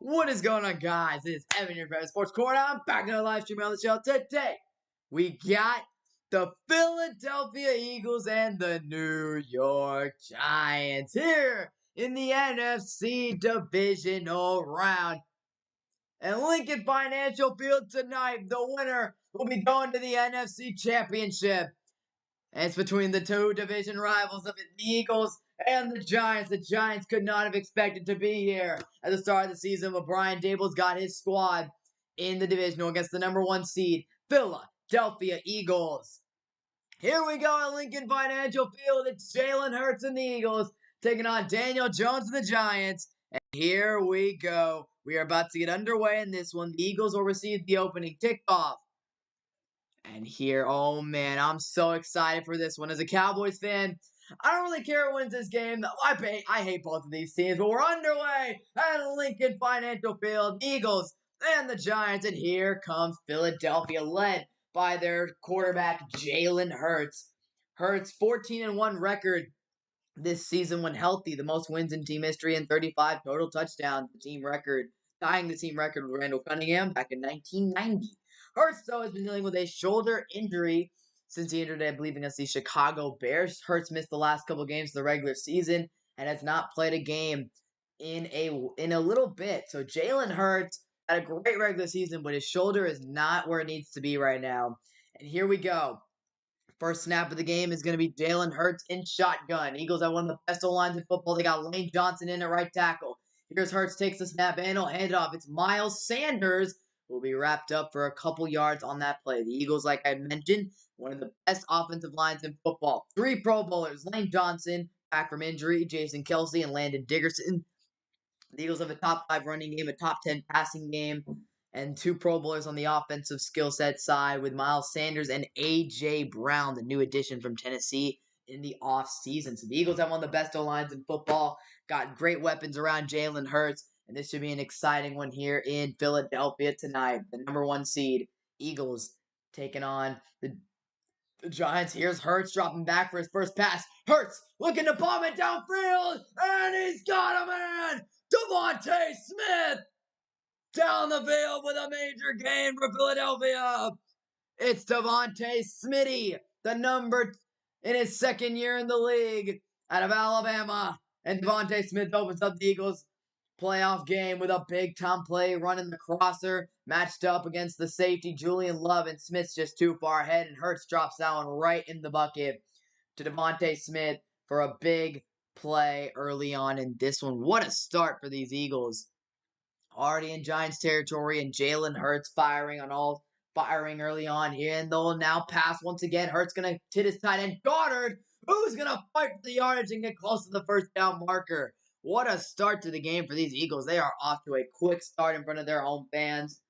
What is going on, guys? It is Evan, your favorite sports corner. I'm back in a live stream on the show today. We got the Philadelphia Eagles and the New York Giants here in the NFC Divisional round. And Lincoln Financial Field tonight, the winner will be going to the NFC Championship. And it's between the two division rivals of the Eagles and the Giants. The Giants could not have expected to be here at the start of the season, but Brian Daboll's got his squad in the divisional against the number one seed, Philadelphia Eagles. Here we go at Lincoln Financial Field. It's Jalen Hurts and the Eagles taking on Daniel Jones and the Giants. And here we go. We are about to get underway in this one. The Eagles will receive the opening kickoff. And here, oh man, I'm so excited for this one. As a Cowboys fan, I don't really care who wins this game. I hate both of these teams, but we're underway at Lincoln Financial Field. Eagles and the Giants, and here comes Philadelphia, led by their quarterback, Jalen Hurts. Hurts, 14-1 record this season when healthy, the most wins in team history and 35 total touchdowns, the team record, tying the team record with Randall Cunningham back in 1990. Hurts, though, has been dealing with a shoulder injury since he injured it, I believe, against the Chicago Bears. Hurts missed the last couple games of the regular season and has not played a game in a little bit. So Jalen Hurts had a great regular season, but his shoulder is not where it needs to be right now. And here we go. First snap of the game is going to be Jalen Hurts in shotgun. Eagles have one of the best O-lines in football. They got Lane Johnson in at right tackle. Here's Hurts, takes the snap, and he'll hand it off. It's Miles Sanders who will be wrapped up for a couple yards on that play. The Eagles, like I mentioned, one of the best offensive lines in football. 3 Pro Bowlers, Lane Johnson, back from injury, Jason Kelsey, and Landon Dickerson. The Eagles have a top 5 running game, a top 10 passing game, and 2 Pro Bowlers on the offensive skill set side with Miles Sanders and A.J. Brown, the new addition from Tennessee in the offseason. So the Eagles have one of the best O-lines in football, got great weapons around Jalen Hurts, and this should be an exciting one here in Philadelphia tonight. The number 1 seed, Eagles, taking on the Giants. Here's Hurts dropping back for his first pass. Hurts looking to bomb it downfield, and he's got a man! Devontae Smith down the field with a major gain for Philadelphia. It's Devontae Smitty, the number in his second year in the league out of Alabama. And Devontae Smith opens up the Eagles' playoff game with a big-time play running the crosser, matched up against the safety, Julian Love, and Smith's just too far ahead, and Hurts drops that one right in the bucket to Devontae Smith for a big play early on in this one. What a start for these Eagles. Already in Giants territory, and Jalen Hurts firing early on here, and they'll now pass once again. Hurts gonna hit his tight end Goddard, who's gonna fight for the yardage and get close to the first down marker. What a start to the game for these Eagles. They are off to a quick start in front of their home fans.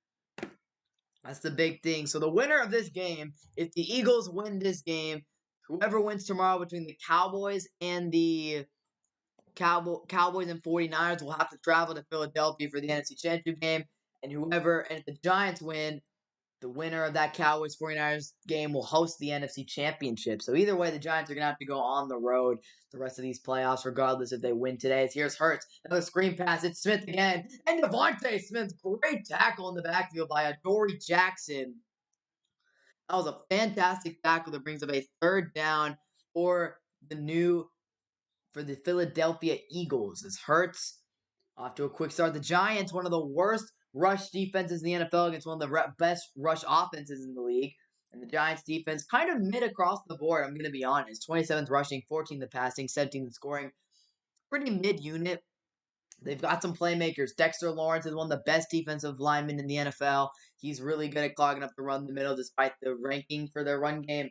That's the big thing. So the winner of this game, if the Eagles win this game, whoever wins tomorrow between the Cowboys and the Cowboys and 49ers will have to travel to Philadelphia for the NFC Championship game. And if the Giants win, the winner of that Cowboys 49ers game will host the NFC Championship. So either way, the Giants are going to have to go on the road the rest of these playoffs, regardless if they win today. Here's Hurts. Another screen pass. It's Smith again. And Devontae Smith's great tackle in the backfield by Adoree Jackson. That was a fantastic tackle that brings up a third down for the Philadelphia Eagles. As Hurts off to a quick start. The Giants, one of the worst rush defenses in the NFL against one of the best rush offenses in the league. And the Giants defense kind of mid across the board, I'm going to be honest. 27th rushing, 14th passing, 17th scoring. Pretty mid unit. They've got some playmakers. Dexter Lawrence is one of the best defensive linemen in the NFL. He's really good at clogging up the run in the middle despite the ranking for their run game.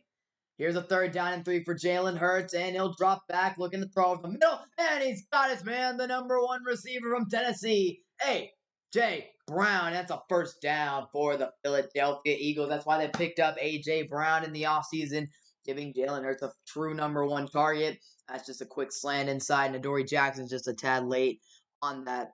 Here's a 3rd down and 3 for Jalen Hurts, and he'll drop back, looking to throw over the middle, and he's got his man, the number 1 receiver from Tennessee, A.J. Brown. That's a first down for the Philadelphia Eagles. That's why they picked up A.J. Brown in the offseason, giving Jalen Hurts a true number 1 target. That's just a quick slant inside, and Adoree Jackson's just a tad late on that.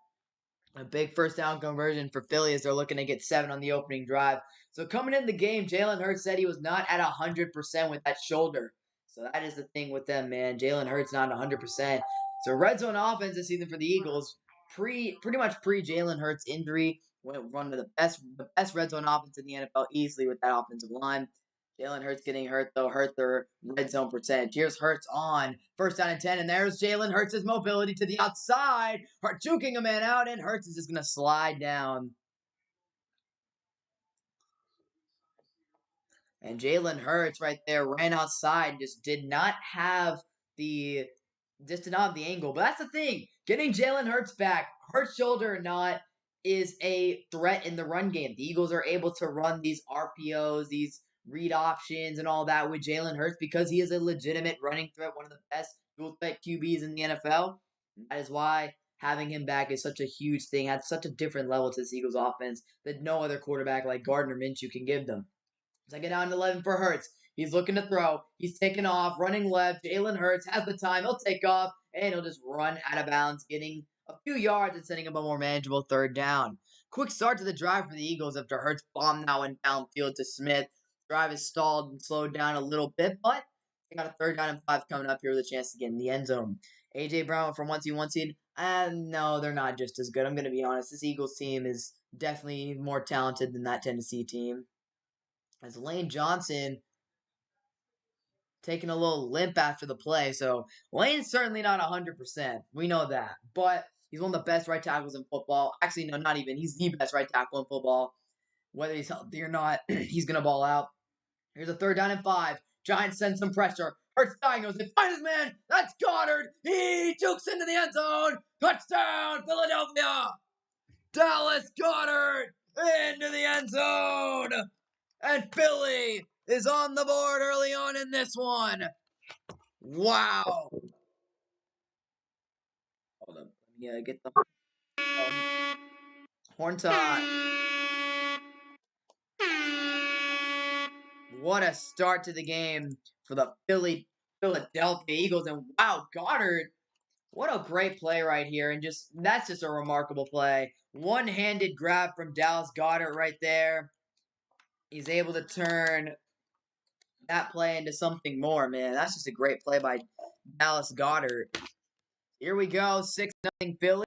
A big first down conversion for Philly as they're looking to get 7 on the opening drive. So coming in the game, Jalen Hurts said he was not at 100% with that shoulder. So that is the thing with them, man. Jalen Hurts not 100%. So red zone offense this season for the Eagles. pretty much pre Jalen Hurts injury, went one of the best red zone offense in the NFL easily with that offensive line. Jalen Hurts getting hurt though hurt their red zone percentage. Here's Hurts on 1st down and 10, and there's Jalen Hurts' mobility to the outside, juking a man out, and Hurts is just gonna slide down. And Jalen Hurts right there ran outside, the just did not have the angle. But that's the thing. Getting Jalen Hurts back, Hurts shoulder or not, is a threat in the run game. The Eagles are able to run these RPOs, these read options, and all that with Jalen Hurts because he is a legitimate running threat, one of the best dual threat QBs in the NFL. That is why having him back is such a huge thing. Adds such a different level to this Eagles offense that no other quarterback like Gardner Minshew can give them. 2nd down and 11 for Hurts. He's looking to throw. He's taking off, running left. Jalen Hurts has the time. He'll take off, and he'll just run out of bounds, getting a few yards and setting up a more manageable 3rd down. Quick start to the drive for the Eagles after Hurts bombed that one downfield to Smith. Drive is stalled and slowed down a little bit, but they got a 3rd down and 5 coming up here with a chance to get in the end zone. A.J. Brown from one seed. No, they're not just as good. I'm going to be honest. This Eagles team is definitely more talented than that Tennessee team. As Lane Johnson taking a little limp after the play. So Lane's certainly not 100%. We know that. But he's one of the best right tackles in football. Actually, no, not even. He's the best right tackle in football. Whether he's healthy or not, he's going to ball out. Here's a 3rd down and 5. Giants send some pressure. Hurts diagnosed. They find his man. That's Goddard. He jukes into the end zone. Touchdown, Philadelphia. Dallas Goddard into the end zone. And Philly is on the board early on in this one. Wow. Hold up. Let me get the horn time. What a start to the game for the Philadelphia Eagles. And wow, Goddard, what a great play right here. And that's just a remarkable play. One-handed grab from Dallas Goddard right there. He's able to turn that play into something more, man. That's just a great play by Dallas Goddard. Here we go, 6-0 Philly.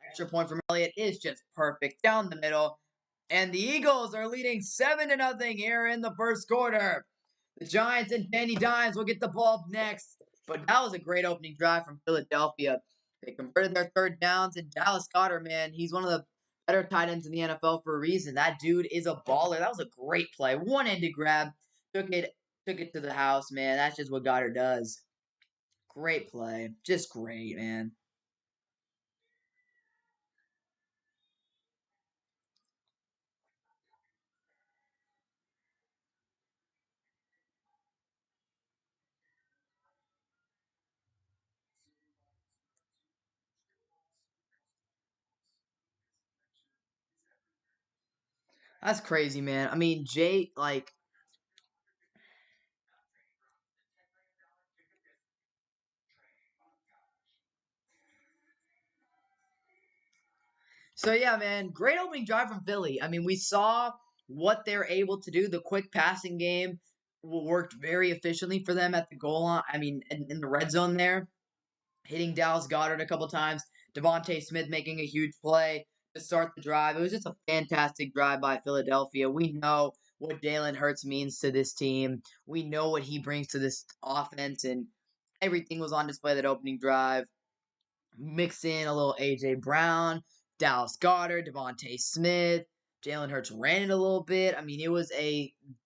Extra point from Elliott is just perfect down the middle. And the Eagles are leading 7-0 here in the first quarter. The Giants and Danny Dimes will get the ball next. But that was a great opening drive from Philadelphia. They converted their 3rd downs, and Dallas Goedert, man, he's one of the better tight ends in the NFL for a reason. That dude is a baller. That was a great play. One-handed grab. Took it to the house, man. That's just what Goddard does. Great play. Just great, man. That's crazy, man. I mean, so yeah, man, great opening drive from Philly. I mean, we saw what they're able to do. The quick passing game worked very efficiently for them at the goal line. I mean, in the red zone there, hitting Dallas Goddard a couple times. Devontae Smith making a huge play to start the drive. It was just a fantastic drive by Philadelphia. We know what Jalen Hurts means to this team. We know what he brings to this offense, and everything was on display that opening drive. Mix in a little A.J. Brown, Dallas Goddard, Devontae Smith, Jalen Hurts ran it a little bit. I mean,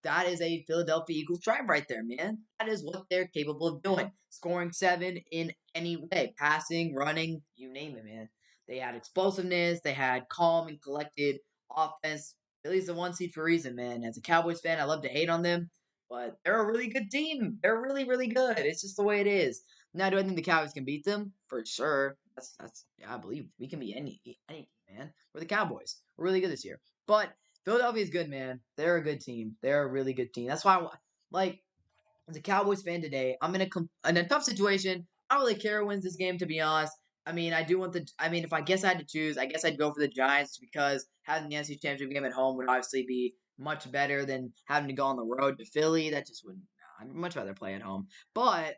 that is a Philadelphia Eagles drive right there, man. That is what they're capable of doing. Scoring 7 in any way. Passing, running, you name it, man. They had explosiveness. They had calm and collected offense. Philly's the 1 seed for a reason, man. As a Cowboys fan, I love to hate on them, but they're a really good team. They're really, really good. It's just the way it is. Now, do I think the Cowboys can beat them? For sure. That's yeah, I believe we can beat any team, man. We're the Cowboys. We're really good this year. But Philadelphia's good, man. They're a good team. They're a really good team. That's why, as a Cowboys fan today, I'm in a tough situation. I don't really care who wins this game, to be honest. I mean, if I guess I had to choose, I guess I'd go for the Giants because having the NFC Championship game at home would obviously be much better than having to go on the road to Philly. That just wouldn't. I'd much rather play at home. But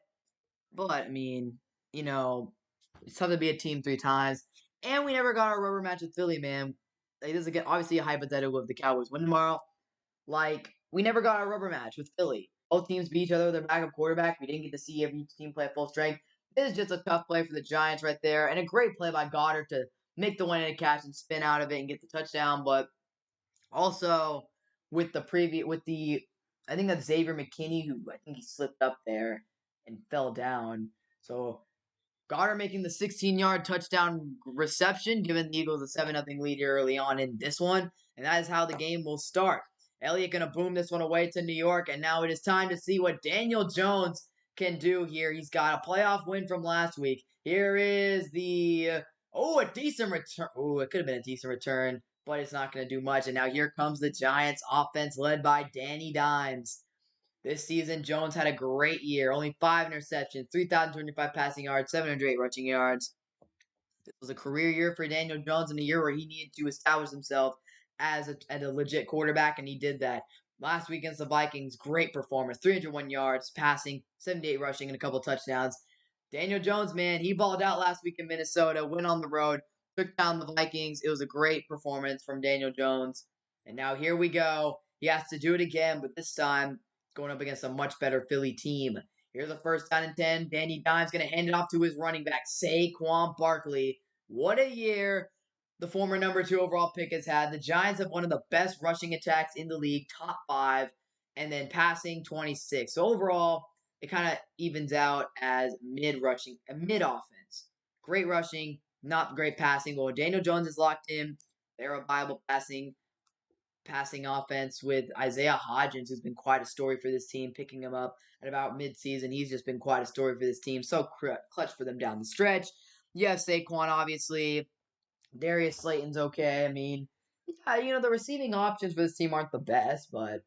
I mean, you know, It's tough to be a team 3 times. And we never got our rubber match with Philly, man. Like, this is again obviously a hypothetical if the Cowboys win tomorrow. Like, we never got our rubber match with Philly. Both teams beat each other with their backup quarterback. We didn't get to see every team play at full strength. This is just a tough play for the Giants right there, and a great play by Goddard to make the one-handed catch and spin out of it and get the touchdown. But also with I think that's Xavier McKinney, who I think he slipped up there and fell down. So Goddard making the 16-yard touchdown reception, giving the Eagles a 7-0 lead early on in this one, and that is how the game will start. Elliott going to boom this one away to New York, and now it is time to see what Daniel Jones can do here. He's got a playoff win from last week. Here is a decent return. Oh, it could have been a decent return, but it's not going to do much. And now here comes the Giants offense led by Danny Dimes. This season, Jones had a great year. Only 5 interceptions, 3,025 passing yards, 708 rushing yards. This was a career year for Daniel Jones in a year where he needed to establish himself as a legit quarterback, and he did that. Last week against the Vikings, great performance. 301 yards, passing, 78 rushing, and a couple touchdowns. Daniel Jones, man, he balled out last week in Minnesota, went on the road, took down the Vikings. It was a great performance from Daniel Jones. And now here we go. He has to do it again, but this time going up against a much better Philly team. Here's a first down and 10. Danny Dimes going to hand it off to his running back, Saquon Barkley. What a year the former number 2 overall pick has had. The Giants have one of the best rushing attacks in the league, top 5, and then passing 26. So overall, it kind of evens out as mid offense. Great rushing, not great passing. Well, Daniel Jones is locked in. They're a viable passing offense with Isaiah Hodgins, who's been quite a story for this team, picking him up at about midseason. He's just been quite a story for this team. So clutch for them down the stretch. You have Saquon, obviously. Darius Slayton's okay. I mean, yeah, the receiving options for this team aren't the best, but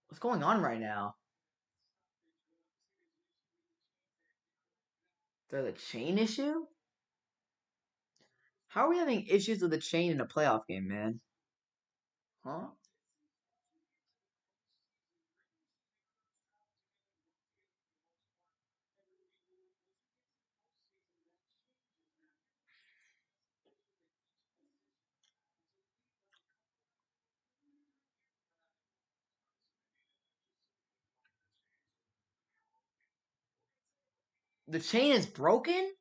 what's going on right now? There's a chain issue? How are we having issues with the chain in a playoff game, man? Huh? The chain is broken?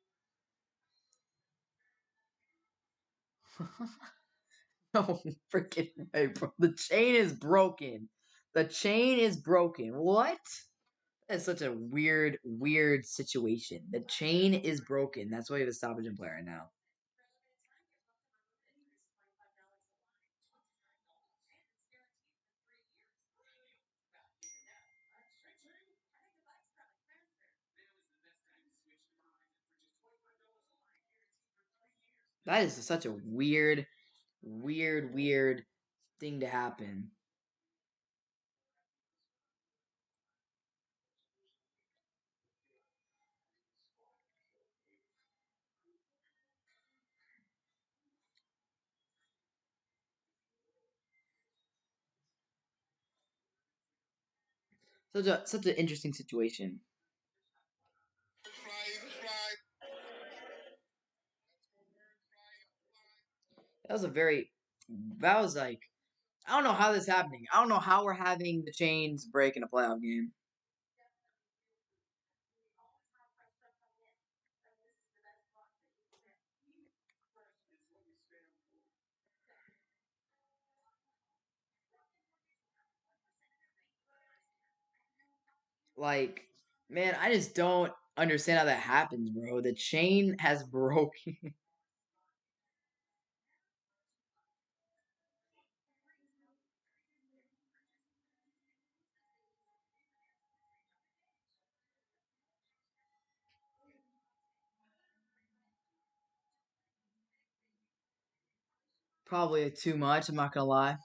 No freaking way, bro. The chain is broken. The chain is broken. What? That's such a weird, weird situation. The chain is broken. That's why you have a stoppage in play right now. That is such a weird, weird, weird thing to happen. Such an interesting situation. That was a very that was like I don't know how this is happening. I don't know how we're having the chains break in a playoff game. Like, man, I just don't understand how that happens, bro. The chain has broken. Probably too much, I'm not gonna lie.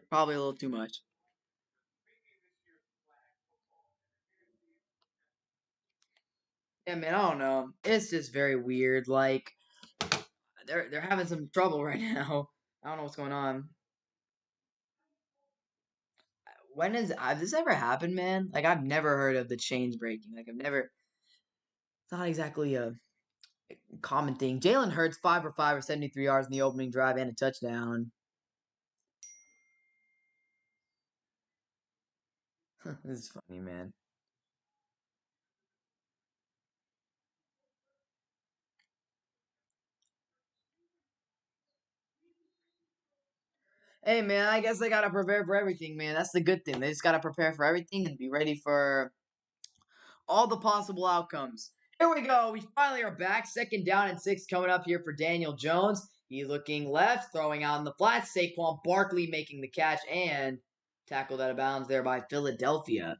Probably a little too much. Yeah, man, I don't know. It's just very weird. Like, they're having some trouble right now. I don't know what's going on. When has this ever happened, man? Like I've never heard of the chains breaking. Like I've never. It's not exactly a common thing. Jalen Hurts 5 for 5 or 73 yards in the opening drive and a touchdown. This is funny, man. Hey, man, I guess they gotta prepare for everything, man. That's the good thing. They just gotta prepare for everything and be ready for all the possible outcomes. Here we go. We finally are back. 2nd down and 6 coming up here for Daniel Jones. He's looking left, throwing out in the flat. Saquon Barkley making the catch and tackled out of bounds there by Philadelphia.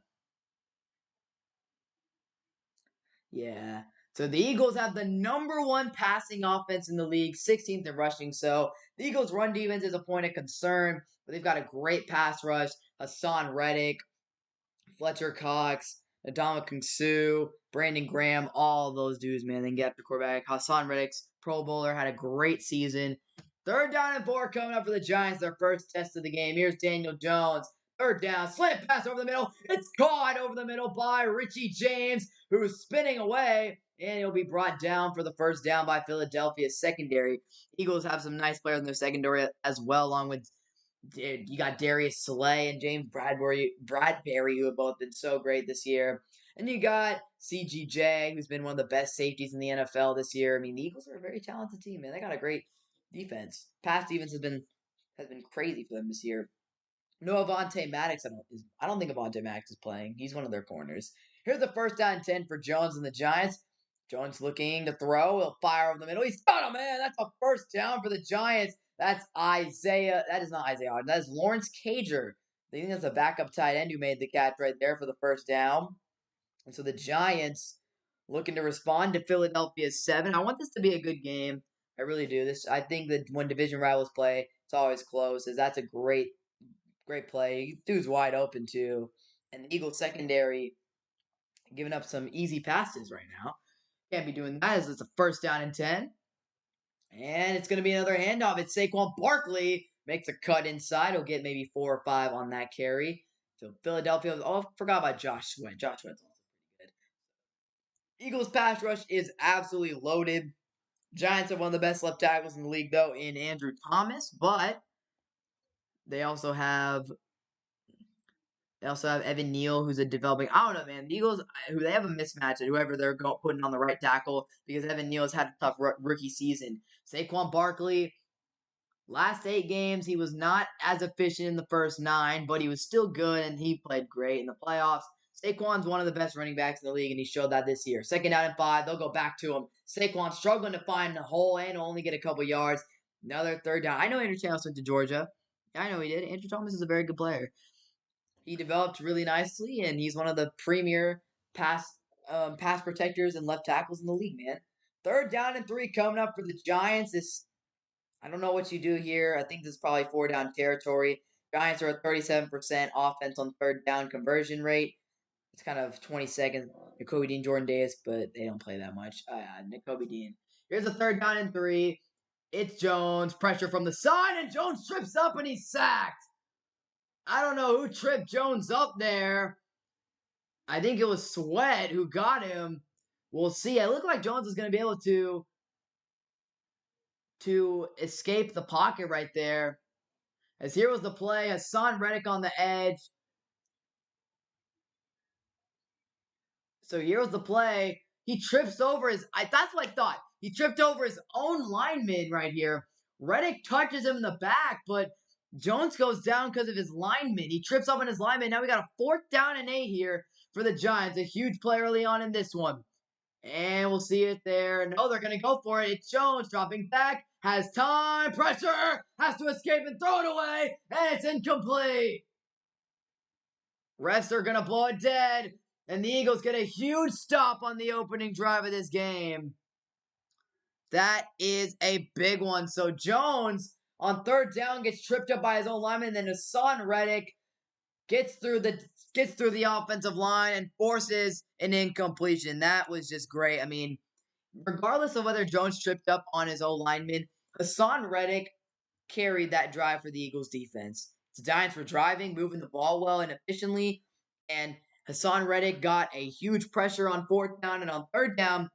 Yeah. So the Eagles have the number 1 passing offense in the league, 16th in rushing. So the Eagles' run defense is a point of concern, but they've got a great pass rush. Hassan Reddick, Fletcher Cox, Ndamukong Suh, Brandon Graham, all those dudes, man. Then get after quarterback. Hassan Reddick's Pro Bowler had a great season. 3rd down and 4 coming up for the Giants, their first test of the game. Here's Daniel Jones. 3rd down, slant pass over the middle. It's caught over the middle by Richie James, who's spinning away, and he'll be brought down for the first down by Philadelphia's secondary. Eagles have some nice players in their secondary as well, along with you got Darius Slay and James Bradbury, who have both been so great this year. And you got CGJ, who's been one of the best safeties in the NFL this year. I mean, the Eagles are a very talented team, man. They got a great defense. Pass defense has been crazy for them this year. No Avonte Maddox. I don't think Avonte Maddox is playing. He's one of their corners. Here's the 1st down and 10 for Jones and the Giants. Jones looking to throw. He'll fire over the middle. He's got him, man. That's a first down for the Giants. That's Isaiah. That is not Isaiah Harden. That is Lawrence Cager. I think that's a backup tight end who made the catch right there for the first down. And so the Giants looking to respond to Philadelphia's 7. I want this to be a good game. I really do. I think that when division rivals play, it's always close. As that's a great play. Dude's wide open too. And the Eagles secondary giving up some easy passes right now. Can't be doing that as it's a 1st down and 10. And it's going to be another handoff. It's Saquon Barkley makes a cut inside. He'll get maybe 4 or 5 on that carry. So Philadelphia. Oh, I forgot about Josh Sweat. Josh Sweat's also pretty good. Eagles pass rush is absolutely loaded. Giants have one of the best left tackles in the league, though, in Andrew Thomas. But they also have Evan Neal, who's a developing. I don't know, man. The Eagles, who they have a mismatch at whoever they're putting on the right tackle because Evan Neal has had a tough rookie season. Saquon Barkley, last 8 games, he was not as efficient in the first 9, but he was still good and he played great in the playoffs. Saquon's one of the best running backs in the league, and he showed that this year. 2nd down and 5, they'll go back to him. Saquon struggling to find the hole and only get a couple yards. Another 3rd down. I know Andrew Thomas went to Georgia. I know he did. Andrew Thomas is a very good player. He developed really nicely, and he's one of the premier pass protectors and left tackles in the league, man. 3rd down and 3 coming up for the Giants. I don't know what you do here. I think this is probably 4 down territory. Giants are at 37% offense on 3rd down conversion rate. It's kind of 22nd. Jacoby Dean, Jordan Davis, but they don't play that much. Jacoby Dean. Here's a 3rd down and 3. It's Jones. Pressure from the side, and Jones trips up and he's sacked. I don't know who tripped Jones up there. I think it was Sweat who got him. We'll see. It looked like Jones was going to be able to escape the pocket right there. As here was the play. Hassan Reddick on the edge. So here was the play. He trips over that's what I thought. He tripped over his own lineman right here. Reddick touches him in the back, but Jones goes down because of his lineman. He trips up on his lineman. Now we got a 4th down and 8 here for the Giants. A huge play early on in this one. And we'll see it there. No, they're going to go for it. It's Jones dropping back. Has time. Pressure. Has to escape and throw it away. And it's incomplete. Refs are going to blow it dead. And the Eagles get a huge stop on the opening drive of this game. That is a big one. So Jones on 3rd down gets tripped up by his own lineman. And then Hassan Reddick gets through the offensive line and forces an incompletion. That was just great. I mean, regardless of whether Jones tripped up on his own lineman, Hassan Reddick carried that drive for the Eagles defense. The Giants were driving, moving the ball well and efficiently, and Hassan Reddick got a huge pressure on fourth down and on third down.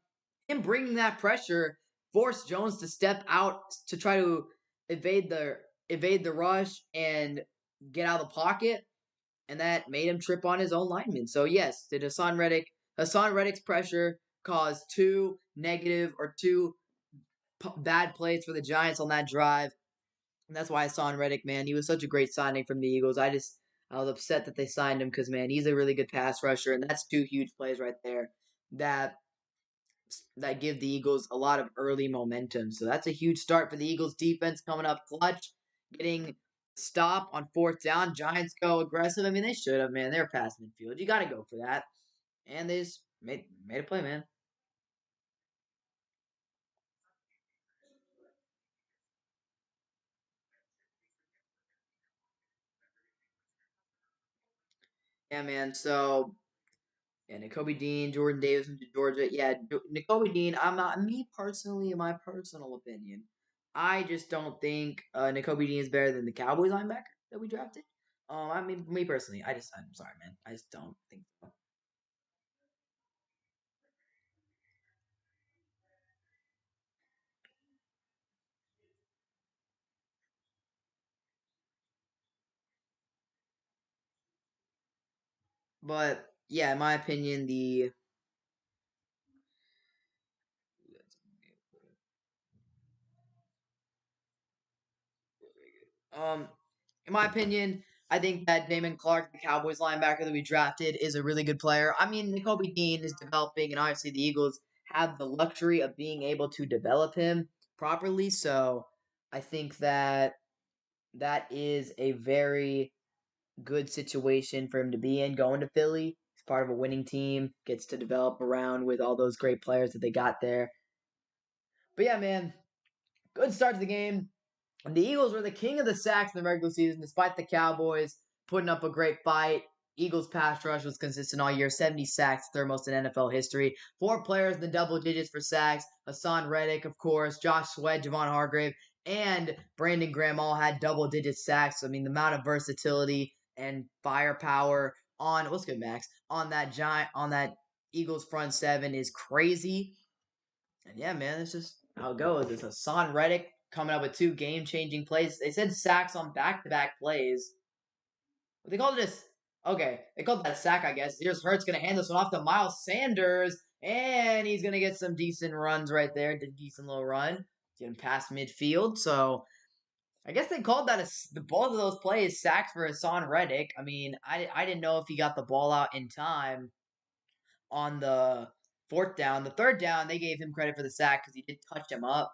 Him bringing that pressure forced Jones to step out to try to evade the evade the rush and get out of the pocket, and that made him trip on his own lineman. So yes, did Hassan Reddick's pressure caused two bad plays for the Giants on that drive. And that's why Hassan Reddick, man, he was such a great signing from the Eagles. I was upset that they signed him because, man, he's a really good pass rusher, and that's two huge plays right there that give the Eagles a lot of early momentum. So that's a huge start for the Eagles defense coming up clutch, getting stop on fourth down. Giants go aggressive. I mean, they should have, man. They're past midfield. You got to go for that, and they just made a play, man. Yeah, man. So yeah, N'Kobe Dean, Jordan Davis went to Georgia. Yeah, N'Kobe Dean. I'm not me personally. In my personal opinion, I just don't think N'Kobe Dean is better than the Cowboys linebacker that we drafted. I mean, me personally, I'm sorry, man. I just don't think so. But yeah, in my opinion, the um, in my opinion, I think that Damon Clark, the Cowboys linebacker that we drafted, is a really good player. I mean, N'Kobe Dean is developing, and obviously the Eagles have the luxury of being able to develop him properly. So I think that that is a very good situation for him to be in going to Philly. He's part of a winning team, gets to develop around with all those great players that they got there. But yeah, man, good start to the game. And the Eagles were the king of the sacks in the regular season, despite the Cowboys putting up a great fight. Eagles pass rush was consistent all year, 70 sacks, third most in NFL history. Four players in the double digits for sacks. Hassan Reddick, of course, Josh Sweat, Javon Hargrave, and Brandon Graham all had double digit sacks. I mean, the amount of versatility and firepower on what's good, Max, on that Eagles front seven is crazy. And yeah, man, it's just how it goes. It's Hassan Reddick coming up with two game changing plays. They said sacks on back to back plays. But they called it okay, they called that a sack, I guess. Here's Hurts gonna hand this one off to Miles Sanders, and he's gonna get some decent runs right there. A decent little run. Getting past midfield. So I guess they called that the both of those plays sacks for Hassan Reddick. I mean, I didn't know if he got the ball out in time on the fourth down. The third down, they gave him credit for the sack because he did touch him up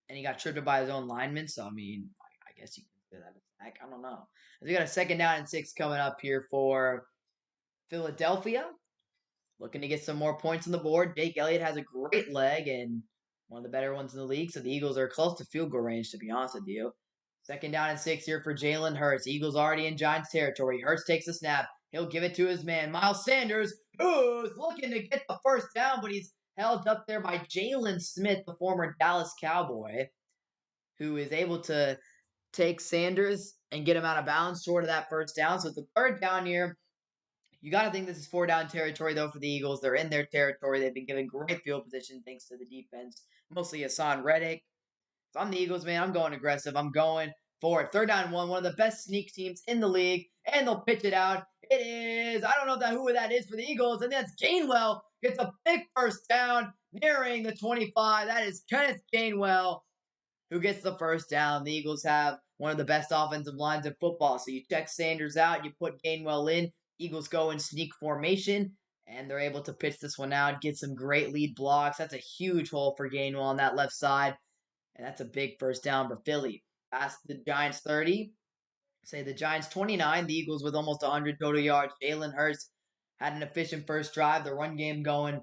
and he got tripped up by his own lineman. So, I mean, I guess you can consider that a sack. I don't know. We got a second down and 6 coming up here for Philadelphia. Looking to get some more points on the board. Jake Elliott has a great leg and one of the better ones in the league. So the Eagles are close to field goal range, to be honest with you. Second down and 6 here for Jalen Hurts. Eagles already in Giants territory. Hurts takes the snap. He'll give it to his man, Miles Sanders, who's looking to get the first down, but he's held up there by Jalen Smith, the former Dallas Cowboy, who is able to take Sanders and get him out of bounds short of that first down. So it's the third down here. You got to think this is four down territory, though, for the Eagles. They're in their territory. They've been given great field position thanks to the defense, mostly Hassan Reddick. If I'm the Eagles, man, I'm going aggressive. I'm going for it. Third down one of the best sneak teams in the league, and they'll pitch it out. It is, I don't know who that is for the Eagles, and that's Gainwell. Gets a big first down, nearing the 25. That is Kenneth Gainwell who gets the first down. The Eagles have one of the best offensive lines in football. So you check Sanders out, you put Gainwell in. Eagles go in sneak formation, and they're able to pitch this one out, get some great lead blocks. That's a huge hole for Gainwell on that left side. And that's a big first down for Philly. Past the Giants 30, say the Giants 29, the Eagles with almost 100 total yards. Jalen Hurts had an efficient first drive, the run game going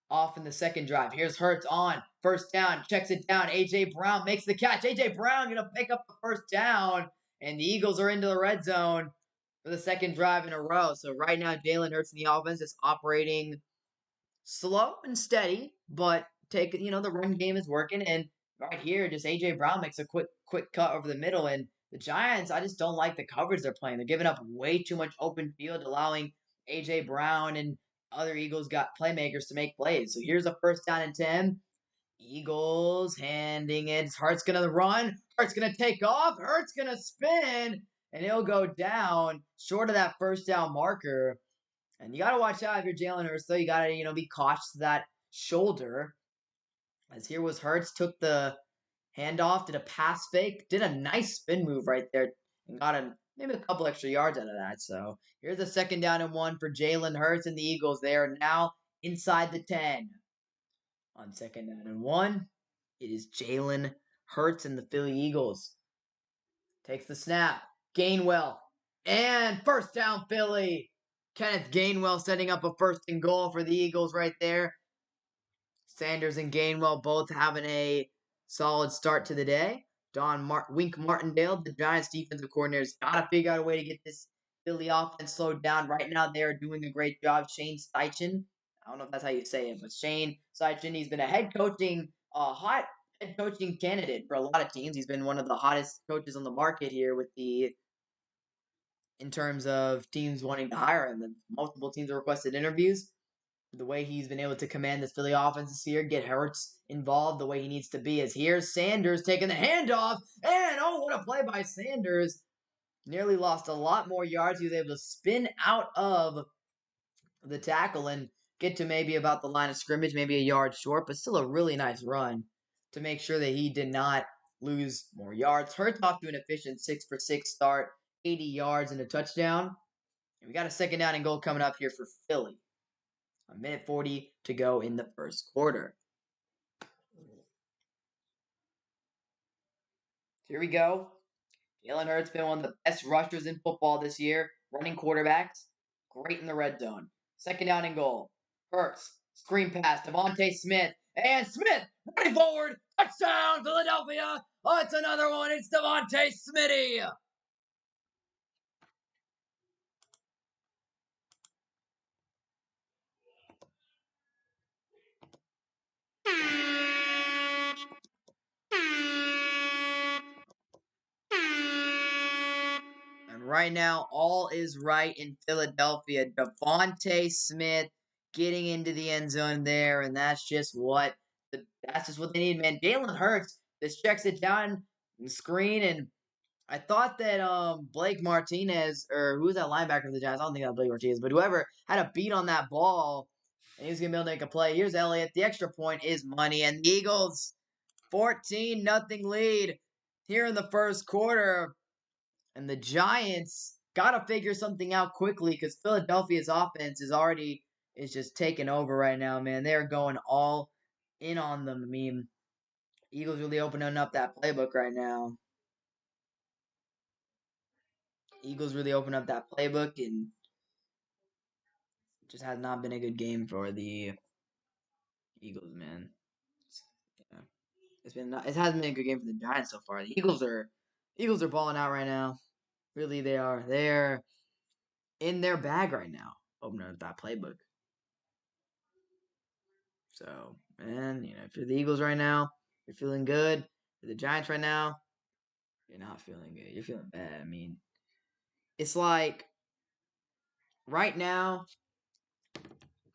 off in the second drive. Here's Hurts on first down, checks it down. A.J. Brown makes the catch. A.J. Brown going to pick up the first down, and the Eagles are into the red zone for the second drive in a row. So right now, Jalen Hurts in the offense is operating slow and steady, but take, the run game is working. And right here, just A.J. Brown makes a quick cut over the middle. And the Giants, I just don't like the coverage they're playing. They're giving up way too much open field, allowing A.J. Brown and other Eagles got playmakers to make plays. So here's a first down and 10. Eagles handing it. Hart's going to run. Hart's going to take off. Hart's going to spin. And he'll go down short of that first down marker. And you got to watch out if you're Jalen Hurts, though. You got to, be cautious of that shoulder. As here was Hurts, took the handoff, did a pass fake, did a nice spin move right there, and got maybe a couple extra yards out of that. So here's a second down and 1 for Jalen Hurts and the Eagles. They are now inside the 10. On second down and 1, it is Jalen Hurts and the Philly Eagles. Takes the snap. Gainwell. And first down, Philly. Kenneth Gainwell setting up a first and goal for the Eagles right there. Sanders and Gainwell both having a solid start to the day. Wink Martindale, the Giants defensive coordinator, has got to figure out a way to get this Philly offense slowed down. Right now, they are doing a great job. Shane Steichen, I don't know if that's how you say it, but Shane Steichen, he's been a hot head coaching candidate for a lot of teams. He's been one of the hottest coaches on the market here in terms of teams wanting to hire him. And multiple teams have requested interviews. The way he's been able to command this Philly offense this year, get Hurts involved the way he needs to be. As here's Sanders taking the handoff, and what a play by Sanders. Nearly lost a lot more yards. He was able to spin out of the tackle and get to maybe about the line of scrimmage, maybe a yard short, but still a really nice run to make sure that he did not lose more yards. Hurts off to an efficient 6-for-6 start, 80 yards and a touchdown. And we got a second down and goal coming up here for Philly. A minute 40 to go in the first quarter. Here we go. Jalen Hurts been one of the best rushers in football this year. Running quarterbacks, great in the red zone. Second down and goal. Hurts, screen pass, Devontae Smith. And Smith, running forward. Touchdown, Philadelphia. Oh, it's another one. It's Devontae Smitty. And right now, all is right in Philadelphia. Devontae Smith getting into the end zone there, and that's just what they need, man. Jalen Hurts just checks it down the screen, and I thought that Blake Martinez, or who's that linebacker for the Giants? I don't think that was Blake Martinez, but whoever had a beat on that ball, and he was gonna be able to make a play. Here's Elliott. The extra point is money, and the Eagles 14-0 lead here in the first quarter. And the Giants got to figure something out quickly because Philadelphia's offense is just taking over right now, man. They're going all in on them. I mean, Eagles really opening up that playbook right now. Eagles really open up that playbook, and it just has not been a good game for the Eagles, man. Yeah. It hasn't been a good game for the Giants so far. The Eagles are balling out right now. Really, they are. They're in their bag right now, opening up that playbook. So, man, if you're the Eagles right now, you're feeling good. For the Giants right now, you're not feeling good. You're feeling bad. I mean, it's like right now,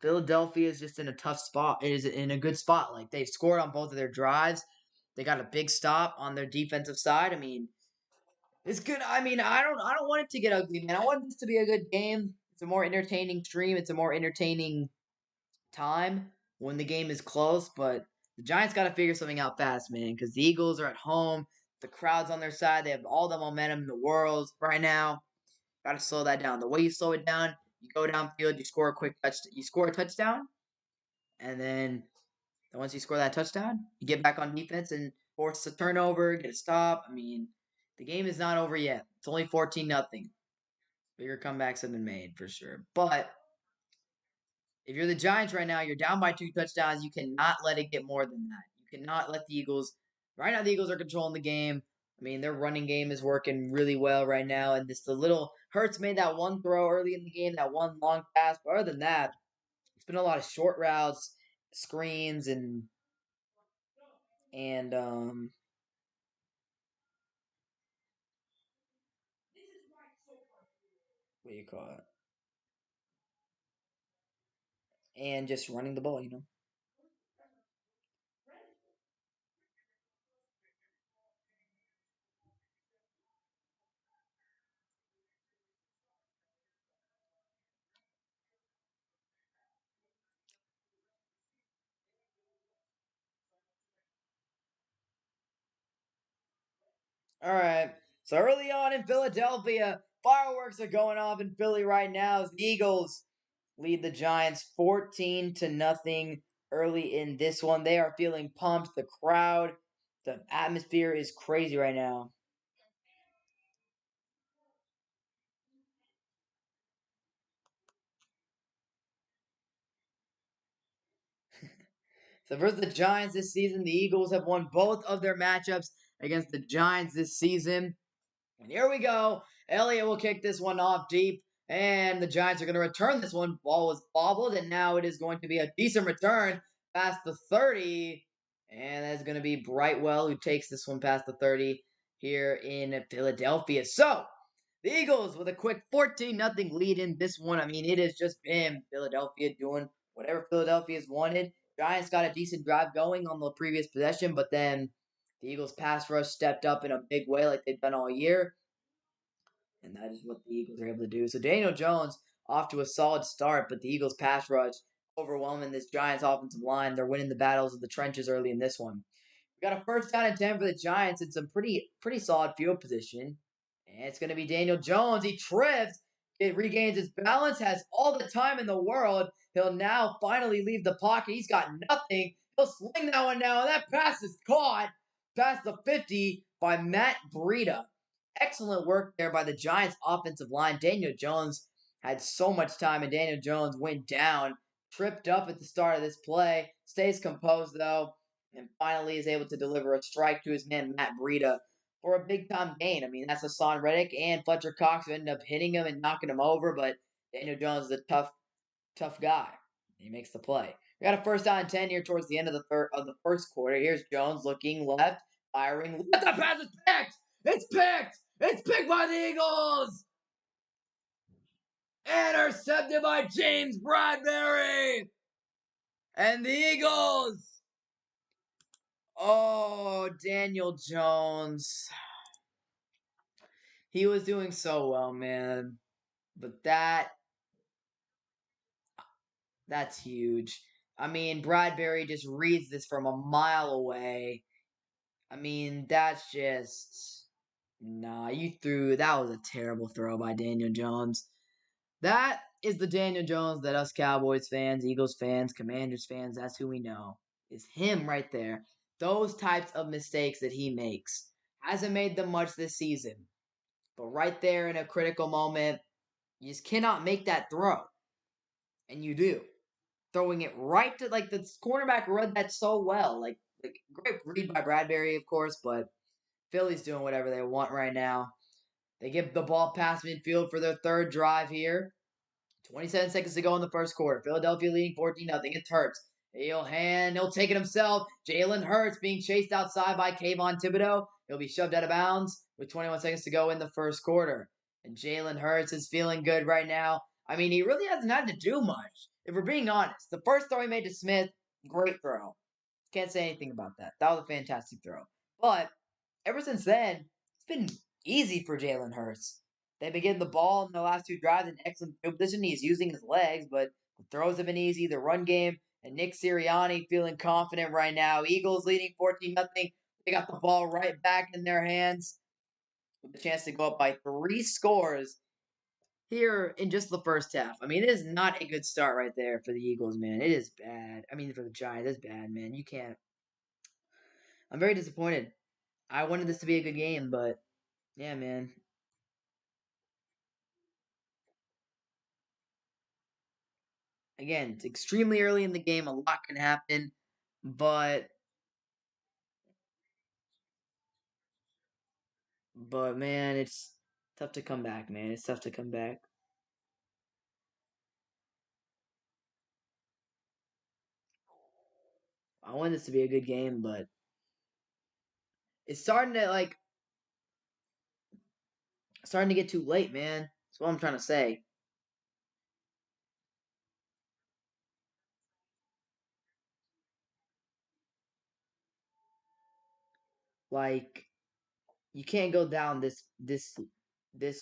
Philadelphia is just in a tough spot. It is in a good spot. Like they've scored on both of their drives. They got a big stop on their defensive side. I mean, it's good. I mean, I don't want it to get ugly, man. I want this to be a good game. It's a more entertaining stream. It's a more entertaining time when the game is close, but the Giants got to figure something out fast, man, because the Eagles are at home. The crowd's on their side. They have all the momentum in the world right now. Got to slow that down. The way you slow it down, you go downfield, you score a quick touchdown. You score a touchdown, and then once you score that touchdown, you get back on defense and force a turnover, get a stop. I mean, the game is not over yet. It's only 14-0. Bigger comebacks have been made for sure. But if you're the Giants right now, you're down by 2 touchdowns. You cannot let it get more than that. You cannot let the Eagles. Right now, the Eagles are controlling the game. I mean, their running game is working really well right now. And the little Hurts made that one throw early in the game, that one long pass. But other than that, it's been a lot of short routes, screens, and and what do you call it? And just running the ball, you know. All right. So early on in Philadelphia, fireworks are going off in Philly right now as the Eagles lead the Giants 14 to nothing early in this one. They are feeling pumped. The crowd, the atmosphere is crazy right now. So versus the Giants this season, the Eagles have won both of their matchups against the Giants this season. And here we go. Elliott will kick this one off deep, and the Giants are going to return this one. Ball was bobbled, and now it is going to be a decent return past the 30. And that's going to be Brightwell who takes this one past the 30 here in Philadelphia. So the Eagles with a quick 14-0 lead in this one. I mean, it has just been Philadelphia doing whatever Philadelphia's wanted. Giants got a decent drive going on the previous possession, but then the Eagles' pass rush stepped up in a big way like they've done all year. And that is what the Eagles are able to do. So Daniel Jones off to a solid start, but the Eagles' pass rush overwhelming this Giants' offensive line. They're winning the battles of the trenches early in this one. We got a first down and 10 for the Giants in some pretty solid field position. And it's going to be Daniel Jones. He trips. It regains his balance, has all the time in the world. He'll now finally leave the pocket. He's got nothing. He'll sling that one now, and that pass is caught past the 50 by Matt Breida. Excellent work there by the Giants' offensive line. Daniel Jones had so much time, and Daniel Jones went down, tripped up at the start of this play, stays composed though, and finally is able to deliver a strike to his man Matt Breida for a big time gain. I mean, that's Hassan Reddick and Fletcher Cox who ended up hitting him and knocking him over, but Daniel Jones is a tough guy. He makes the play. We got a first down and 10 here towards the end of the first quarter. Here's Jones looking left, firing left. The pass is picked. It's picked. It's picked by the Eagles. Intercepted by James Bradbury. And the Eagles. Oh, Daniel Jones. He was doing so well, man. But that's huge. I mean, Bradbury just reads this from a mile away. I mean, that's just nah. That was a terrible throw by Daniel Jones. That is the Daniel Jones that us Cowboys fans, Eagles fans, Commanders fans, that's who we know. Is him right there. Those types of mistakes that he makes. Hasn't made them much this season. But right there in a critical moment, you just cannot make that throw. And you do. Throwing it right to like the cornerback read that so well. Like great read by Bradbury, of course, but Philly's doing whatever they want right now. They give the ball past midfield for their third drive here. 27 seconds to go in the first quarter. Philadelphia leading 14-0. It's Hurts. He'll take it himself. Jalen Hurts being chased outside by Kayvon Thibodeau. He'll be shoved out of bounds with 21 seconds to go in the first quarter. And Jalen Hurts is feeling good right now. I mean, he really hasn't had to do much. If we're being honest, the first throw he made to Smith, great throw. Can't say anything about that. That was a fantastic throw. But ever since then, it's been easy for Jalen Hurts. They've been getting the ball in the last two drives in excellent field position. He's using his legs, but the throws have been easy. The run game and Nick Sirianni feeling confident right now. Eagles leading 14-0. They got the ball right back in their hands with a chance to go up by 3 scores here in just the first half. I mean, it is not a good start right there for the Eagles, man. It is bad. I mean, for the Giants, it's bad, man. You can't. I'm very disappointed. I wanted this to be a good game, but yeah, man. Again, it's extremely early in the game. A lot can happen, but man, it's tough to come back, man. It's tough to come back. I want this to be a good game, but It's starting to get too late, man. That's what I'm trying to say. Like you can't go down this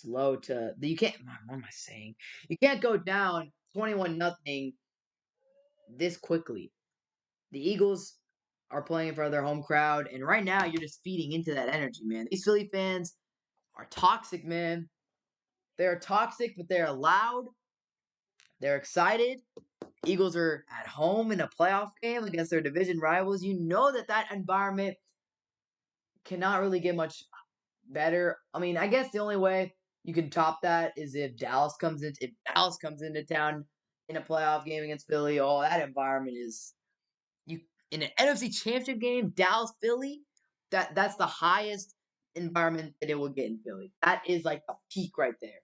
low to you can't. What am I saying? You can't go down 21-0 this quickly. The Eagles are playing for their home crowd, and right now you're just feeding into that energy, man. These Philly fans are toxic, man. They're toxic, but they're loud. They're excited. Eagles are at home in a playoff game against their division rivals. You know that environment cannot really get much better. I mean, I guess the only way you can top that is if Dallas comes into town in a playoff game against Philly. Oh, that environment is you in an NFC Championship game, Dallas Philly. That's the highest environment that it will get in Philly. That is like a peak right there.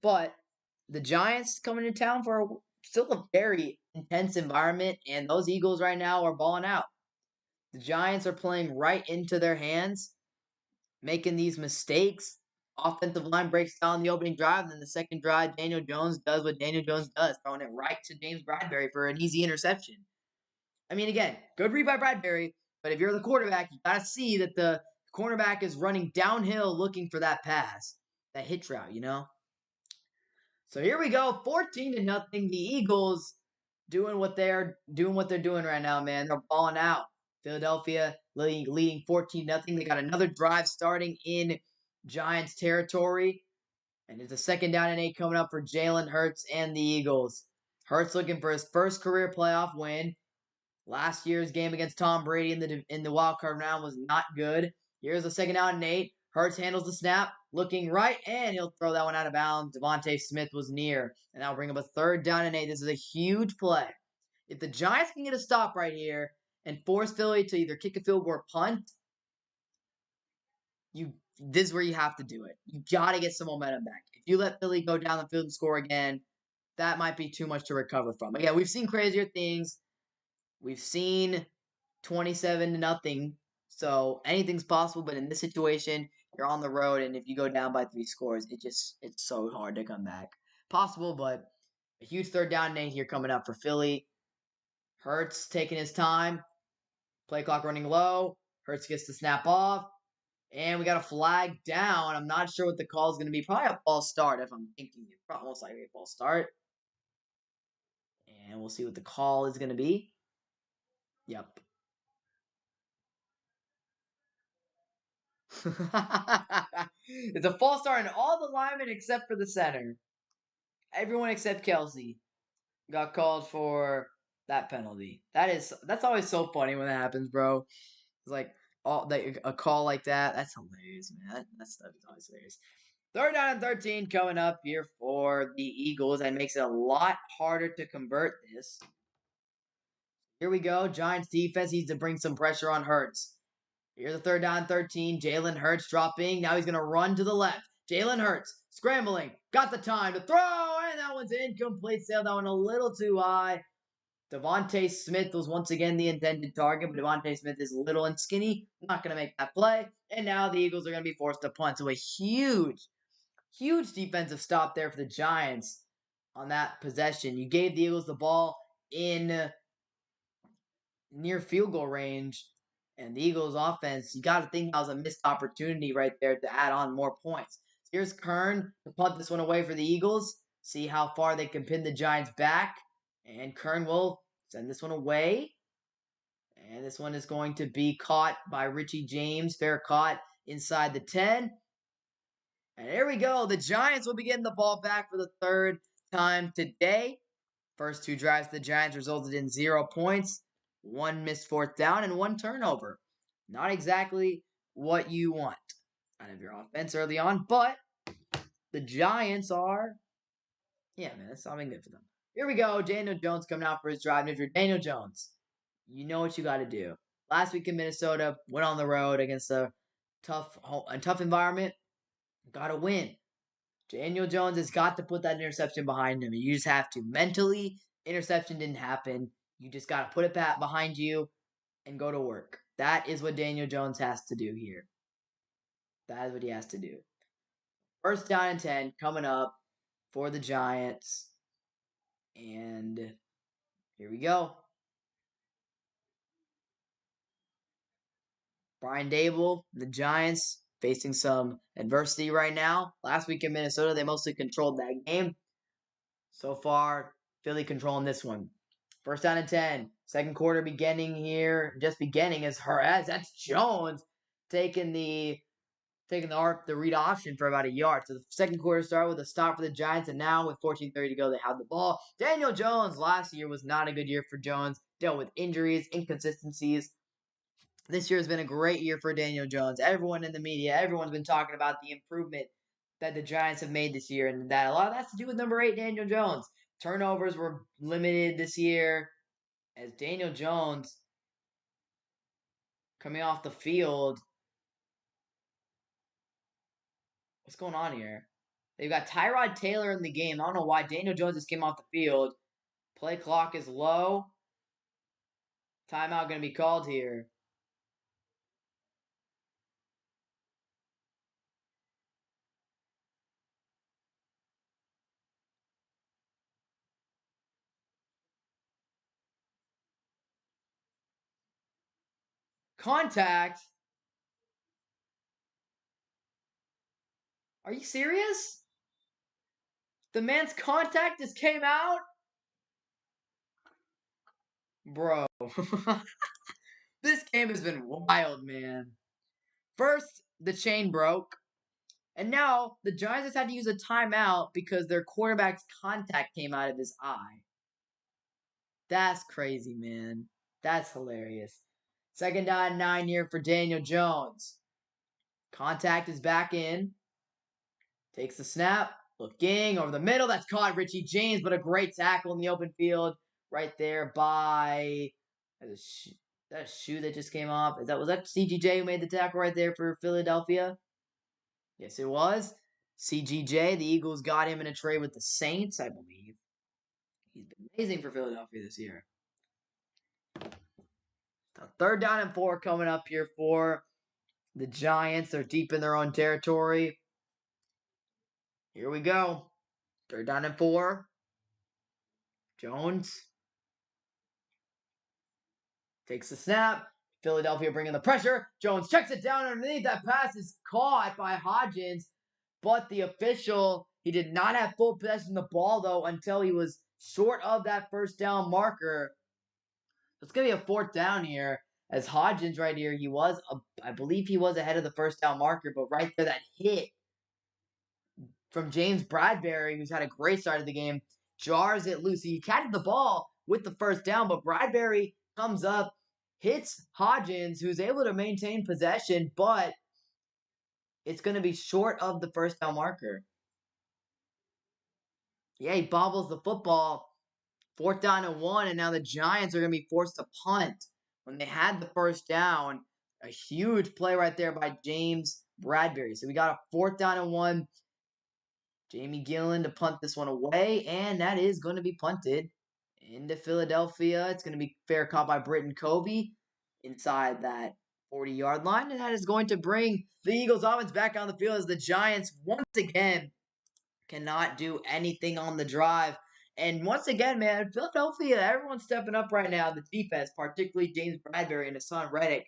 But the Giants coming to town for still a very intense environment, and those Eagles right now are balling out. The Giants are playing right into their hands, making these mistakes. Offensive line breaks down the opening drive, and then the second drive, Daniel Jones does what Daniel Jones does, throwing it right to James Bradbury for an easy interception. I mean, again, good read by Bradbury, but if you're the quarterback, you got to see that the cornerback is running downhill looking for that pass, that hitch route, you know? So here we go, 14-0. The Eagles doing what they're doing right now, man. They're balling out. Philadelphia leading 14-0. They got another drive starting in Giants territory. And it's a 2nd down and 8 coming up for Jalen Hurts and the Eagles. Hurts looking for his first career playoff win. Last year's game against Tom Brady in the wild card round was not good. Here's a 2nd down and 8. Hurts handles the snap, looking right, and he'll throw that one out of bounds. Devontae Smith was near, and that'll bring up a 3rd down and 8. This is a huge play. If the Giants can get a stop right here and force Philly to either kick a field goal or punt, this is where you have to do it. You got to get some momentum back. If you let Philly go down the field and score again, that might be too much to recover from. Again, we've seen crazier things. We've seen 27-0. So anything's possible, but in this situation, you're on the road, and if you go down by 3 scores, it's so hard to come back. Possible, but a huge 3rd down and 8 here coming up for Philly. Hurts taking his time. Play clock running low. Hurts gets the snap off. And we got a flag down. I'm not sure what the call is going to be. Probably a false start if I'm thinking. Probably most likely a false start. And we'll see what the call is going to be. Yep. It's a false start in all the linemen except for the center. Everyone except Kelsey got called for that penalty. That's always so funny when that happens, bro. It's like a call like that. That's hilarious, man. That stuff is always hilarious. 3rd down and 13 coming up here for the Eagles. That makes it a lot harder to convert this. Here we go. Giants defense needs to bring some pressure on Hurts. Here's the 3rd down and 13. Jalen Hurts dropping. Now he's going to run to the left. Jalen Hurts scrambling. Got the time to throw. And that one's incomplete. Sailed that one a little too high. Devontae Smith was once again the intended target, but Devontae Smith is little and skinny. Not going to make that play. And now the Eagles are going to be forced to punt. So a huge defensive stop there for the Giants on that possession. You gave the Eagles the ball in near field goal range, and the Eagles offense, you got to think that was a missed opportunity right there to add on more points. So here's Kern to punt this one away for the Eagles. See how far they can pin the Giants back. And Kern will send this one away. And this one is going to be caught by Richie James. Fair caught inside the 10. And here we go. The Giants will be getting the ball back for the 3rd time today. First 2 drives of the Giants resulted in 0 points, 1 missed 4th down, and 1 turnover. Not exactly what you want out of your offense early on, but the Giants are, yeah, man, it's something good for them. Here we go. Daniel Jones coming out for his drive. And if you're Daniel Jones, you know what you got to do. Last week in Minnesota, went on the road against a tough environment. Got to win. Daniel Jones has got to put that interception behind him. You just have to. Mentally, interception didn't happen. You just got to put it back behind you and go to work. That is what Daniel Jones has to do here. That is what he has to do. First down and 10 coming up for the Giants. And here we go. Brian Dable, the Giants, facing some adversity right now. Last week in Minnesota, they mostly controlled that game. So far, Philly controlling this one. First down and 10. Second quarter beginning here. Just beginning as that's Jones taking the read option for about a yard. So the second quarter started with a stop for the Giants, and now with 14:30 to go, they have the ball. Daniel Jones last year was not a good year for Jones. Dealt with injuries, inconsistencies. This year has been a great year for Daniel Jones. Everyone in the media, everyone's been talking about the improvement that the Giants have made this year, and that a lot of that's to do with number 8, Daniel Jones. Turnovers were limited this year as Daniel Jones coming off the field. What's going on here? They've got Tyrod Taylor in the game. I don't know why Daniel Jones just came off the field. Play clock is low. Timeout going to be called here. Contact? Are you serious? The man's contact just came out? Bro. This game has been wild, man. First, the chain broke. And now the Giants just had to use a timeout because their quarterback's contact came out of his eye. That's crazy, man. That's hilarious. Second down 9 here for Daniel Jones. Contact is back in. Takes the snap. Looking over the middle. That's caught Richie James, but a great tackle in the open field right there by that shoe that just came off. Was that CGJ who made the tackle right there for Philadelphia? Yes, it was. CGJ, the Eagles got him in a trade with the Saints, I believe. He's been amazing for Philadelphia this year. So third down and 4 coming up here for the Giants. They're deep in their own territory. Here we go. Third down and 4. Jones takes the snap. Philadelphia bringing the pressure. Jones checks it down underneath. That pass is caught by Hodgins, but the official, he did not have full possession of the ball, though, until he was short of that first down marker. So it's going to be a fourth down here, as Hodgins right here, I believe he was ahead of the first down marker, but right there, that hit from James Bradberry, who's had a great start of the game, jars it loose. He catches the ball with the first down, but Bradberry comes up, hits Hodgins, who's able to maintain possession, but it's going to be short of the first down marker. Yeah, he bobbles the football. Fourth down and 1, and now the Giants are going to be forced to punt when they had the first down. A huge play right there by James Bradberry. So we got a fourth down and 1. Jamie Gillen to punt this one away, and that is going to be punted into Philadelphia. It's going to be fair caught by Britton Covey inside that 40-yard line, and that is going to bring the Eagles offense back on the field as the Giants once again cannot do anything on the drive. And once again, man, Philadelphia, everyone's stepping up right now. The defense, particularly James Bradberry and Hassan Reddick,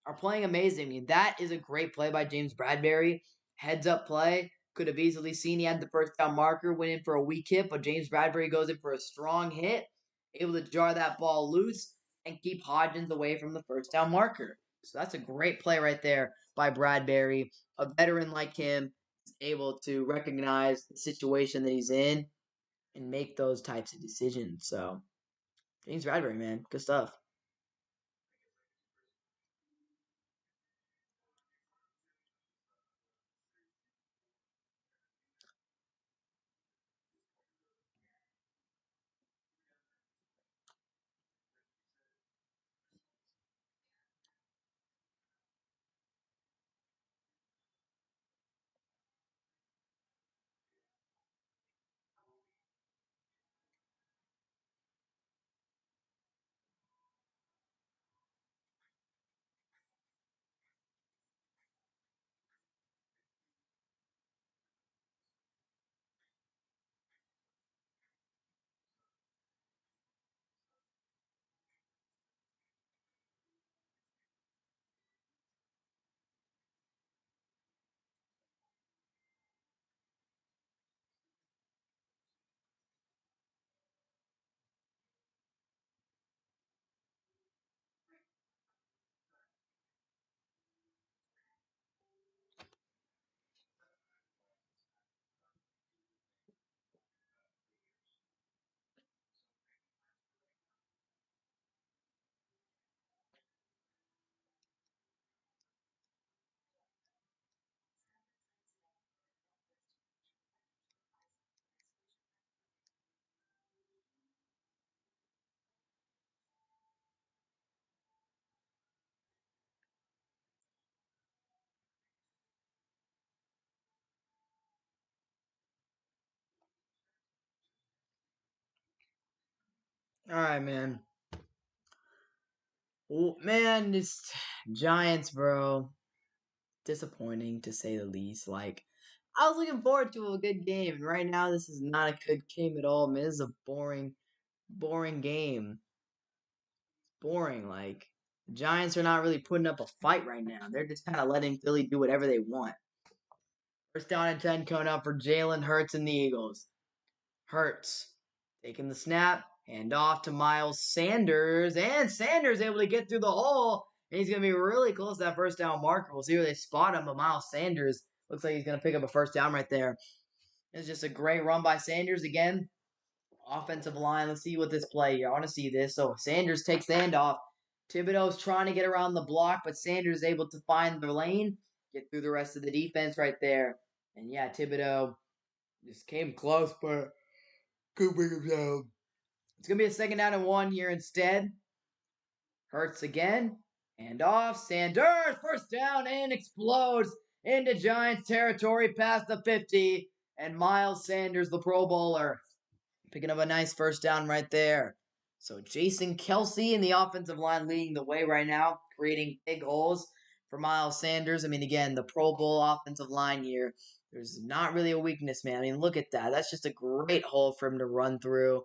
are playing amazing. I mean, that is a great play by James Bradberry. Heads up play. Could have easily seen he had the first down marker, went in for a weak hit, but James Bradberry goes in for a strong hit, able to jar that ball loose and keep Hodgins away from the first down marker. So that's a great play right there by Bradberry. A veteran like him is able to recognize the situation that he's in and make those types of decisions. So, James Bradberry, man, good stuff. All right, man. Oh, man, this Giants, bro. Disappointing to say the least. Like, I was looking forward to a good game, and right now this is not a good game at all. Man, this is a boring game. Boring. Like, the Giants are not really putting up a fight right now. They're just kind of letting Philly do whatever they want. First down and 10 coming up for Jalen Hurts and the Eagles. Hurts taking the snap, hand off to Miles Sanders, and Sanders able to get through the hole. And he's going to be really close to that first down marker. We'll see where they spot him, but Miles Sanders looks like he's going to pick up a first down right there. It's just a great run by Sanders again. Offensive line, let's see what this play here. I want to see this. So Sanders takes the handoff. Thibodeau's trying to get around the block, but Sanders is able to find the lane, get through the rest of the defense right there. And yeah, Thibodeau just came close, but could bring him down. It's going to be a second down and 1 here instead. Hurts again. And off. Sanders, first down, and explodes into Giants territory past the 50. And Miles Sanders, the Pro Bowler, picking up a nice first down right there. So Jason Kelce in the offensive line leading the way right now, creating big holes for Miles Sanders. I mean, again, the Pro Bowl offensive line here. There's not really a weakness, man. I mean, look at that. That's just a great hole for him to run through.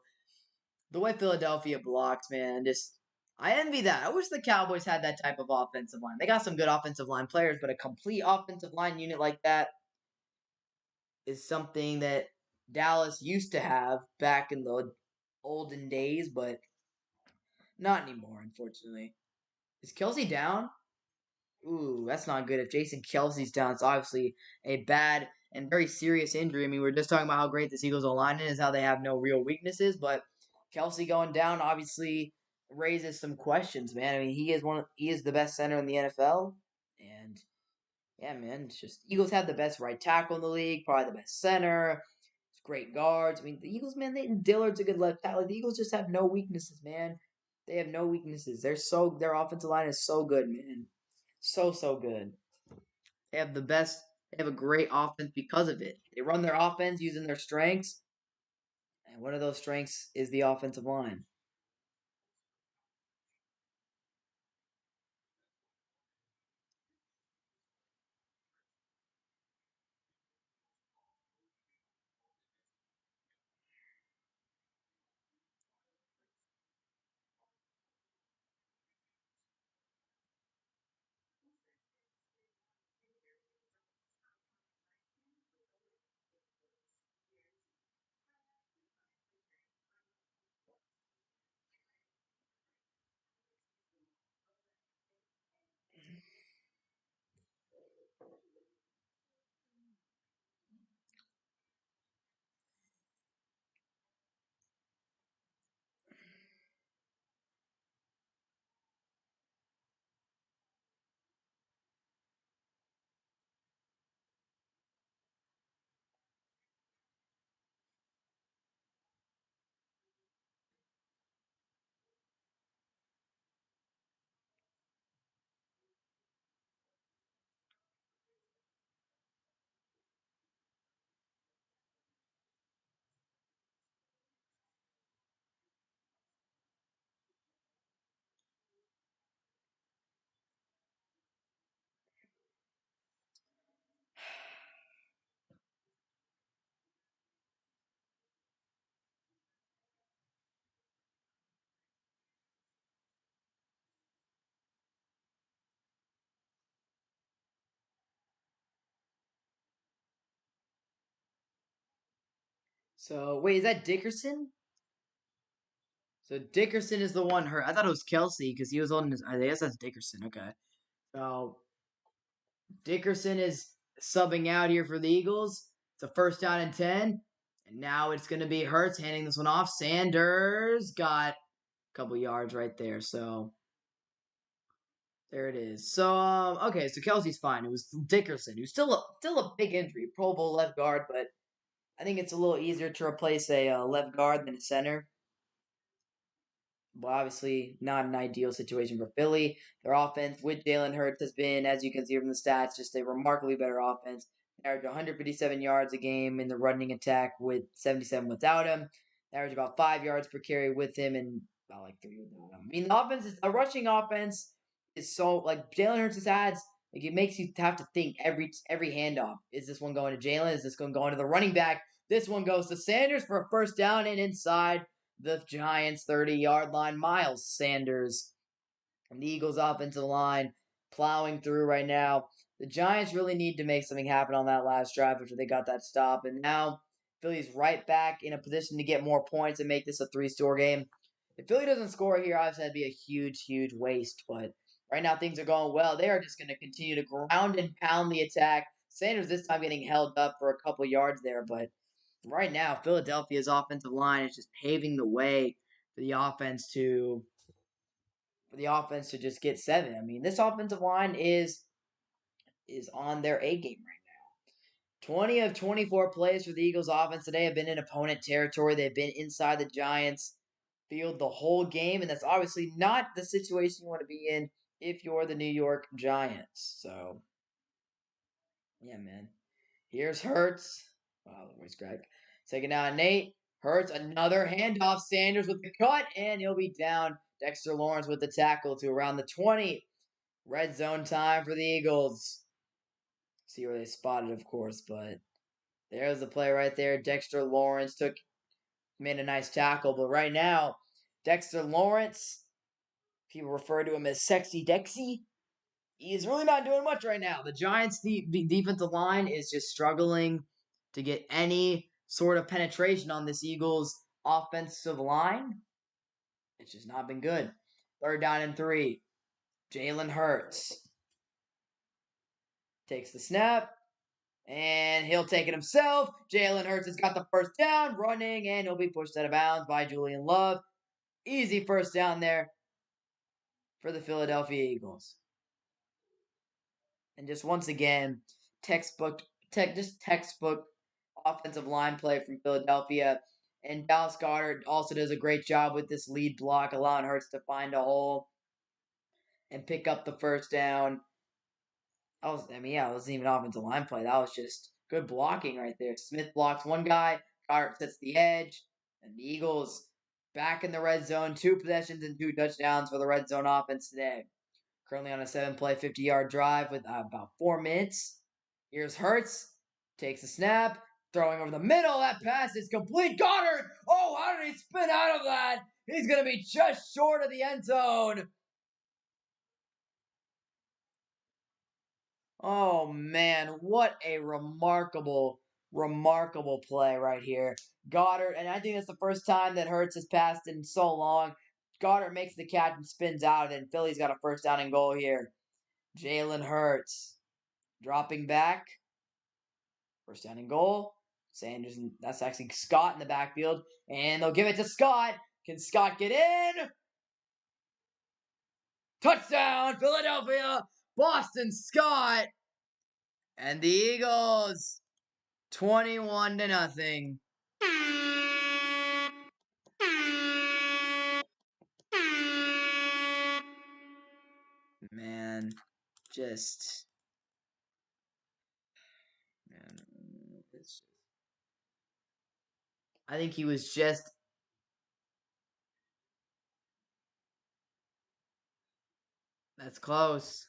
The way Philadelphia blocks, man, just I envy that. I wish the Cowboys had that type of offensive line. They got some good offensive line players, but a complete offensive line unit like that is something that Dallas used to have back in the olden days, but not anymore, unfortunately. Is Kelsey down? Ooh, that's not good. If Jason Kelsey's down, it's obviously a bad and very serious injury. I mean, we're just talking about how great this Eagles O-line is, how they have no real weaknesses, but Kelsey going down obviously raises some questions, man. I mean, he is the best center in the NFL, and yeah, man, it's just Eagles have the best right tackle in the league, probably the best center. It's great guards. I mean, the Eagles, man, Dillard's a good left tackle. The Eagles just have no weaknesses, man. They have no weaknesses. Their offensive line is so good, man. So good. They have the best. They have a great offense because of it. They run their offense using their strengths, and one of those strengths is the offensive line. So wait, is that Dickerson? So Dickerson is the one hurt. I thought it was Kelsey because he was on his. I guess that's Dickerson. Okay. So Dickerson is subbing out here for the Eagles. It's a first down and 10. And now it's going to be Hurts handing this one off. Sanders got a couple yards right there. So there it is. So okay, so Kelsey's fine. It was Dickerson, who's still a big injury, Pro Bowl left guard, but I think it's a little easier to replace a left guard than a center. Well, obviously not an ideal situation for Philly. Their offense with Jalen Hurts has been, as you can see from the stats, just a remarkably better offense. They average 157 yards a game in the running attack with 77 without him. Average about 5 yards per carry with him and about like 3 without him. I mean, the offense is a rushing offense is so like Jalen Hurts' ads. Like it makes you have to think every handoff. Is this one going to Jalen? Is this going to the running back? This one goes to Sanders for a first down and inside the Giants' 30-yard line. Miles Sanders from the Eagles' offensive line plowing through right now. The Giants really need to make something happen on that last drive after they got that stop. And now Philly's right back in a position to get more points and make this a 3-score game. If Philly doesn't score here, obviously that'd be a huge, huge waste. But right now things are going well. They are just going to continue to ground and pound the attack. Sanders this time getting held up for a couple yards there. But right now, Philadelphia's offensive line is just paving the way for the offense to just get 7. I mean, this offensive line is on their A game right now. 20 of 24 plays for the Eagles offense today have been in opponent territory. They've been inside the Giants field the whole game, and that's obviously not the situation you want to be in if you're the New York Giants. So, yeah, man. Here's Hurts. Wow, where's Greg? Taking out Nate. Hurts, another handoff. Sanders with the cut, and he'll be down. Dexter Lawrence with the tackle to around the 20. Red zone time for the Eagles. See where they spotted, of course, but there's the play right there. Dexter Lawrence made a nice tackle, but right now, Dexter Lawrence, people refer to him as Sexy Dexy. He's really not doing much right now. The Giants' defensive line is just struggling to get any sort of penetration on this Eagles' offensive line. It's just not been good. 3rd down and 3. Jalen Hurts takes the snap, and he'll take it himself. Jalen Hurts has got the first down, running, and he'll be pushed out of bounds by Julian Love. Easy first down there for the Philadelphia Eagles. And just once again, textbook offensive line play from Philadelphia. And Dallas Goedert also does a great job with this lead block, allowing Hurts to find a hole and pick up the first down. It wasn't even offensive line play. That was just good blocking right there. Smith blocks one guy, Goddard sets the edge, and the Eagles back in the red zone. 2 possessions and 2 touchdowns for the red zone offense today. Currently on a 7-play, 50-yard drive with about 4 minutes. Here's Hurts, takes a snap, throwing over the middle. That pass is complete. Goddard! Oh, how did he spin out of that? He's going to be just short of the end zone. Oh man, what a remarkable play right here. Goddard, and I think that's the first time that Hurts has passed in so long. Goddard makes the catch and spins out, and Philly's got a first down and goal here. Jalen Hurts dropping back. First down and goal. Sanders, that's actually Scott in the backfield, and they'll give it to Scott. Can Scott get in? Touchdown, Philadelphia! Boston Scott! And the Eagles 21-0. Man, just man, I think he was just that's close.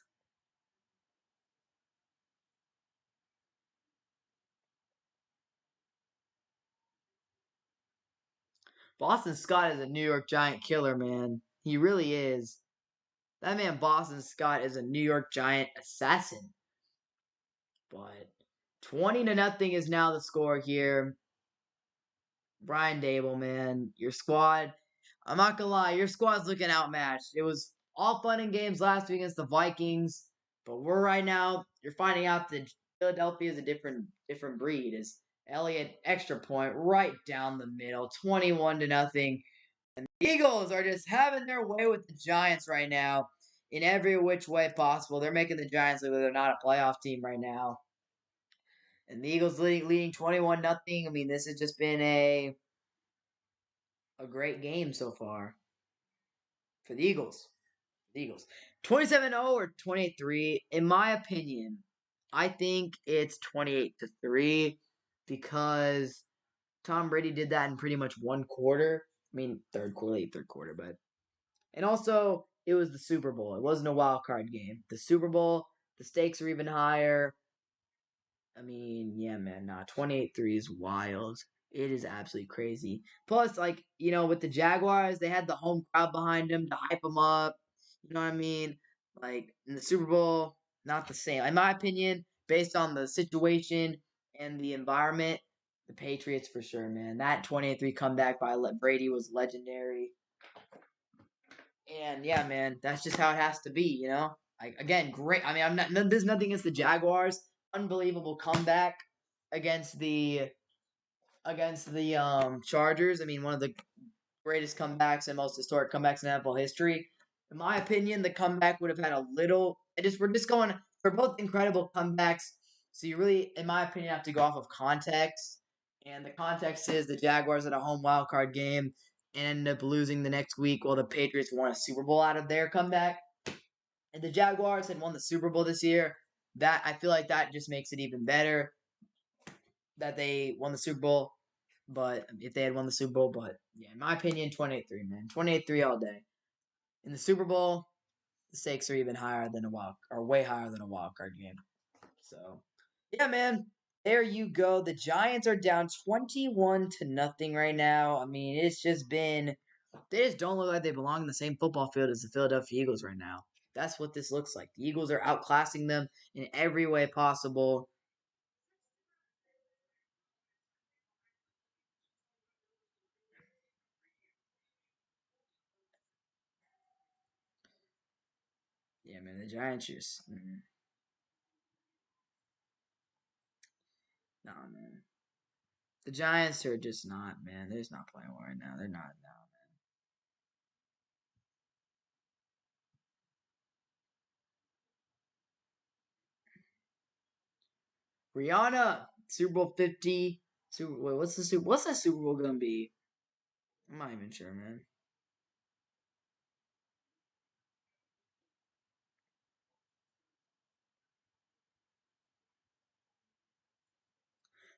Boston Scott is a New York Giant killer, man. He really is. That man, Boston Scott, is a New York Giant assassin. But 20-0 is now the score here. Brian Dable, man, your squad. I'm not gonna lie, your squad's looking outmatched. It was all fun and games last week against the Vikings, but we're right now. You're finding out that Philadelphia is a different breed. Is Elliott extra point right down the middle, 21-0. And the Eagles are just having their way with the Giants right now in every which way possible. They're making the Giants look like they're not a playoff team right now. And the Eagles leading 21-0. I mean, this has just been a great game so far for the Eagles. 27-0 or 28-3. In my opinion, I think it's 28-3 because Tom Brady did that in pretty much one quarter. I mean, late third quarter, but and also it was the Super Bowl. It wasn't a wild card game. The Super Bowl, the stakes are even higher. I mean, yeah, man, nah, 28-3 is wild. It is absolutely crazy. Plus, like, with the Jaguars, they had the home crowd behind them to hype them up. You know what I mean? Like, in the Super Bowl, not the same. In my opinion, based on the situation and the environment, the Patriots for sure, man. That 28-3 comeback by Brady was legendary. And yeah, man, that's just how it has to be. Like again, great. I mean, there's nothing against the Jaguars. Unbelievable comeback against the Chargers. I mean, one of the greatest comebacks and most historic comebacks in NFL history. In my opinion, the comeback would have had a little. We're just going for both incredible comebacks. So you really, in my opinion, have to go off of context. And the context is the Jaguars had a home wild card game and ended up losing the next week while the Patriots won a Super Bowl out of their comeback. And the Jaguars had won the Super Bowl this year. That I feel like that just makes it even better that they won the Super Bowl. But if they had won the Super Bowl, but yeah, in my opinion, 28-3, man. 28-3 all day. In the Super Bowl, the stakes are even higher than way higher than a wild card game. So yeah, man. There you go. The Giants are down 21-0 right now. I mean, it's just been they just don't look like they belong in the same football field as the Philadelphia Eagles right now. That's what this looks like. The Eagles are outclassing them in every way possible. Yeah, man, the Giants just nah, man. The Giants are just not, man. They're just not playing well right now. They're not now, man. Rihanna, Super Bowl 50. What's the Super Bowl gonna be? I'm not even sure, man.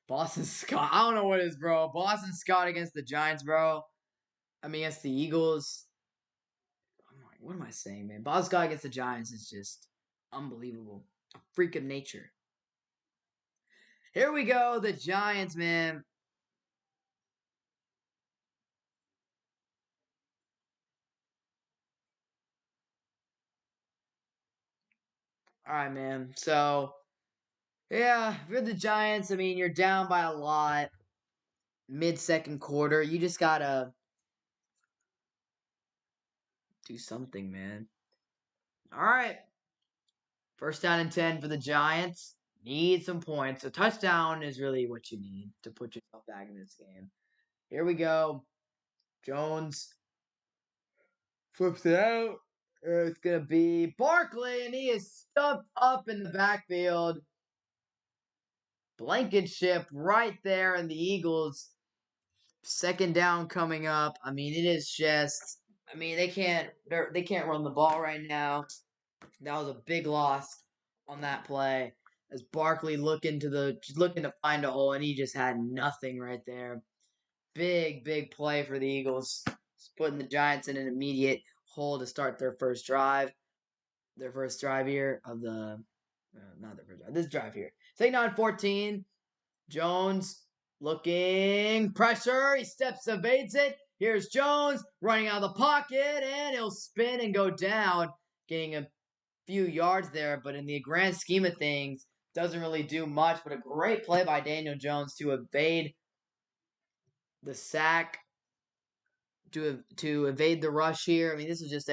Boston Scott. I don't know what it is, bro. Boston Scott against the Giants, bro. I mean, against the Eagles. I'm like, what am I saying, man? Boston Scott against the Giants is just unbelievable. A freak of nature. Here we go. The Giants, man. All right, man. So, yeah, if you're the Giants, I mean, you're down by a lot mid second quarter. You just gotta do something, man. All right. First down and 10 for the Giants. Need some points. A touchdown is really what you need to put yourself back in this game. Here we go. Jones flips it out. It's going to be Barkley, and he is stuffed up in the backfield. Blankenship right there, and the Eagles. Second down coming up. I mean, it is just. I mean, they can't run the ball right now. That was a big loss on that play as Barkley looking to find a hole, and he just had nothing right there. Big play for the Eagles, just putting the Giants in an immediate hole to start their first drive. Their first drive here of the not their first drive. This drive here. Take 9-14. Jones looking pressure. He steps, evades it. Here's Jones running out of the pocket, and he'll spin and go down, getting a few yards there, but in the grand scheme of things, doesn't really do much. But a great play by Daniel Jones to evade the sack, to evade the rush here. I mean, this is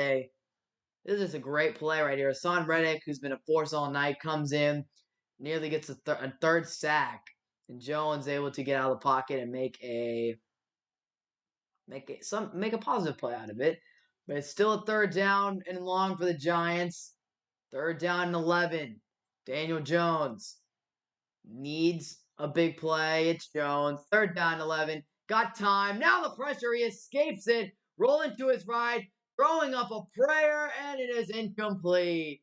a great play right here. Hassan Reddick, who's been a force all night, comes in, nearly gets a third sack, and Jones able to get out of the pocket and make a positive play out of it. But it's still a third down and long for the Giants. Third down and 11. Daniel Jones needs a big play. It's Jones. Third down, 11. Got time. Now the pressure. He escapes it. Rolling to his right. Throwing up a prayer, and it is incomplete.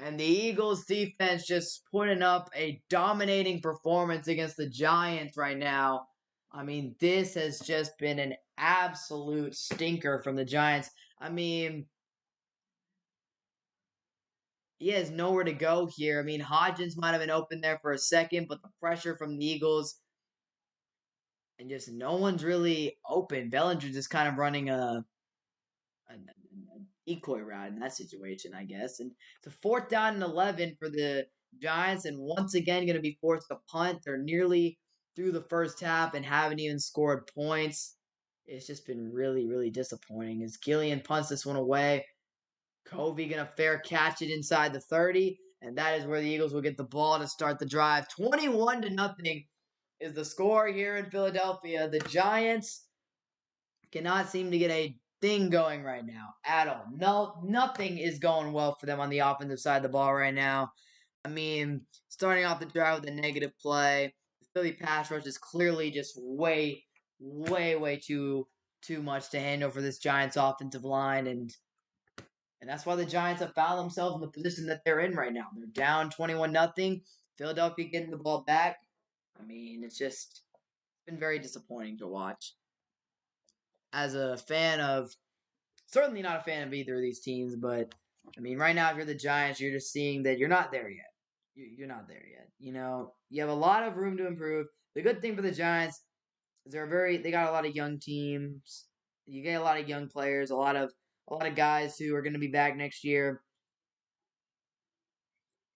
And the Eagles defense just putting up a dominating performance against the Giants right now. I mean, this has just been an absolute stinker from the Giants. I mean, he has nowhere to go here. I mean, Hodgins might have been open there for a second, but the pressure from the Eagles and just no one's really open. Bellinger just kind of running an decoy route in that situation, I guess. And it's a fourth down and 11 for the Giants, and once again going to be forced to punt. They're nearly through the first half and haven't even scored points. It's just been really, really disappointing. As Gillian punts this one away, Covey going to fair catch it inside the 30, and that is where the Eagles will get the ball to start the drive. 21 to nothing is the score here in Philadelphia. The Giants cannot seem to get a thing going right now at all. No, nothing is going well for them on the offensive side of the ball right now. I mean, starting off the drive with a negative play, the Philly pass rush is clearly just way too much to handle for this Giants offensive line, and that's why the Giants have found themselves in the position that they're in right now. They're down 21-0. Philadelphia getting the ball back. I mean, it's just been very disappointing to watch. As a fan of, certainly not a fan of either of these teams, but I mean, right now, if you're the Giants, you're just seeing that you're not there yet. You're not there yet. You know, you have a lot of room to improve. The good thing for the Giants is they got a lot of young teams. You get a lot of young players, a lot of guys who are going to be back next year.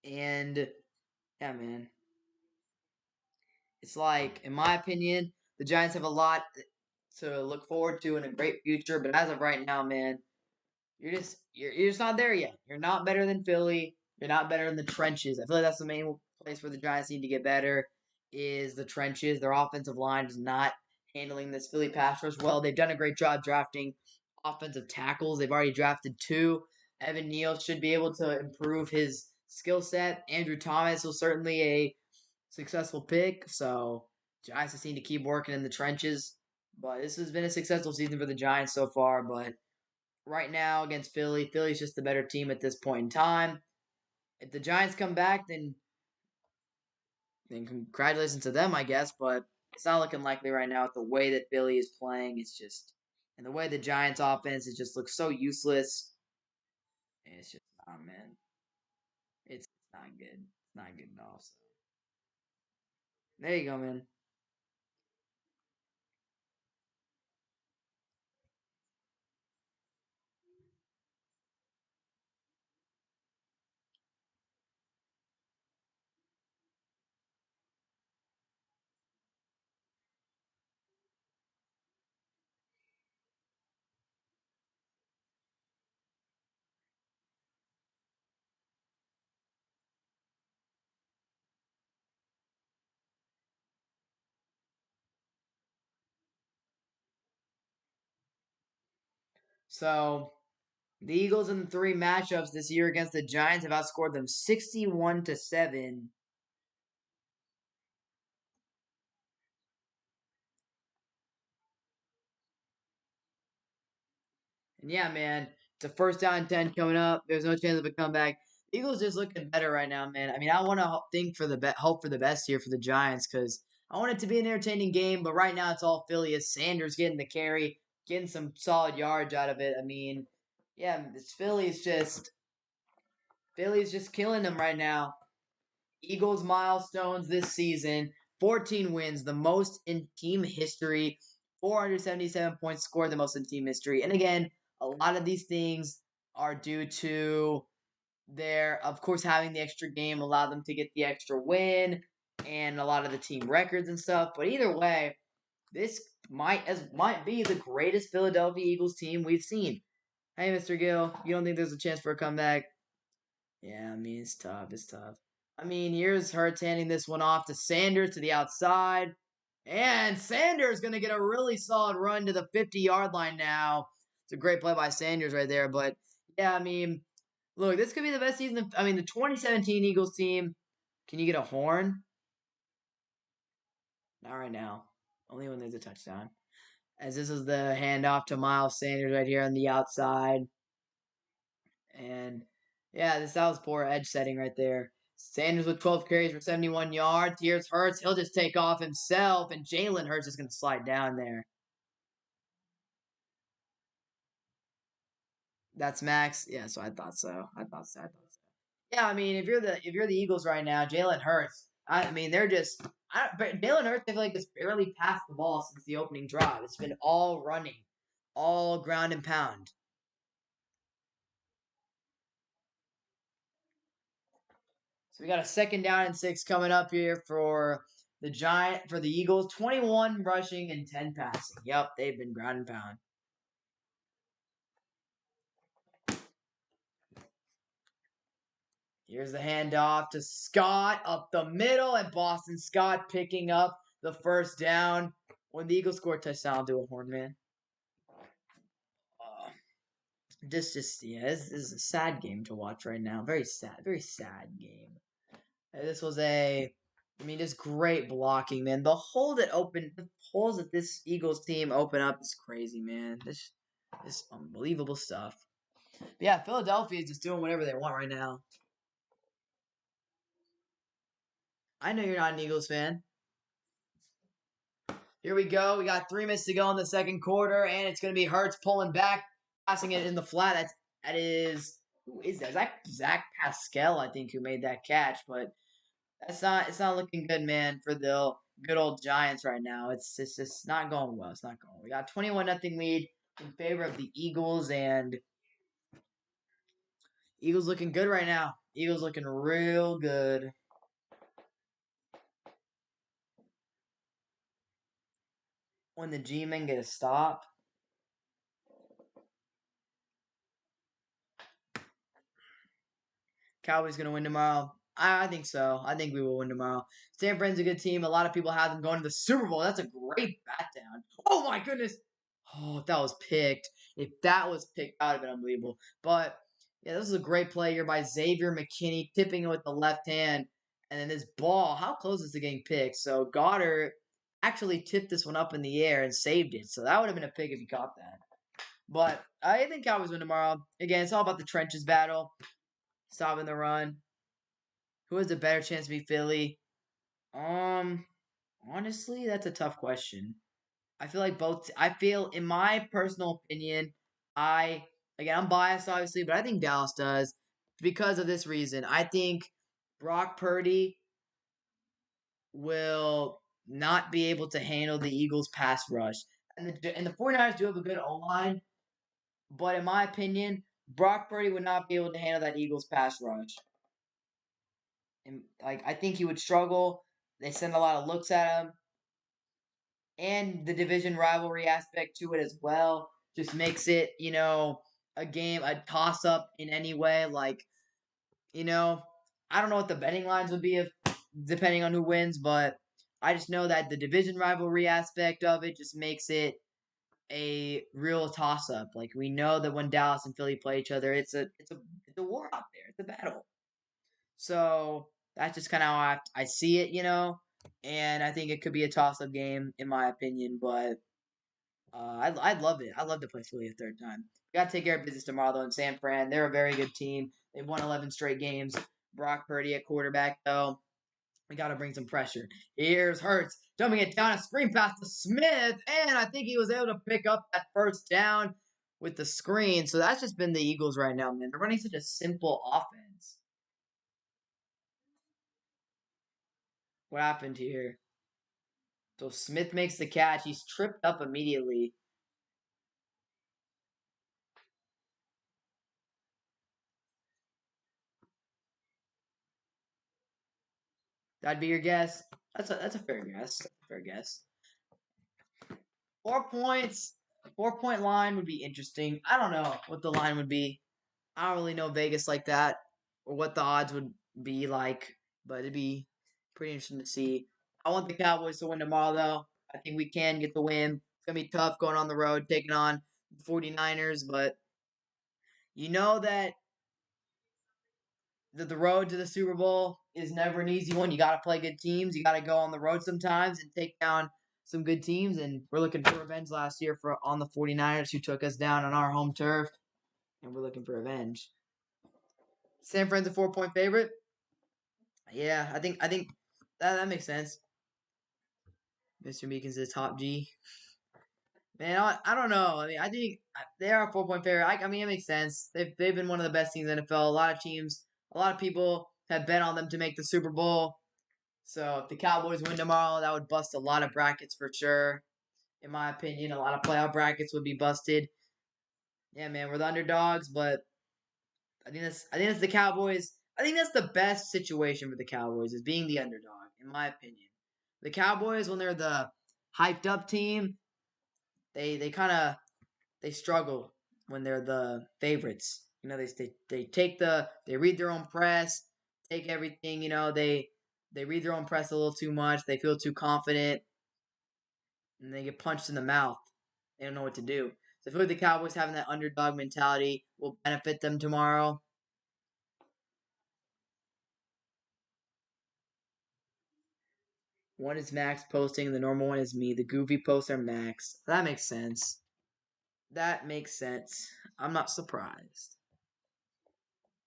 And yeah, man, it's like, in my opinion, the Giants have a lot to look forward to in a great future. But as of right now, man, you're just not there yet. You're not better than Philly. You're not better in the trenches. I feel like that's the main place where the Giants need to get better is the trenches. Their offensive line is not handling this Philly pass rush well. They've done a great job drafting offensive tackles. They've already drafted two. Evan Neal should be able to improve his skill set. Andrew Thomas was certainly a successful pick. So Giants just need to keep working in the trenches. But this has been a successful season for the Giants so far. But right now against Philly, Philly's just the better team at this point in time. If the Giants come back, then congratulations to them, I guess. But it's not looking likely right now with the way that Philly is playing. It's just and the way the Giants' offense it just looks so useless. It's just man. It's not good. It's not good at all. So there you go, man. So the Eagles in the three matchups this year against the Giants have outscored them 61-7. And yeah, man, it's a first down and 10 coming up. There's no chance of a comeback. Eagles just looking better right now, man. I mean, I want to think for the hope for the best here for the Giants because I want it to be an entertaining game. But right now, it's all Philly. It's Sanders getting the carry, getting some solid yards out of it. I mean, yeah, it's Philly's just killing them right now. Eagles milestones this season: 14 wins, the most in team history. 477 points scored, the most in team history. And again, a lot of these things are due to of course, having the extra game allowed them to get the extra win and a lot of the team records and stuff. But either way, this might be the greatest Philadelphia Eagles team we've seen. Hey, Mr. Gill, you don't think there's a chance for a comeback? Yeah, I mean, it's tough. It's tough. I mean, here's Hurts handing this one off to Sanders to the outside. And Sanders going to get a really solid run to the 50-yard line now. It's a great play by Sanders right there. But, yeah, I mean, look, this could be the best season. I mean, the 2017 Eagles team, can you get a horn? Not right now. Only when there's a touchdown. As this is the handoff to Miles Sanders right here on the outside. And Yeah, that was poor edge setting right there. Sanders with 12 carries for 71 yards. Here's Hurts. He'll just take off himself, and Jalen Hurts is going to slide down there. That's Max. Yeah, so I thought so. I thought so. Yeah, I mean, if you're the Eagles right now, Jalen Hurts. I mean, they're just. But Jalen Hurts, I feel like has barely passed the ball since the opening drive. It's been all running, all ground and pound. So we got a 2nd down and 6 coming up here for the Eagles. 21 rushing and 10 passing. Yep, they've been ground and pound. Here's the handoff to Scott up the middle, and Boston Scott picking up the first down when the Eagles score a touchdown. I'll do a horn, man. This is a sad game to watch right now. Very sad game. This was just great blocking, man. The holes that this Eagles team open up is crazy, man. This unbelievable stuff. But yeah, Philadelphia is just doing whatever they want right now. I know you're not an Eagles fan. Here we go. We got 3 minutes to go in the second quarter, and it's going to be Hurts pulling back, passing it in the flat. That is who is that? Zach Pascal, I think, who made that catch, but it's not looking good, man, for the good old Giants right now. It's just not going well. It's not going. We got 21-0 lead in favor of the Eagles, and Eagles looking good right now. Eagles looking real good. When the G-men get a stop. Cowboys going to win tomorrow. I think so. I think we will win tomorrow. San Fran's a good team. A lot of people have them going to the Super Bowl. That's a great bat down. Oh my goodness. Oh, if that was picked. If that was picked, that would have been unbelievable. But yeah, this is a great play here by Xavier McKinney, tipping it with the left hand. And then this ball, how close is it getting picked? So Goddard actually tipped this one up in the air and saved it. So that would have been a pick if he caught that. But I think Cowboys win tomorrow. Again, it's all about the trenches battle, stopping the run. Who has a better chance to be Philly? Um, Honestly, that's a tough question. I feel like both. I feel, in my personal opinion, I'm biased obviously, but I think Dallas does because of this reason. I think Brock Purdy will not be able to handle the Eagles' pass rush, and the 49ers do have a good O line, but in my opinion, Brock Purdy would not be able to handle that Eagles' pass rush. And I think he would struggle. They send a lot of looks at him, and the division rivalry aspect to it as well just makes it, a toss up in any way. You know, I don't know what the betting lines would be if depending on who wins, but I just know that the division rivalry aspect of it just makes it a real toss up. Like, we know that when Dallas and Philly play each other, it's a war out there. It's a battle. So that's just kind of how I see it, and I think it could be a toss up game in my opinion, but I'd love it. I'd love to play Philly a third time. We got to take care of business tomorrow, though, in San Fran. They're a very good team. They've won 11 straight games. Brock Purdy at quarterback, though. We got to bring some pressure. Here's Hurts dumping it down, a screen pass to Smith, and I think he was able to pick up that first down with the screen. So that's just been the Eagles right now, man. They're running such a simple offense. What happened here? So Smith makes the catch. He's tripped up immediately. That'd be your guess. That's a fair guess. Fair guess. 4 points. 4 point line would be interesting. I don't know what the line would be. I don't really know Vegas like that or what the odds would be like, but it'd be pretty interesting to see. I want the Cowboys to win tomorrow, though. I think we can get the win. It's going to be tough going on the road, taking on the 49ers, but you know that the road to the Super Bowl is never an easy one. You got to play good teams. You got to go on the road sometimes and take down some good teams. And we're looking for revenge last year on the 49ers who took us down on our home turf. And we're looking for revenge. San Fran's a 4-point favorite. Yeah, I think that makes sense. Mr. Meekins is top G. Man, I don't know. I mean, I think they are a 4-point favorite. I mean, it makes sense. They've been one of the best teams in the NFL. A lot of teams, a lot of people have bet on them to make the Super Bowl. So if the Cowboys win tomorrow, that would bust a lot of brackets for sure. In my opinion, a lot of playoff brackets would be busted. Yeah, man, we're the underdogs, but I think that's the Cowboys. I think that's the best situation for the Cowboys is being the underdog, in my opinion. The Cowboys, when they're the hyped up team, they kind of they struggle when they're the favorites. You know, they read their own press, take everything. You know, they read their own press a little too much. They feel too confident, and they get punched in the mouth. They don't know what to do. So I feel like the Cowboys having that underdog mentality will benefit them tomorrow. One is Max posting, the normal one is me. The goofy posts are Max. That makes sense. That makes sense. I'm not surprised.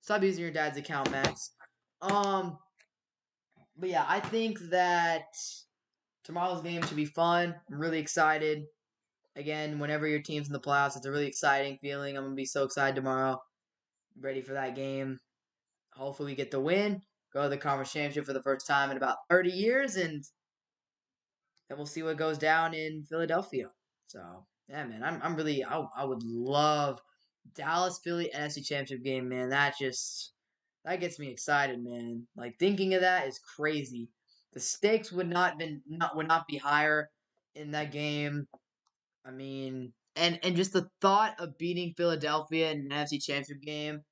Stop using your dad's account, Max. Um, but yeah, I think that tomorrow's game should be fun. I'm really excited. Again, whenever your team's in the playoffs, it's a really exciting feeling. I'm gonna be so excited tomorrow. Ready for that game. Hopefully, we get the win. Go to the conference championship for the first time in about 30 years, and then we'll see what goes down in Philadelphia. So yeah, man, I'm really I would love Dallas Philly NFC Championship game, man. That gets me excited, man. Like thinking of that is crazy. The stakes would not be higher in that game. I mean, and just the thought of beating Philadelphia in an NFC Championship game,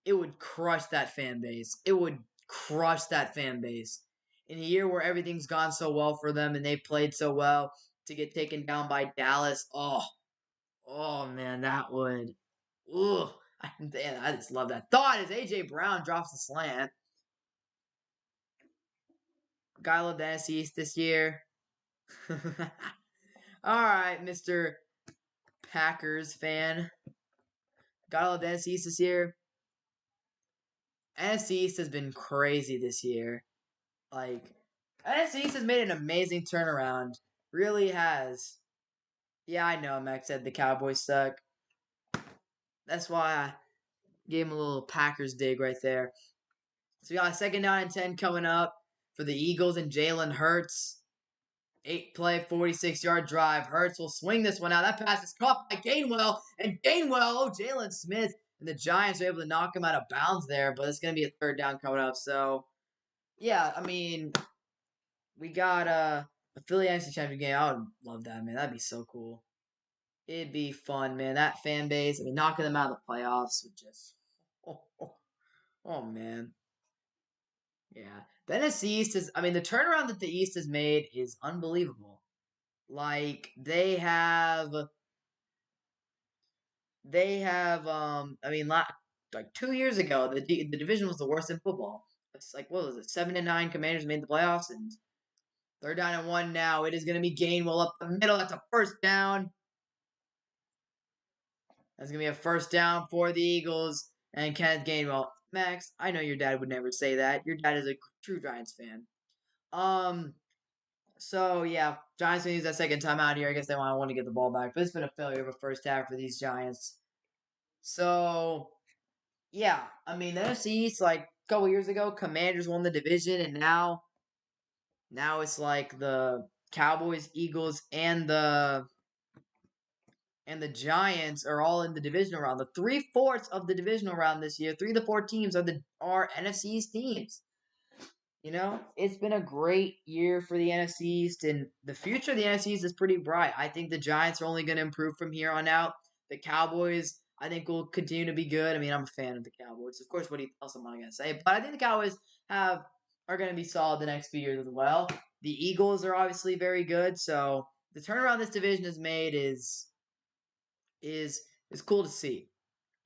it would crush that fan base. It would crush that fan base. In a year where everything's gone so well for them and they played so well to get taken down by Dallas, oh man, that would, ugh. Damn, I just love that thought as AJ Brown drops the slant. Gotta love the NFC East this year. All right, Mr. Packers fan. Gotta love the NFC East this year. NFC East has been crazy this year. Like, NFC East has made an amazing turnaround. Really has. Yeah, I know, Max said the Cowboys suck. That's why I gave him a little Packers dig right there. So we got a second down and 10 coming up for the Eagles and Jalen Hurts. 8-play, 46-yard drive. Hurts will swing this one out. That pass is caught by Gainwell. And Gainwell, Jalen Smith, and the Giants are able to knock him out of bounds there. But it's going to be a third down coming up. So, yeah, I mean, we got a Philly NFC Championship game. I would love that, man. That'd be so cool. It'd be fun, man. That fan base, I mean, knocking them out of the playoffs would just, oh, oh, oh man. Yeah. The NFC East is, I mean, the turnaround that the East has made is unbelievable. Like, I mean, like 2 years ago, the division was the worst in football. It's like, what was it? 7-9 Commanders made the playoffs, and they're down at one now. It is going to be Gainwell up the middle. That's a first down. That's going to be a first down for the Eagles and Kenneth Gainwell. Max, I know your dad would never say that. Your dad is a true Giants fan. Um, so yeah, Giants gonna use that second time out here. I guess they want to get the ball back, but it's been a failure of a first half for these Giants. So yeah, I mean the NFC East, like a couple years ago, Commanders won the division, and now it's like the Cowboys, Eagles, and the Giants are all in the divisional round. The 3/4 of the divisional round this year, 3 of the 4 teams are NFC East teams. You know, it's been a great year for the NFC East, and the future of the NFC East is pretty bright. I think the Giants are only going to improve from here on out. The Cowboys, I think, will continue to be good. I mean, I'm a fan of the Cowboys. Of course, what else am I going to say? But I think the Cowboys are going to be solid the next few years as well. The Eagles are obviously very good, so the turnaround this division has made is is cool to see.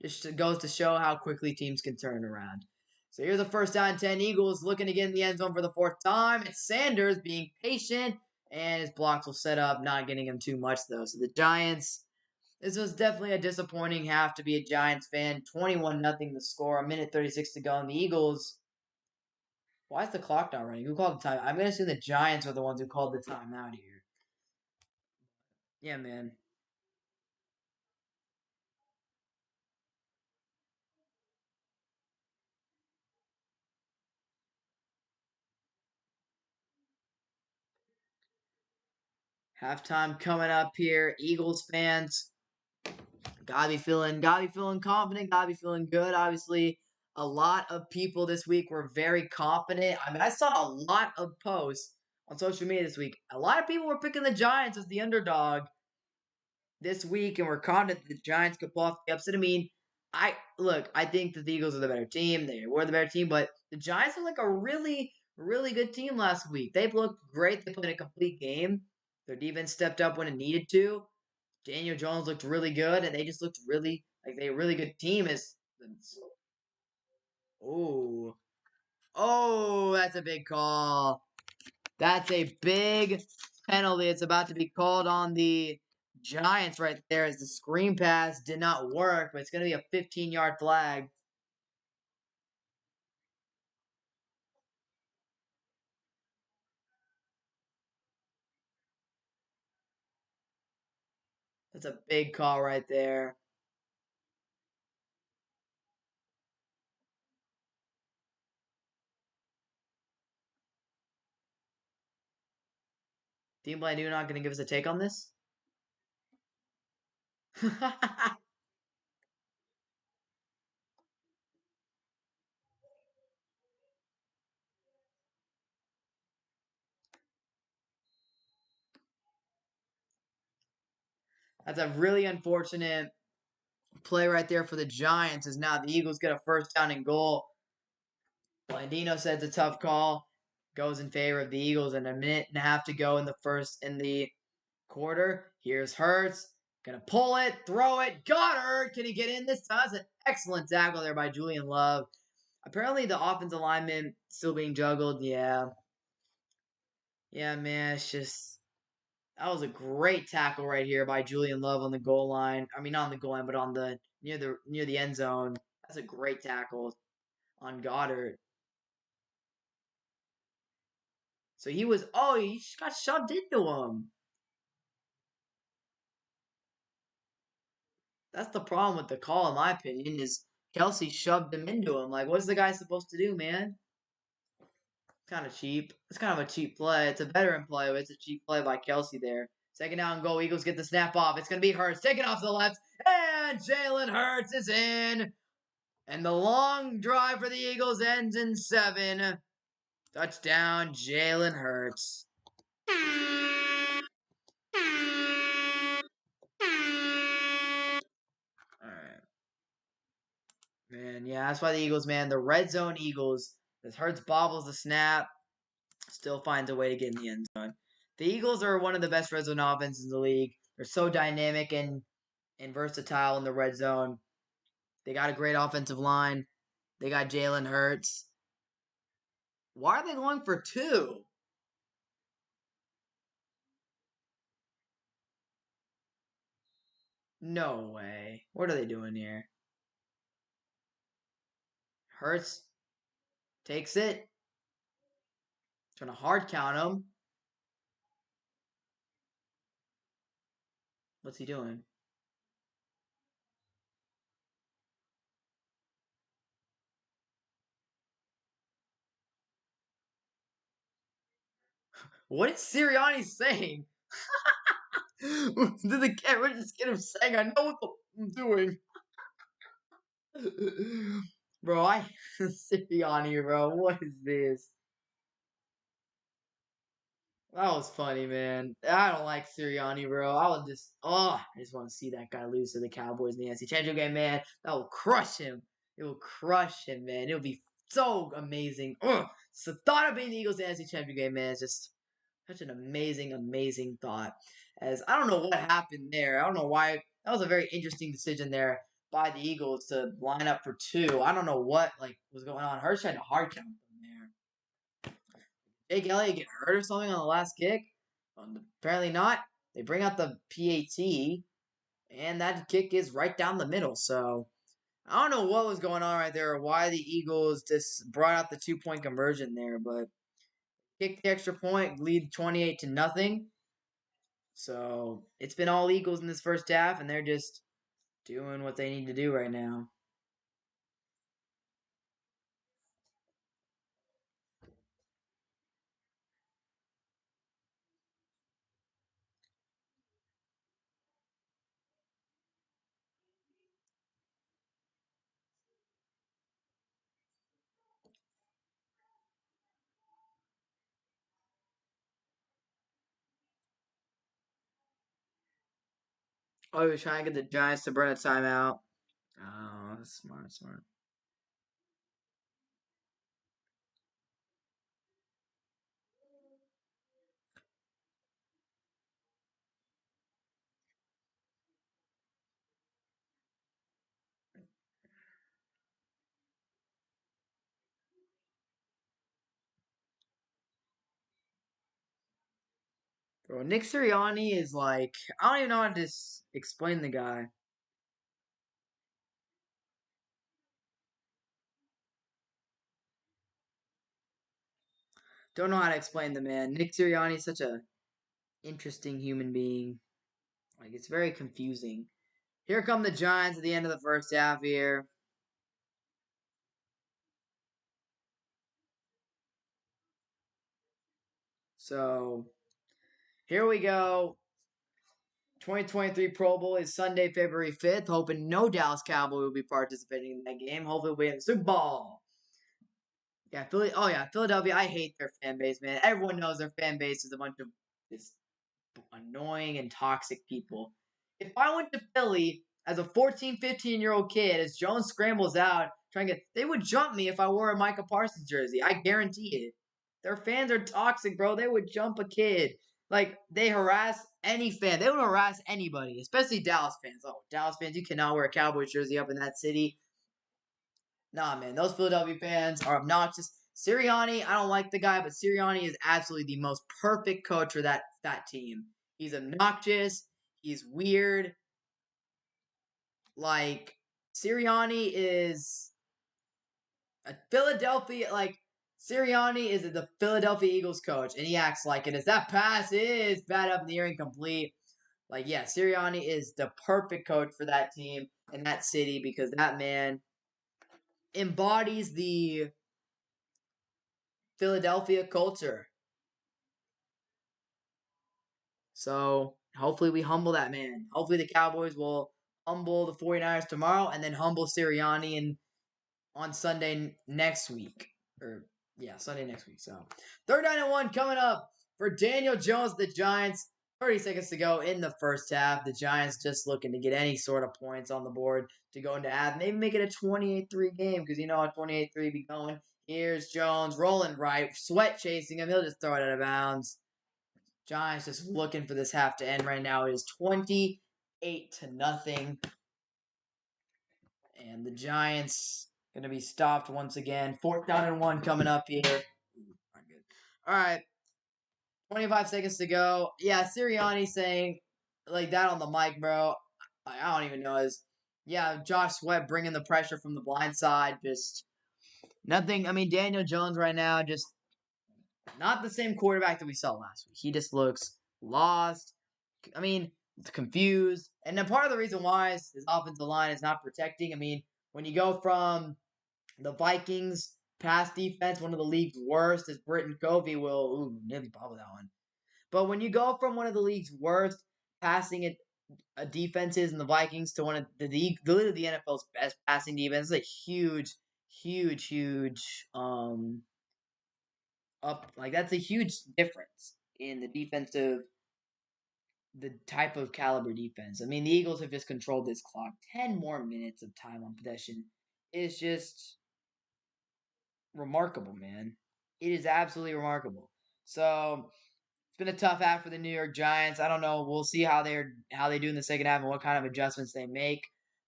Just goes to show how quickly teams can turn around. So here's the first down 10 Eagles looking to get in the end zone for the fourth time. It's Sanders being patient, and his blocks will set up, not getting him too much though. So the Giants This was definitely a disappointing half to be a Giants fan. 21-0 the score, a minute 36 to go, and the Eagles. Why is the clock not running? Who called the time? I'm gonna assume the Giants are the ones who called the time out here. Yeah, man. Halftime coming up here. Eagles fans, gotta be feeling confident, gotta be feeling good. Obviously, a lot of people this week were very confident. I mean, I saw a lot of posts on social media this week. A lot of people were picking the Giants as the underdog this week, and we're confident that the Giants could pull off the upset. I mean, I think that the Eagles are the better team. They were the better team, but the Giants are like a really, really good team last week. They looked great. They played a complete game. Their defense stepped up when it needed to. Daniel Jones looked really good, and they just looked really like they a really good team. Oh, oh, that's a big call. That's a big penalty. It's about to be called on the Giants right there as the screen pass did not work, but it's going to be a 15-yard flag. That's a big call right there. Team Blue not going to give us a take on this? That's a really unfortunate play right there for the Giants as now the Eagles get a first down and goal. Blandino said it's a tough call. Goes in favor of the Eagles and a minute and a half to go in the quarter. Here's Hurts. Gonna pull it, throw it. Goddard. Can he get in this time? That's an excellent tackle there by Julian Love. Apparently the offensive lineman still being juggled. Yeah. Yeah, man. It's just that was a great tackle right here by Julian Love on the goal line. I mean not on the goal line, but on the near the end zone. That's a great tackle on Goddard. So he just got shoved into him. That's the problem with the call, in my opinion, is Kelsey shoved him into him. Like, what's the guy supposed to do, man? Kind of cheap. It's kind of a cheap play. It's a veteran play, but it's a cheap play by Kelsey there. Second down goal. Eagles get the snap off. It's going to be Hurts. Taking off to the left. And Jalen Hurts is in. And the long drive for the Eagles ends in 7. Touchdown, Jalen Hurts. All right. Man, yeah, that's why the Eagles, man, the red zone Eagles, as Hurts bobbles the snap, still finds a way to get in the end zone. The Eagles are one of the best red zone offenses in the league. They're so dynamic and versatile in the red zone. They got a great offensive line. They got Jalen Hurts. Why are they going for 2? No way. What are they doing here? Hurts takes it. Trying to hard count him. What's he doing? What is Sirianni saying? Did the camera just get him saying, I know what I'm doing? Bro, Sirianni, bro. What is this? That was funny, man. I don't like Sirianni, bro. I just want to see that guy lose to the Cowboys in the NFC Championship game, man. That will crush him. It will crush him, man. It'll be so amazing. Ugh. So, the thought of being the Eagles NFC Championship game, man, is just such an amazing, amazing thought. As I don't know what happened there. I don't know why. That was a very interesting decision there by the Eagles to line up for 2. I don't know what was going on. Hurts tried to hard count them there. Jake Elliott get hurt or something on the last kick? Apparently not. They bring out the PAT. And that kick is right down the middle. So I don't know what was going on right there or why the Eagles just brought out the 2-point conversion there, but kicked the extra point, lead 28 to nothing. So it's been all Eagles in this first half, and they're just doing what they need to do right now. Oh, he was trying to get the Giants to burn a timeout. Oh, smart, smart. Bro, Nick Sirianni is like, I don't even know how to explain the guy. Don't know how to explain the man. Nick Sirianni is such a interesting human being. Like, it's very confusing. Here come the Giants at the end of the first half here. So, here we go. 2023 Pro Bowl is Sunday, February 5th. Hoping no Dallas Cowboy will be participating in that game. Hopefully, we'll be in the Super Bowl. Yeah, Philly. Oh yeah, Philadelphia. I hate their fan base, man. Everyone knows their fan base is a bunch of this annoying and toxic people. If I went to Philly as a 14, 15-year-old kid, as Jones scrambles out trying to get, they would jump me if I wore a Micah Parsons jersey. I guarantee it. Their fans are toxic, bro. They would jump a kid. Like, they harass any fan. They would harass anybody, especially Dallas fans. Oh, Dallas fans, you cannot wear a Cowboys jersey up in that city. Nah, man, those Philadelphia fans are obnoxious. Sirianni, I don't like the guy, but Sirianni is absolutely the most perfect coach for that team. He's obnoxious. He's weird. Like, Sirianni is a Philadelphia, like, Sirianni is the Philadelphia Eagles coach, and he acts like it. As that pass is bad up in the air, incomplete. Like, yeah, Sirianni is the perfect coach for that team and that city because that man embodies the Philadelphia culture. So hopefully we humble that man. Hopefully the Cowboys will humble the 49ers tomorrow and then humble Sirianni and on Sunday next week. Or yeah, Sunday next week. So third down and one coming up for Daniel Jones, the Giants. 30 seconds to go in the first half. The Giants just looking to get any sort of points on the board to go into half. Maybe make it a 28-3 game because you know how 28-3 be going. Here's Jones rolling right, sweat chasing him. He'll just throw it out of bounds. Giants just looking for this half to end right now. It is 28 to nothing. And the Giants going to be stopped once again. Fourth down and one coming up here. Not good. All right. 25 seconds to go. Yeah, Sirianni saying like that on the mic, bro. I don't even know. Yeah, Josh Sweat bringing the pressure from the blind side. Just nothing. I mean, Daniel Jones right now, just not the same quarterback that we saw last week. He just looks lost. I mean, confused. And then part of the reason why is his offensive line is not protecting. I mean, when you go from the Vikings pass defense, one of the league's worst, as Britton Covey will nearly bobble that one. But when you go from one of the league's worst passing it defenses in the Vikings to one of literally the NFL's best passing defense, it's a huge, huge, huge up like that's a huge difference in the defensive the type of caliber defense. I mean, the Eagles have just controlled this clock. 10 more minutes of time on possession is just remarkable, man. It is absolutely remarkable. So it's been a tough half for the New York Giants. I don't know. We'll see how they do in the second half and what kind of adjustments they make.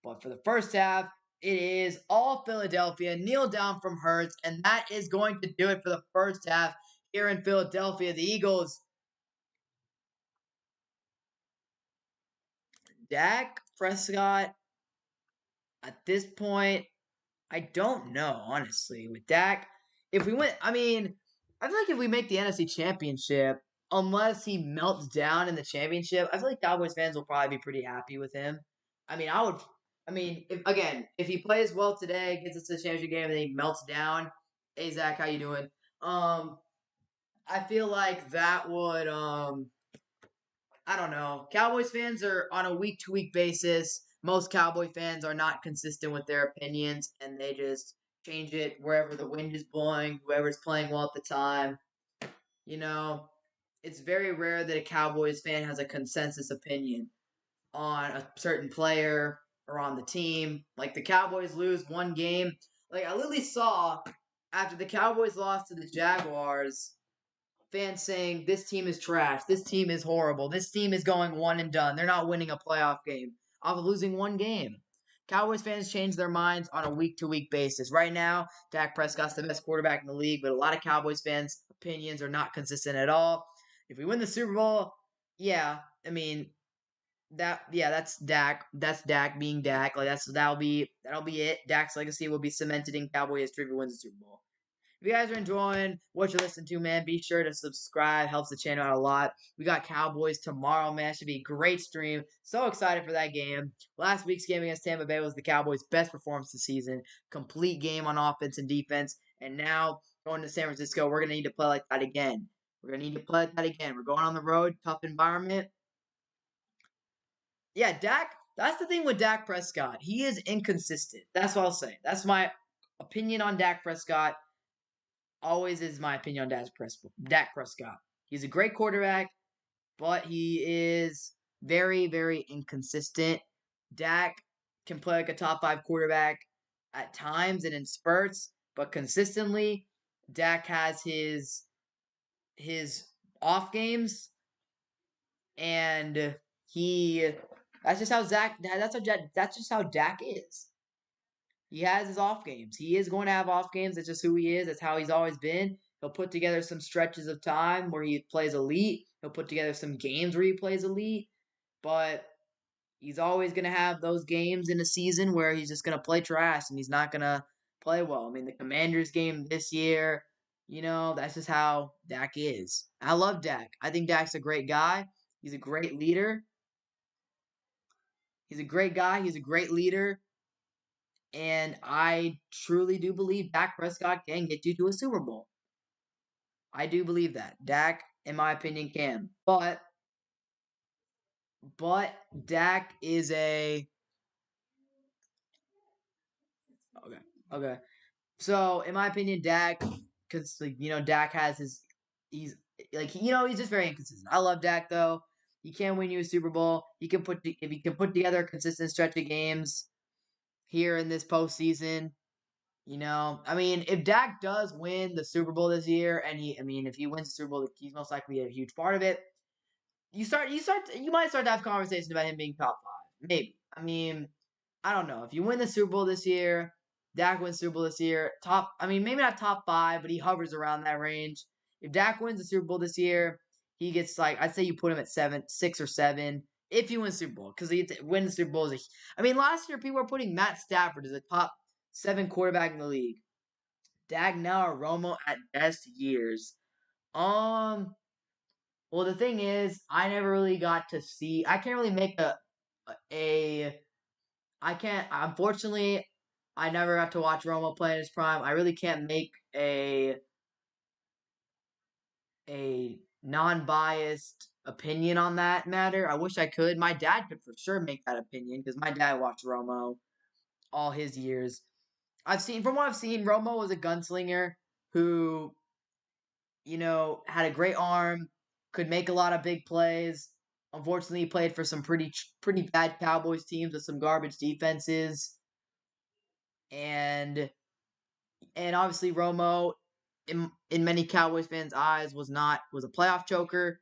But for the first half, it is all Philadelphia. Kneel down from Hurts, and that is going to do it for the first half here in Philadelphia. The Eagles, Dak Prescott, at this point, I don't know, honestly. With Dak, if we went, I mean, I feel like if we make the NFC Championship, unless he melts down in the championship, I feel like Cowboys fans will probably be pretty happy with him. I mean, I would, I mean, if he plays well today, gets us to the championship game, and then he melts down, hey Zach, how you doing? Um, I feel like that would, I don't know. Cowboys fans are on a week to week basis. Most Cowboy fans are not consistent with their opinions and they just change it wherever the wind is blowing, whoever's playing well at the time. You know, it's very rare that a Cowboys fan has a consensus opinion on a certain player or on the team. Like the Cowboys lose one game. Like I literally saw after the Cowboys lost to the Jaguars, fans saying this team is trash, this team is horrible, this team is going one and done. They're not winning a playoff game off of losing one game. Cowboys fans change their minds on a week to week basis. Right now, Dak Prescott's the best quarterback in the league, but a lot of Cowboys fans' opinions are not consistent at all. If we win the Super Bowl, yeah, I mean that's Dak. That's Dak being Dak. Like that'll be it. Dak's legacy will be cemented in Cowboy history if he wins the Super Bowl. If you guys are enjoying what you're listening to, man, be sure to subscribe. Helps the channel out a lot. We got Cowboys tomorrow, man. Should be a great stream. So excited for that game. Last week's game against Tampa Bay was the Cowboys' best performance this season. Complete game on offense and defense. And now going to San Francisco, we're gonna need to play like that again. We're gonna need to play like that again. We're going on the road, tough environment. Yeah, Dak. That's the thing with Dak Prescott. He is inconsistent. That's what I'll say. That's my opinion on Dak Prescott. Always is my opinion on Dak Prescott. He's a great quarterback, but he is very, very inconsistent. Dak can play like a top five quarterback at times and in spurts, but consistently, Dak has his off games, and he that's just how Zach that's just how Dak is. He has his off games. He is going to have off games. That's just who he is. That's how he's always been. He'll put together some stretches of time where he plays elite. He'll put together some games where he plays elite. But he's always going to have those games in a season where he's just going to play trash and he's not going to play well. I mean, the Commanders game this year, that's just how Dak is. I love Dak. I think Dak's a great guy. He's a great leader. He's a great guy. He's a great leader. And I truly do believe Dak Prescott can get you to a Super Bowl. I do believe that. Dak, in my opinion, can. But Dak is a okay. Okay. So in my opinion, Dak, because Dak has he's just very inconsistent. I love Dak though. He can win you a Super Bowl. If he can put together a consistent stretch of games here in this postseason. I mean, if Dak does win the Super Bowl this year, and if he wins the Super Bowl, he's most likely a huge part of it. You might start to have conversations about him being top five, maybe. I mean, I don't know. If you win the Super Bowl this year, Dak wins Super Bowl this year, maybe not top five, but he hovers around that range. If Dak wins the Super Bowl this year, he gets I'd say you put him at 6 or 7 if he wins Super Bowl, because he win the Super Bowl last year people were putting Matt Stafford as a top 7 quarterback in the league. Dak now or Romo at best years. Well, the thing is, I never really got to see. I can't really make a. I can't. Unfortunately, I never got to watch Romo play in his prime. I really can't make a non-biased opinion on that matter. I wish I could. My dad could for sure make that opinion because my dad watched Romo all his years. From what I've seen, Romo was a gunslinger who, had a great arm, could make a lot of big plays. Unfortunately, he played for some pretty bad Cowboys teams with some garbage defenses, and obviously Romo, in many Cowboys fans' eyes, was a playoff choker.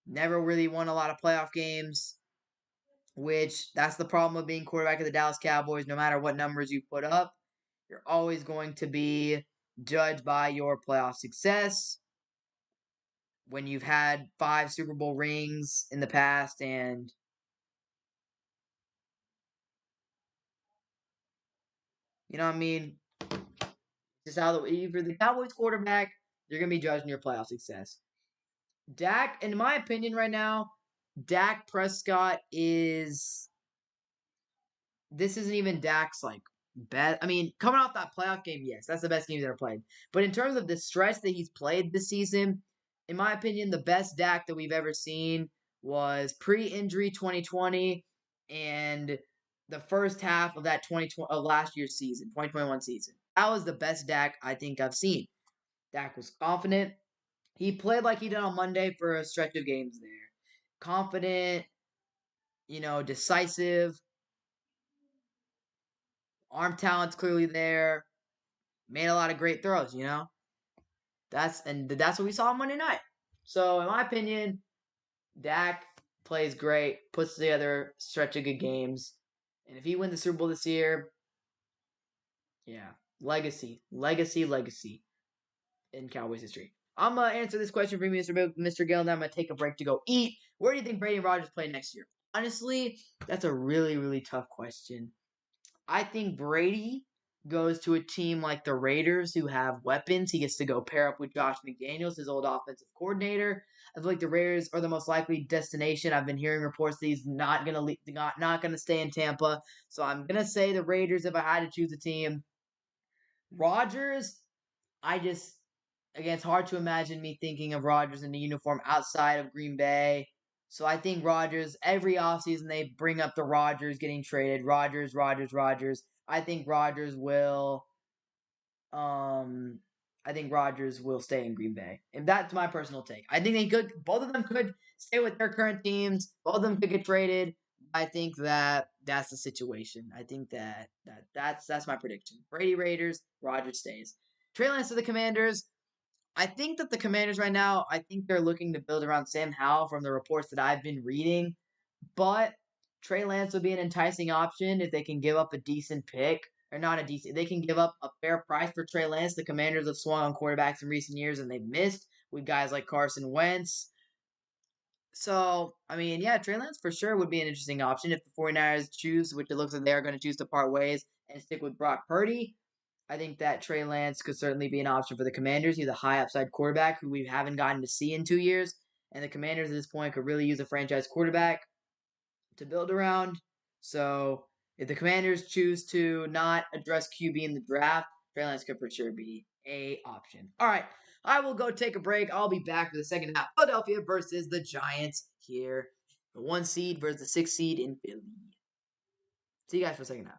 Never really won a lot of playoff games, which that's the problem with being quarterback of the Dallas Cowboys. No matter what numbers you put up, you're always going to be judged by your playoff success. When you've had 5 Super Bowl rings in the past, and You know what I mean? Just how for the Cowboys quarterback, you're gonna be judging your playoff success. Dak, in my opinion, right now, Dak Prescott is. This isn't even Dak's like best. I mean, coming off that playoff game, yes, that's the best game he's ever played. But in terms of the stretch that he's played this season, in my opinion, the best Dak that we've ever seen was pre-injury 2020 and the first half of that 2020 of last year's season, 2021 season. That was the best Dak I think I've seen. Dak was confident. He played like he did on Monday for a stretch of games there. Confident, decisive. Arm talent's clearly there. Made a lot of great throws. That's what we saw on Monday night. So in my opinion, Dak plays great, puts together a stretch of good games, and if he wins the Super Bowl this year, yeah, legacy in Cowboys history. I'm gonna answer this question for you, Mr. Gill, and then I'm gonna take a break to go eat. Where do you think Brady and Rodgers play next year? Honestly, that's a really, really tough question. I think Brady goes to a team like the Raiders who have weapons. He gets to go pair up with Josh McDaniels, his old offensive coordinator. I feel like the Raiders are the most likely destination. I've been hearing reports that he's not gonna stay in Tampa. So I'm gonna say the Raiders if I had to choose a team. Rodgers, I just again it's hard to imagine me thinking of Rodgers in the uniform outside of Green Bay. So I think Rodgers, every offseason they bring up the Rodgers getting traded. Rodgers. Um I think Rodgers will stay in Green Bay. And that's my personal take. I think both of them could stay with their current teams. Both of them could get traded. I think that's the situation. I think that's my prediction. Brady Raiders, Rodgers stays. Trey Lance to the Commanders. I think that the Commanders right now, I think they're looking to build around Sam Howell from the reports that I've been reading. But Trey Lance would be an enticing option if they can give up a decent pick. Or not a decent, they can give up a fair price for Trey Lance. The Commanders have swung on quarterbacks in recent years and they've missed with guys like Carson Wentz. So, I mean, yeah, Trey Lance for sure would be an interesting option if the 49ers choose, which it looks like they are going to choose to part ways and stick with Brock Purdy. I think that Trey Lance could certainly be an option for the Commanders. He's a high upside quarterback who we haven't gotten to see in 2 years. And the Commanders at this point could really use a franchise quarterback to build around. So if the Commanders choose to not address QB in the draft, Trey Lance could for sure be a option. All right, I will go take a break. I'll be back for the second half. Philadelphia versus the Giants here. The 1 seed versus the 6 seed in Philly. See you guys for the second half.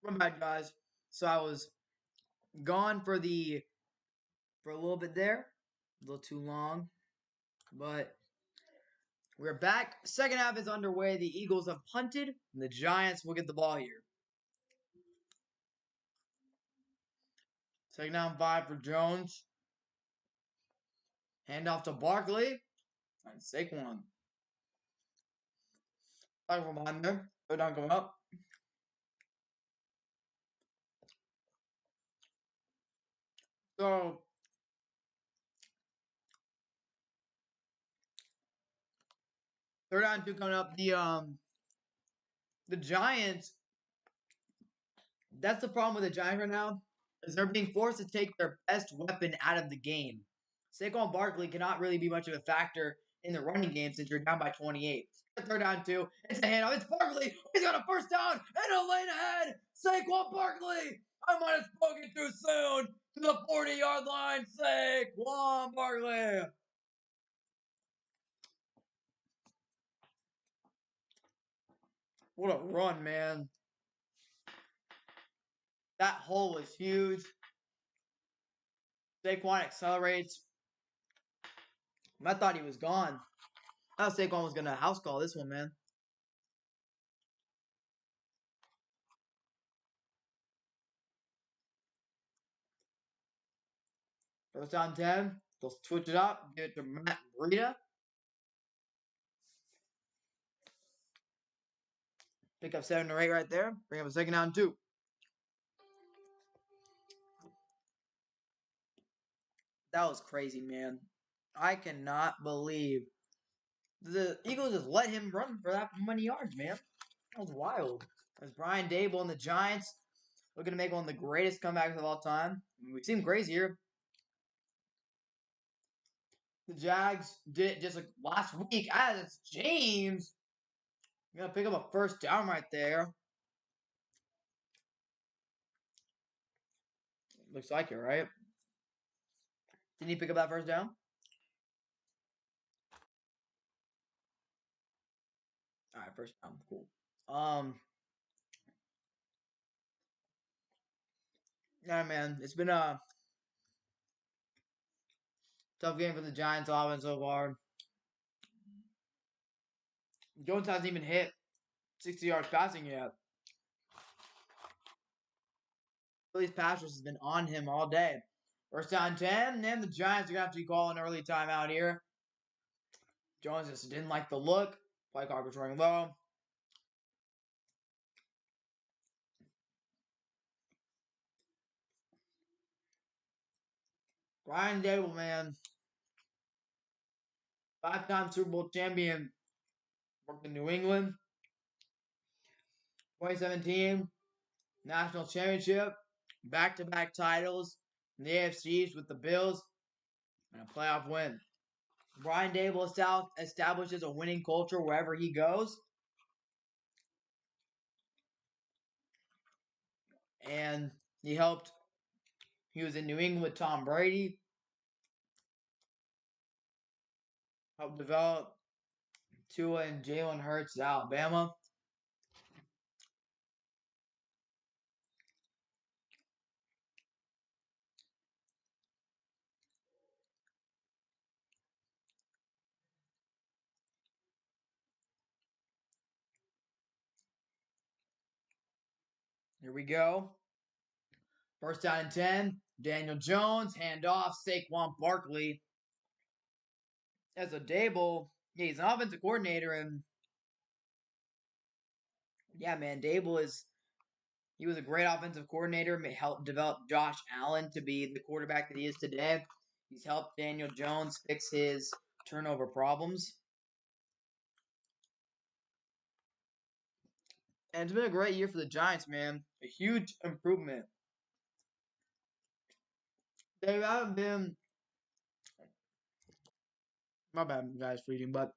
I'm back, guys. So I was gone for a little bit there, a little too long, but we're back. Second half is underway. The Eagles have punted, and the Giants will get the ball here. Second down 5 for Jones. Hand off to Barkley. And Saquon. Back from behind there. Third down coming up. So third down 2 coming up. The Giants. That's the problem with the Giants right now. Is they're being forced to take their best weapon out of the game. Saquon Barkley cannot really be much of a factor in the running game since you're down by 28. Third down 2. It's a handoff. It's Barkley. He's got a first down and a lane ahead. Saquon Barkley. I might have spoken too soon. To the 40-yard line. Saquon Barkley. What a run, man. That hole was huge. Saquon accelerates. I thought he was gone. I thought Saquon was going to house call this one, man. First down 10. They'll switch it up. Give it to Matt Breida. Pick up 7 or 8 right there. Bring up a second down 2. That was crazy, man. I cannot believe the Eagles just let him run for that many yards, man. That was wild. As Brian Dable and the Giants looking to make one of the greatest comebacks of all time. We've seen crazy here. The Jags did it just like last week. As James gonna pick up a first down right there. Looks like it, right? Didn't he pick up that first down? All right, first down, cool. Yeah, man, it's been a tough game for the Giants offense so far. Jones hasn't even hit 60 yards passing yet. Philly's pass rush has been on him all day. First down 10, and the Giants are going to have to call an early timeout here. Jones just didn't like the look. Play clock was running low. Brian Dable, man. 5-time Super Bowl champion. Worked in New England. 2017, National Championship. Back-to-back titles in the AFC East with the Bills. And a playoff win. Brian Dable establishes a winning culture wherever he goes. And he was in New England with Tom Brady. Helped develop Tua and Jalen Hurts at Alabama. Here we go. First down and 10. Daniel Jones, handoff, Saquon Barkley. As a Dable, yeah, he's an offensive coordinator, and yeah, man, he was a great offensive coordinator, helped develop Josh Allen to be the quarterback that he is today. He's helped Daniel Jones fix his turnover problems. And it's been a great year for the Giants, man. A huge improvement. They haven't been. My bad, guys, for eating, but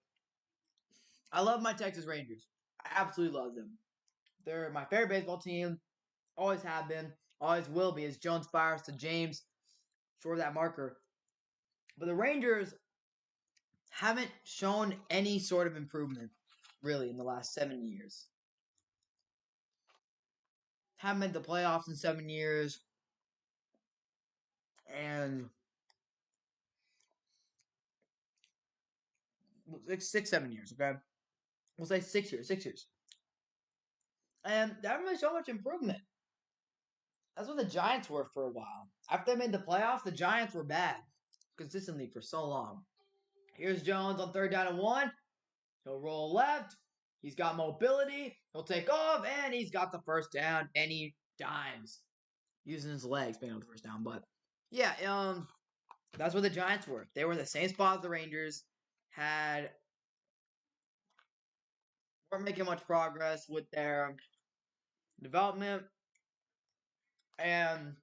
I love my Texas Rangers. I absolutely love them. They're my favorite baseball team. Always have been. Always will be. As Jones fires to James, short of that marker. But the Rangers haven't shown any sort of improvement, really, in the last 7 years. haven't made the playoffs in 7 years, and 6, 7 years. Okay, we'll say 6 years. 6 years, and they haven't really shown much improvement. That's what the Giants were for a while. After they made the playoffs, the Giants were bad consistently for so long. Here's Jones on 3rd down and 1. He'll roll left. He's got mobility. He'll take off, and he's got the first down. And he dimes using his legs, being on the first down. But yeah, that's what the Giants were. They were in the same spot as the Rangers. Weren't making much progress with their development, and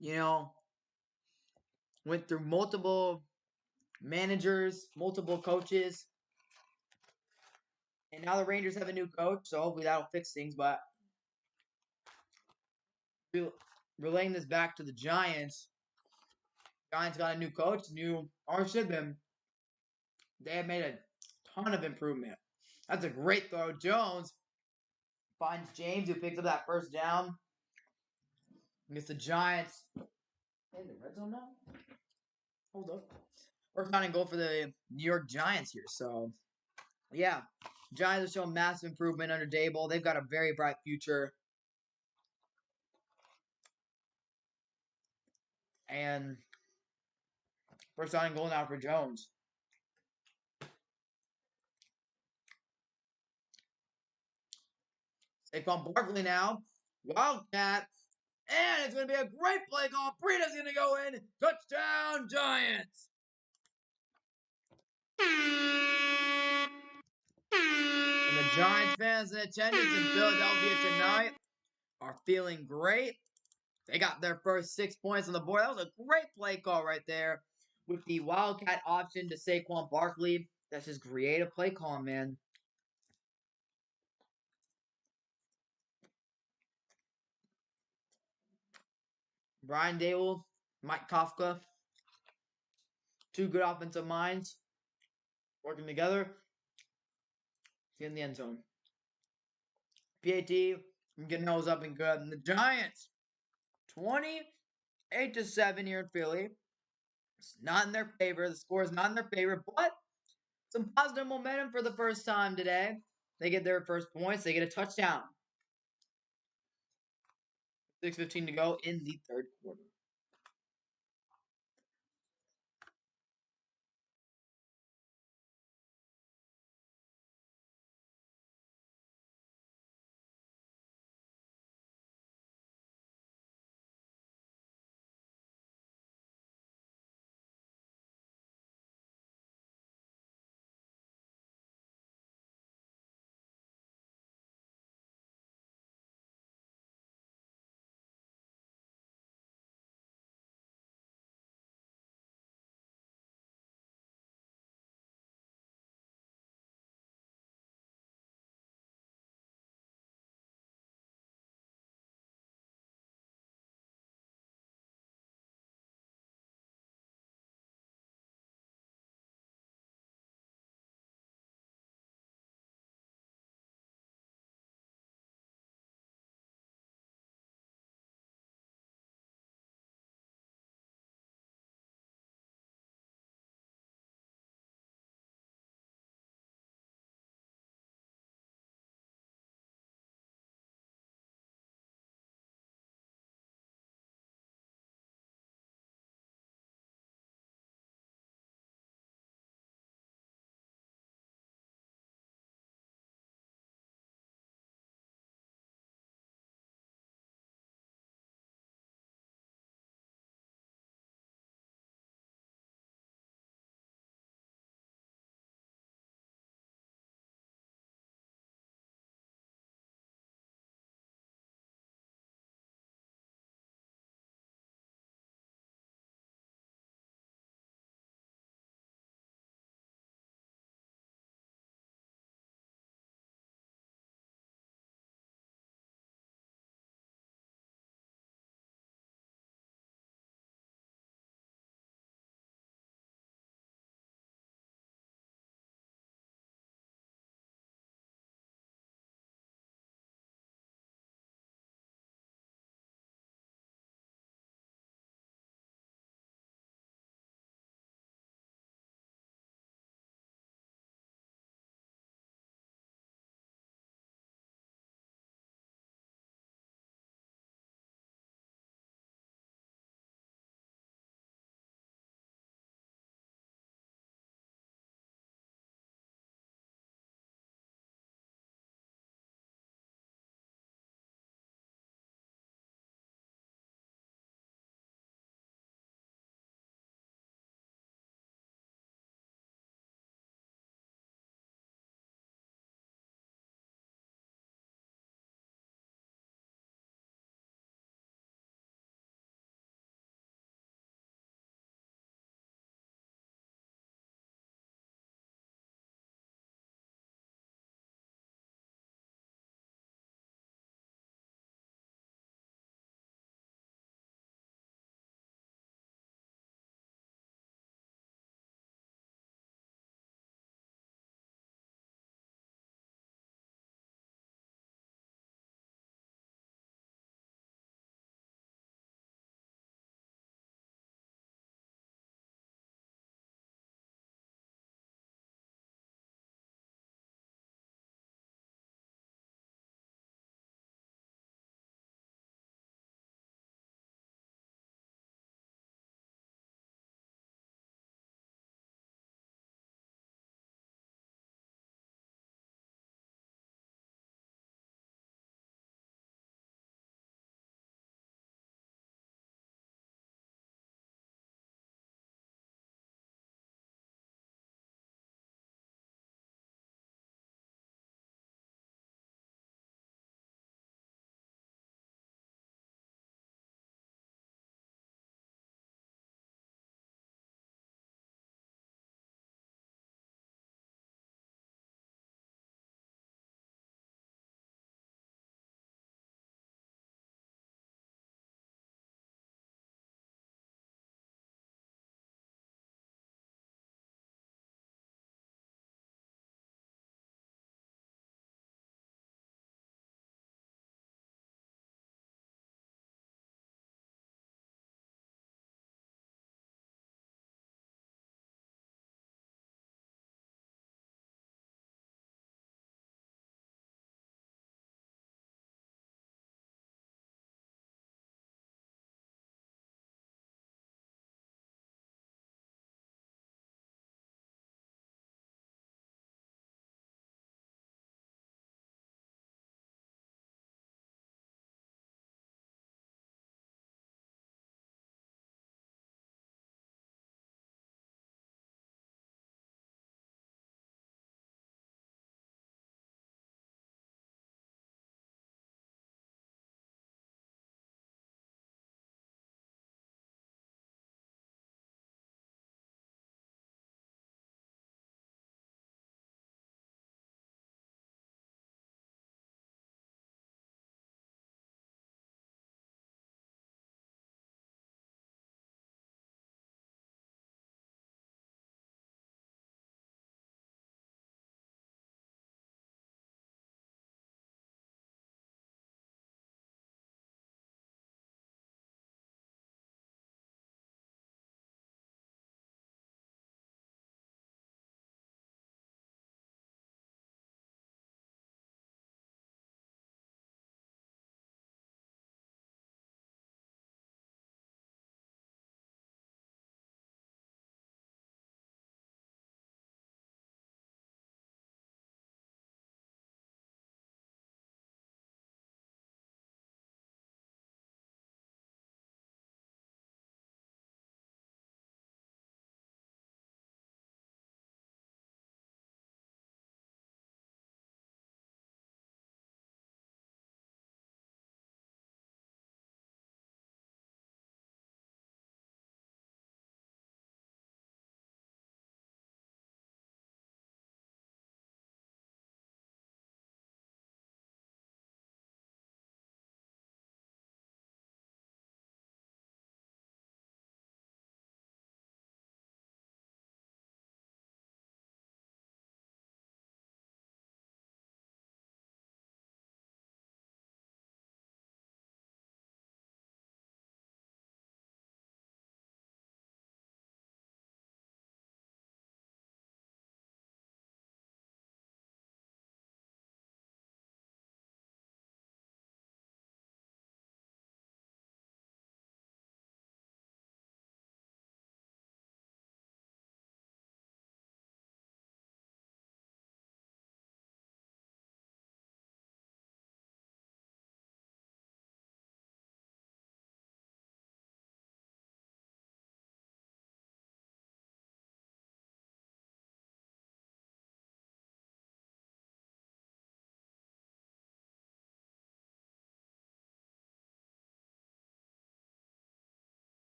you know, went through multiple managers, multiple coaches, and now the Rangers have a new coach, so hopefully that'll fix things. But relaying this back to the Giants, Giants got a new coach, new ownership, and they have made a ton of improvement. That's a great throw. Jones finds James, who picks up that first down against the Giants. In the red zone now? Hold up. First down and goal for the New York Giants here. So, yeah, Giants have shown massive improvement under Dable. They've got a very bright future. And first down and goal now for Jones. Saquon Barkley now. Wildcat. And it's going to be a great play call. Breeda's going to go in. Touchdown, Giants. And the Giants fans in attendance in Philadelphia tonight are feeling great. They got their first 6 points on the board. That was a great play call right there with the Wildcat option to Saquon Barkley. That's just creative play calling, man. Brian Dable, Mike Kafka, two good offensive minds working together. Get in the end zone. PAT, getting those up and good. And the Giants, 28-7 here in Philly. It's not in their favor. The score is not in their favor, but some positive momentum for the first time today. They get their first points. They get a touchdown. 6:15 to go in the third quarter.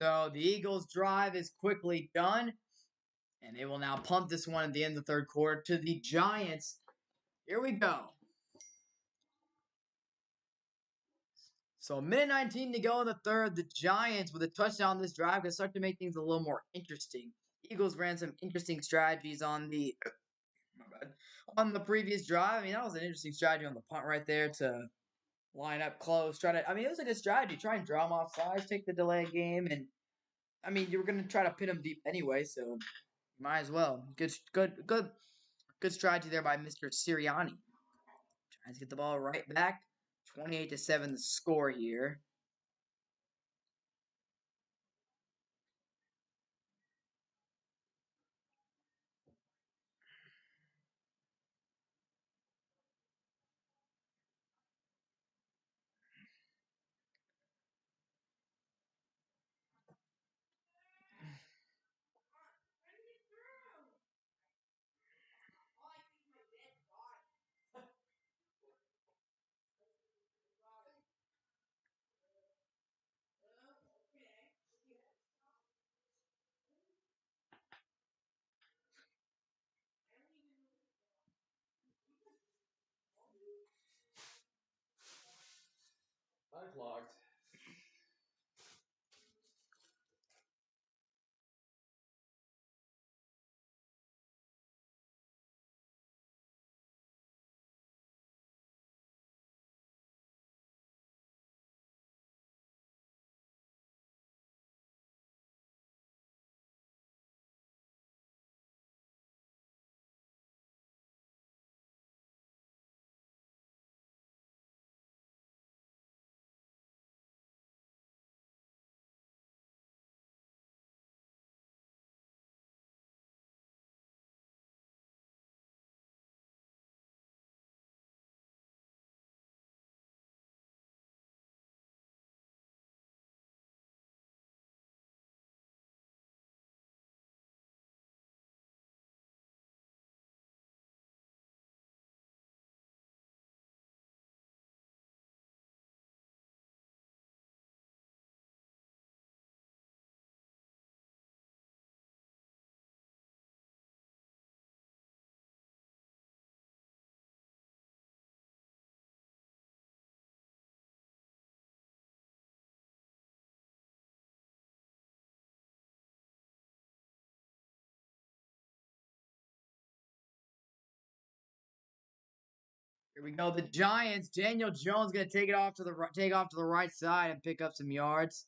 So the Eagles' drive is quickly done, and they will now punt this one at the end of the third quarter to the Giants. Here we go. So a minute 19 to go in the third. The Giants, with a touchdown this drive, can start to make things a little more interesting. Eagles ran some interesting strategies on the my bad, on the previous drive. I mean, that was an interesting strategy on the punt right there to line up close. Try to, I mean, it was a good strategy. Try and draw them off sides, take the delay game, and I mean, you were going to try to pin them deep anyway, so might as well. Good strategy there by Mr. Sirianni. Trying to get the ball right back. 28-7 the score here. Unclogged. Here we go. The Giants. Daniel Jones going to take it off to the take off to the right side and pick up some yards.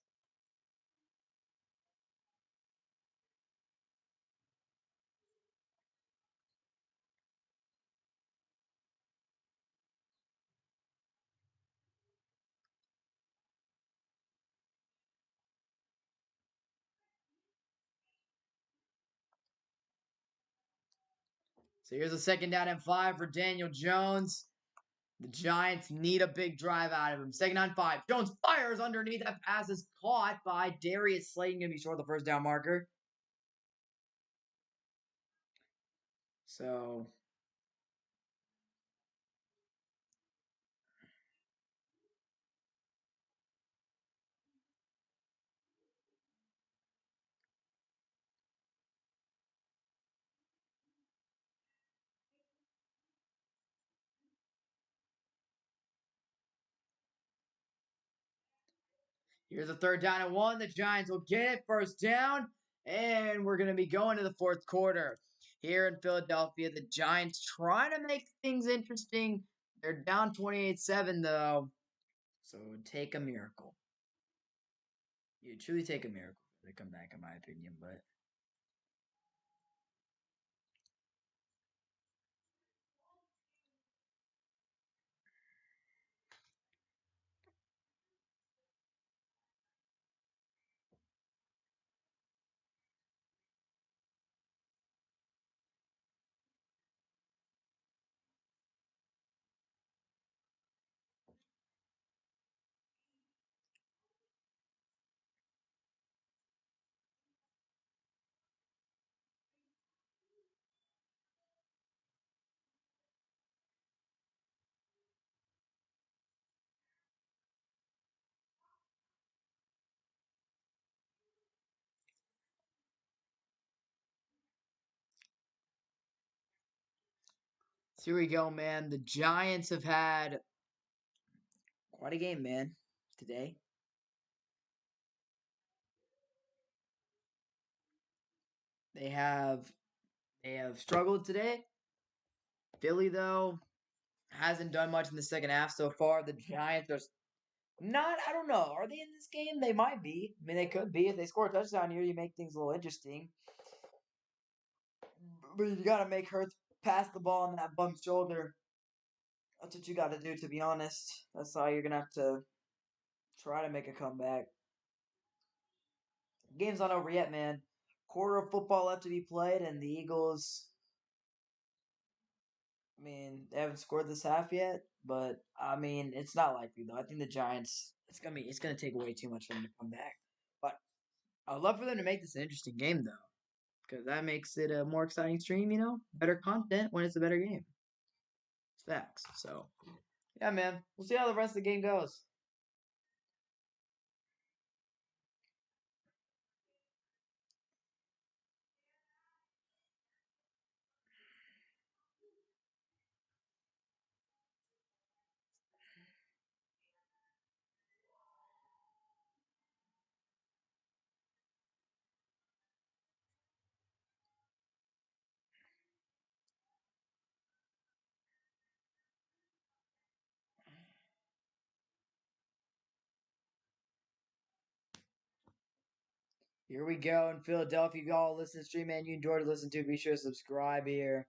So here's a 2nd down and 5 for Daniel Jones. The Giants need a big drive out of him. 2nd and 5. Jones fires underneath. That pass is caught by Darius Slayton. Going to be short of the first down marker. So here's a 3rd down and 1. The Giants will get it. First down. And we're going to be going to the fourth quarter. Here in Philadelphia, the Giants trying to make things interesting. They're down 28-7, though. So it would take a miracle. You truly take a miracle to come back, in my opinion. But So here we go, man. The Giants have had quite a game, man, today. They have they have struggled today. Philly, though, hasn't done much in the second half so far. The Giants are not, I don't know. Are they in this game? They might be. I mean, they could be. If they score a touchdown here, you make things a little interesting. But you got to make Hurts pass the ball on that bum shoulder. That's what you got to do, to be honest. That's how you're going to have to try to make a comeback. Game's not over yet, man. Quarter of football left to be played, and the Eagles, I mean, they haven't scored this half yet, but I mean, it's not likely though. I think the Giants, it's gonna take way too much for them to come back. But I would love for them to make this an interesting game though, because that makes it a more exciting stream. Better content when it's a better game. It's facts. So yeah, man, we'll see how the rest of the game goes. Here we go in Philadelphia. You all listen to stream, man. You enjoyed to listen to. Be sure to subscribe here.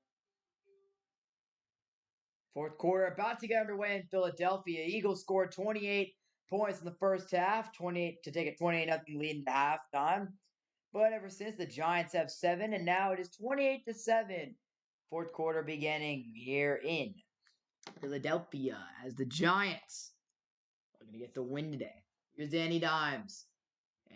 Fourth quarter about to get underway in Philadelphia. Eagles scored 28 points in the first half, 28 to take a 28-0 lead into halftime. But ever since, the Giants have 7, and now it is 28-7. Fourth quarter beginning here in Philadelphia as the Giants are going to get the win today. Here's Danny Dimes.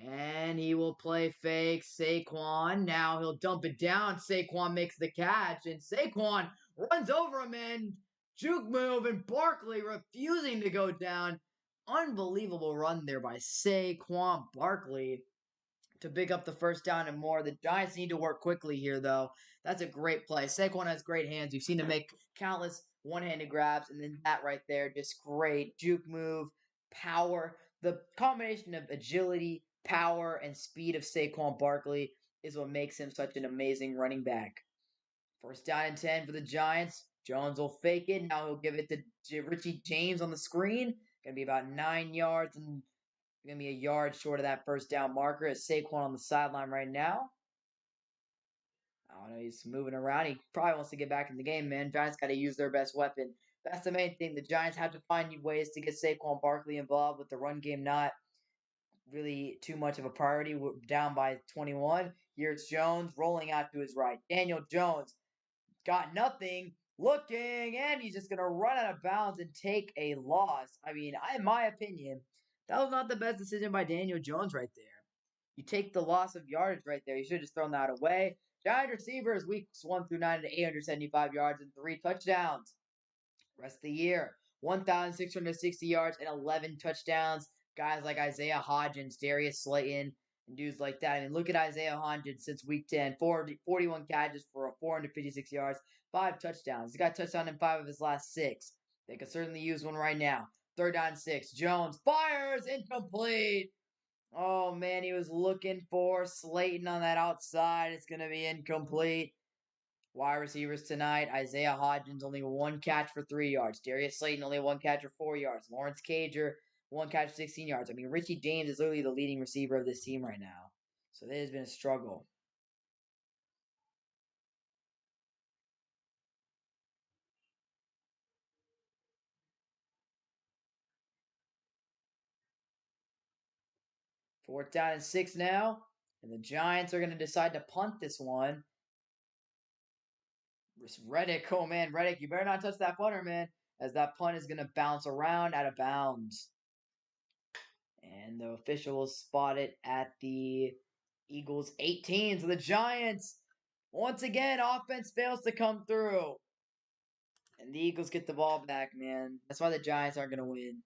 And he will play fake Saquon. Now he'll dump it down. Saquon makes the catch, and Saquon runs over him and juke move, and Barkley refusing to go down. Unbelievable run there by Saquon Barkley to pick up the first down and more. The Giants need to work quickly here, though. That's a great play. Saquon has great hands. You've seen him make countless one-handed grabs, and then that right there, just great juke move, power. The combination of agility, power, and speed of Saquon Barkley is what makes him such an amazing running back. First down and 10 for the Giants. Jones will fake it. Now he'll give it to Richie James on the screen. Going to be about 9 yards and going to be a yard short of that first down marker. It's Saquon on the sideline right now. I don't know. He's moving around. He probably wants to get back in the game, man. Giants got to use their best weapon. That's the main thing. The Giants have to find new ways to get Saquon Barkley involved with the run game not really too much of a priority. We're down by 21. Here's Jones rolling out to his right. Daniel Jones got nothing, looking, and he's just going to run out of bounds and take a loss. I mean, in my opinion, that was not the best decision by Daniel Jones right there. You take the loss of yardage right there. You should have just thrown that away. Giant receivers, weeks 1 through 9 to 875 yards and 3 touchdowns. Rest of the year, 1,660 yards and 11 touchdowns. Guys like Isaiah Hodgins, Darius Slayton, and dudes like that. I mean, look at Isaiah Hodgins since week 10, 41 catches for 456 yards, 5 touchdowns. He's got a touchdown in 5 of his last 6. They could certainly use one right now. Third down 6. Jones fires, incomplete. Oh, man, he was looking for Slayton on that outside. It's going to be incomplete. Wide receivers tonight, Isaiah Hodgins only 1 catch for 3 yards. Darius Slayton only 1 catch for 4 yards. Lawrence Cager 1 catch for 16 yards. I mean, Richie James is literally the leading receiver of this team right now. So it has been a struggle. Fourth down and 6 now. And the Giants are going to decide to punt this one. Reddick, oh man, Reddick, you better not touch that punter, man, as that punt is going to bounce around out of bounds. And the official will spot it at the Eagles 18. So the Giants, once again, offense fails to come through. And the Eagles get the ball back, man. That's why the Giants aren't going to win.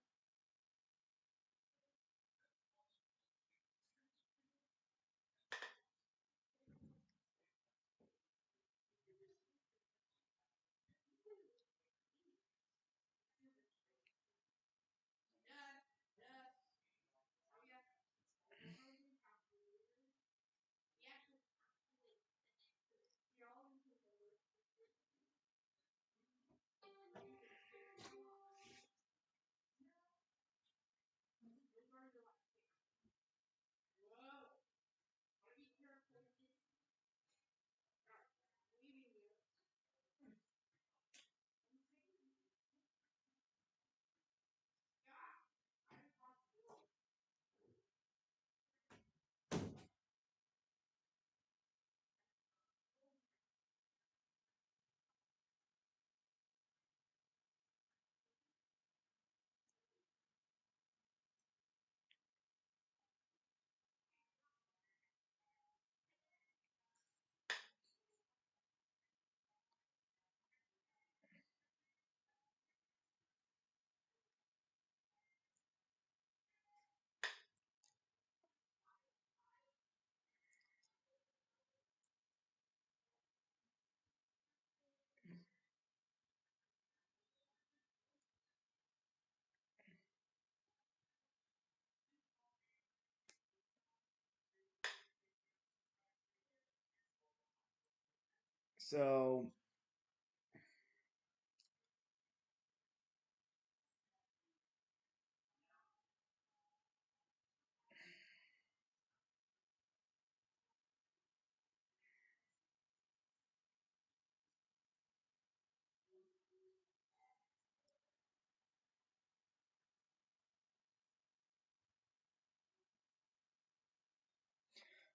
So,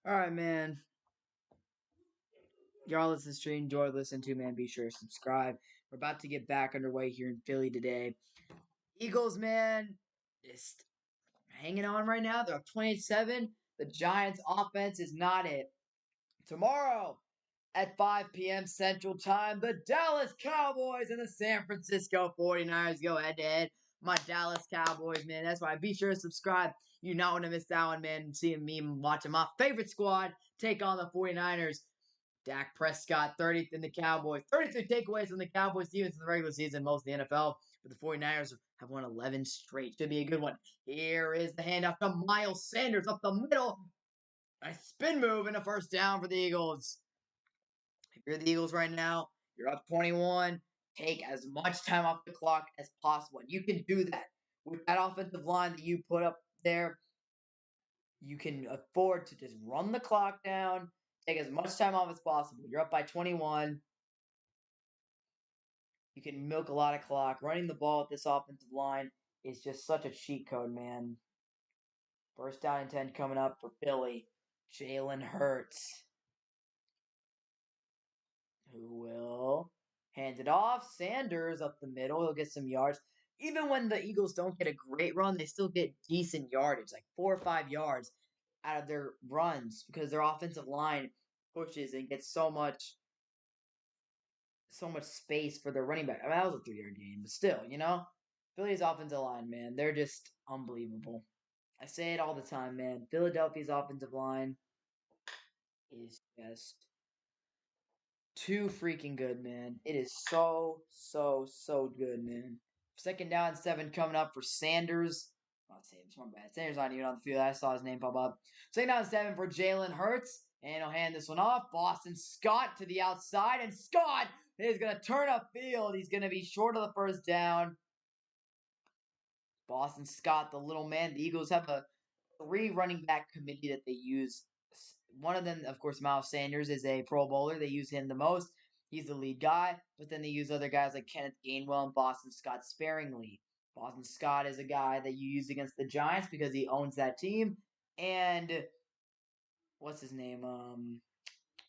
all right, man. Y'all listen to the stream, enjoy listening to, man. Be sure to subscribe. We're about to get back underway here in Philly today. Eagles, man, just hanging on right now. They're up 27. The Giants' offense is not it. Tomorrow at 5 p.m. Central Time, the Dallas Cowboys and the San Francisco 49ers go head to head. My Dallas Cowboys, man. That's why be sure to subscribe. You not want to miss that one, man. Seeing me watching my favorite squad take on the 49ers. Dak Prescott, 30th in the Cowboys. 33 takeaways from the Cowboys defense in the regular season, most in the NFL. But the 49ers have won 11 straight. Should be a good one. Here is the handoff to Miles Sanders up the middle. A spin move and a first down for the Eagles. If you're the Eagles right now, you're up 21. Take as much time off the clock as possible. And you can do that. With that offensive line that you put up there, you can afford to just run the clock down, take as much time off as possible. You're up by 21. You can milk a lot of clock. Running the ball with this offensive line is just such a cheat code, man. First down and 10 coming up for Philly. Jalen Hurts, who will hand it off. Sanders up the middle. He'll get some yards. Even when the Eagles don't get a great run, they still get decent yardage, like 4 or 5 yards out of their runs because their offensive line pushes and gets so much space for their running back. I mean, that was a 3-yard game, but still, Philly's offensive line, man, they're just unbelievable. I say it all the time, man. Philadelphia's offensive line is just too freaking good, man. It is so, so, so good, man. Second down, 7 coming up for Sanders. Not Sanders, my bad. Sanders not even on the field. I saw his name pop up. Second down, 7 for Jalen Hurts. And he'll hand this one off. Boston Scott to the outside. And Scott is going to turn upfield. He's going to be short of the first down. Boston Scott, the little man. The Eagles have a 3 running back committee that they use. One of them, of course, Miles Sanders is a Pro Bowler. They use him the most. He's the lead guy, but then they use other guys like Kenneth Gainwell and Boston Scott sparingly. Boston Scott is a guy that you use against the Giants because he owns that team. And what's his name?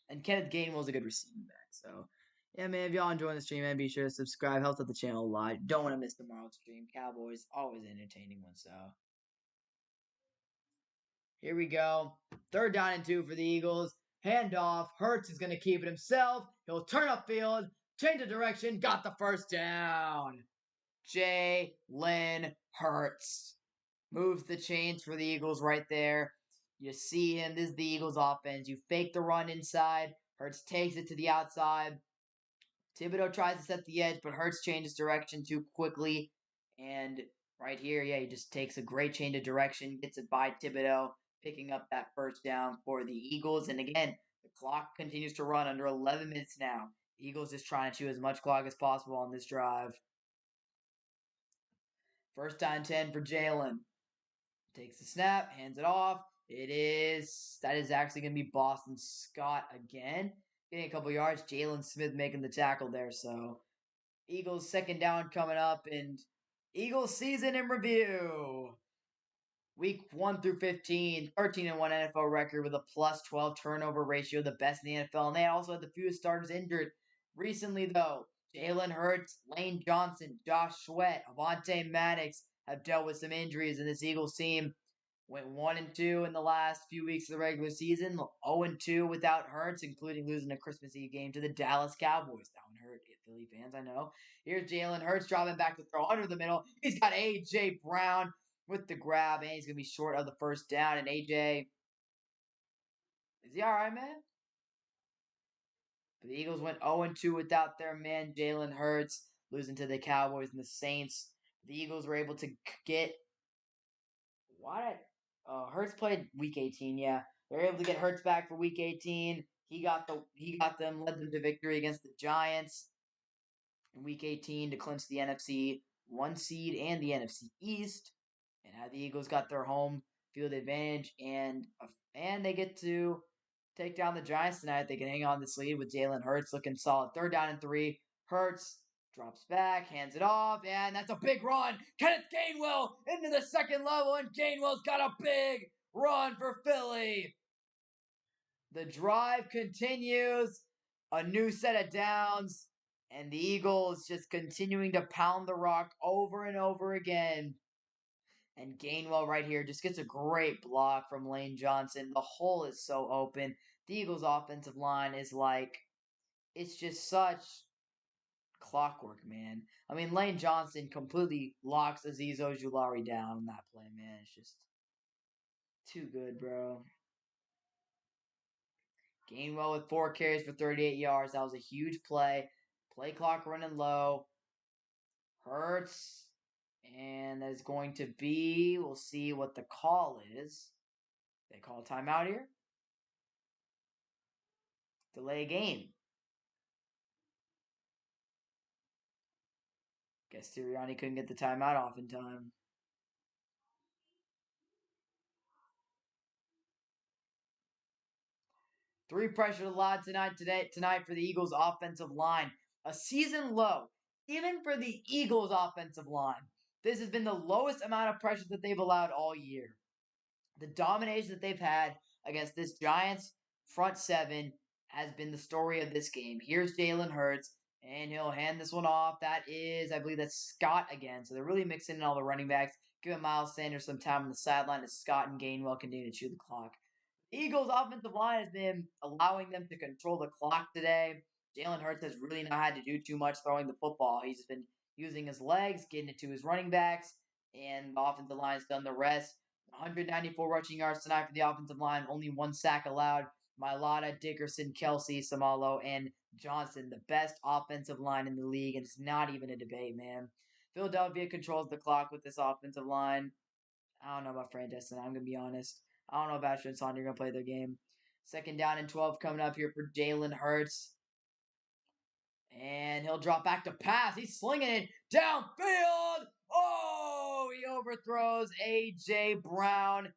And Kenneth Gainwell is a good receiving back. So, yeah, man, if y'all enjoying the stream, man, be sure to subscribe. Helps out the channel a lot. Don't want to miss tomorrow's stream. Cowboys, always entertaining one, so. Here we go. Third down and 2 for the Eagles. Handoff. Hurts is going to keep it himself. He'll turn upfield, change of direction, got the first down. Jalen Hurts moves the chains for the Eagles right there. You see him. This is the Eagles offense. You fake the run inside. Hurts takes it to the outside. Thibodeau tries to set the edge, but Hurts changes direction too quickly. And right here, yeah, he just takes a great change of direction, gets it by Thibodeau, picking up that first down for the Eagles. And again, the clock continues to run under 11 minutes now. Eagles just trying to chew as much clock as possible on this drive. First down 10 for Jalen. Takes the snap, hands it off. That is actually going to be Boston Scott again. Getting a couple yards. Jalen Smith making the tackle there. So Eagles second down coming up, and Eagles season in review. Week 1 through 15, 13-1 NFL record with a plus 12 turnover ratio, the best in the NFL. And they also had the fewest starters injured. Recently, though, Jalen Hurts, Lane Johnson, Josh Sweat, Avonte Maddox have dealt with some injuries, and this Eagles team went 1-2 in the last few weeks of the regular season, 0-2 without Hurts, including losing a Christmas Eve game to the Dallas Cowboys. That one hurt Philly fans, I know. Here's Jalen Hurts dropping back to throw under the middle. He's got A.J. Brown with the grab, and he's going to be short of the first down. And A.J., is he all right, man? But the Eagles went 0-2 without their man, Jalen Hurts, losing to the Cowboys and the Saints. The Eagles were able to get Hurts played week 18, yeah. They were able to get Hurts back for week 18. led them to victory against the Giants in Week 18 to clinch the NFC 1 seed and the NFC East. And now the Eagles got their home field advantage, and they get to take down the Giants tonight. They can hang on this lead with Jalen Hurts looking solid. 3rd down and 3. Hurts drops back, hands it off, and that's a big run. Kenneth Gainwell into the second level, and Gainwell's got a big run for Philly. The drive continues, a new set of downs, and the Eagles just continuing to pound the rock over and over again. And Gainwell right here just gets a great block from Lane Johnson. The hole is so open. The Eagles' offensive line is it's just such clockwork, man. I mean, Lane Johnson completely locks Azeez Ojulari down in that play, man. It's just too good, bro. Gainwell with 4 carries for 38 yards. That was a huge play. Play clock running low. Hurts. And that is going to be, we'll see what the call is. They call a timeout here. Delay game. Guess Sirianni couldn't get the timeout off in time. Three pressures allowed tonight for the Eagles' offensive line. A season low, even for the Eagles' offensive line. This has been the lowest amount of pressure that they've allowed all year. The domination that they've had against this Giants front seven has been the story of this game. Here's Jalen Hurts, and he'll hand this one off. That is, I believe that's Scott again. So they're really mixing in all the running backs, giving Miles Sanders some time on the sideline as Scott and Gainwell continue to chew the clock. Eagles' offensive line has been allowing them to control the clock today. Jalen Hurts has really not had to do too much throwing the football. He's been using his legs, getting it to his running backs, and the offensive line has done the rest. 194 rushing yards tonight for the offensive line, only 1 sack allowed. Mailata, Dickerson, Kelsey, Samalo, and Johnson, the best offensive line in the league, and it's not even a debate, man. Philadelphia controls the clock with this offensive line. I don't know about franchise tonight, I'm going to be honest. I don't know if Asher and Saunders are going to play their game. 2nd down and 12 coming up here for Jalen Hurts. And he'll drop back to pass. He's slinging it downfield. Oh, he overthrows A.J. Brown.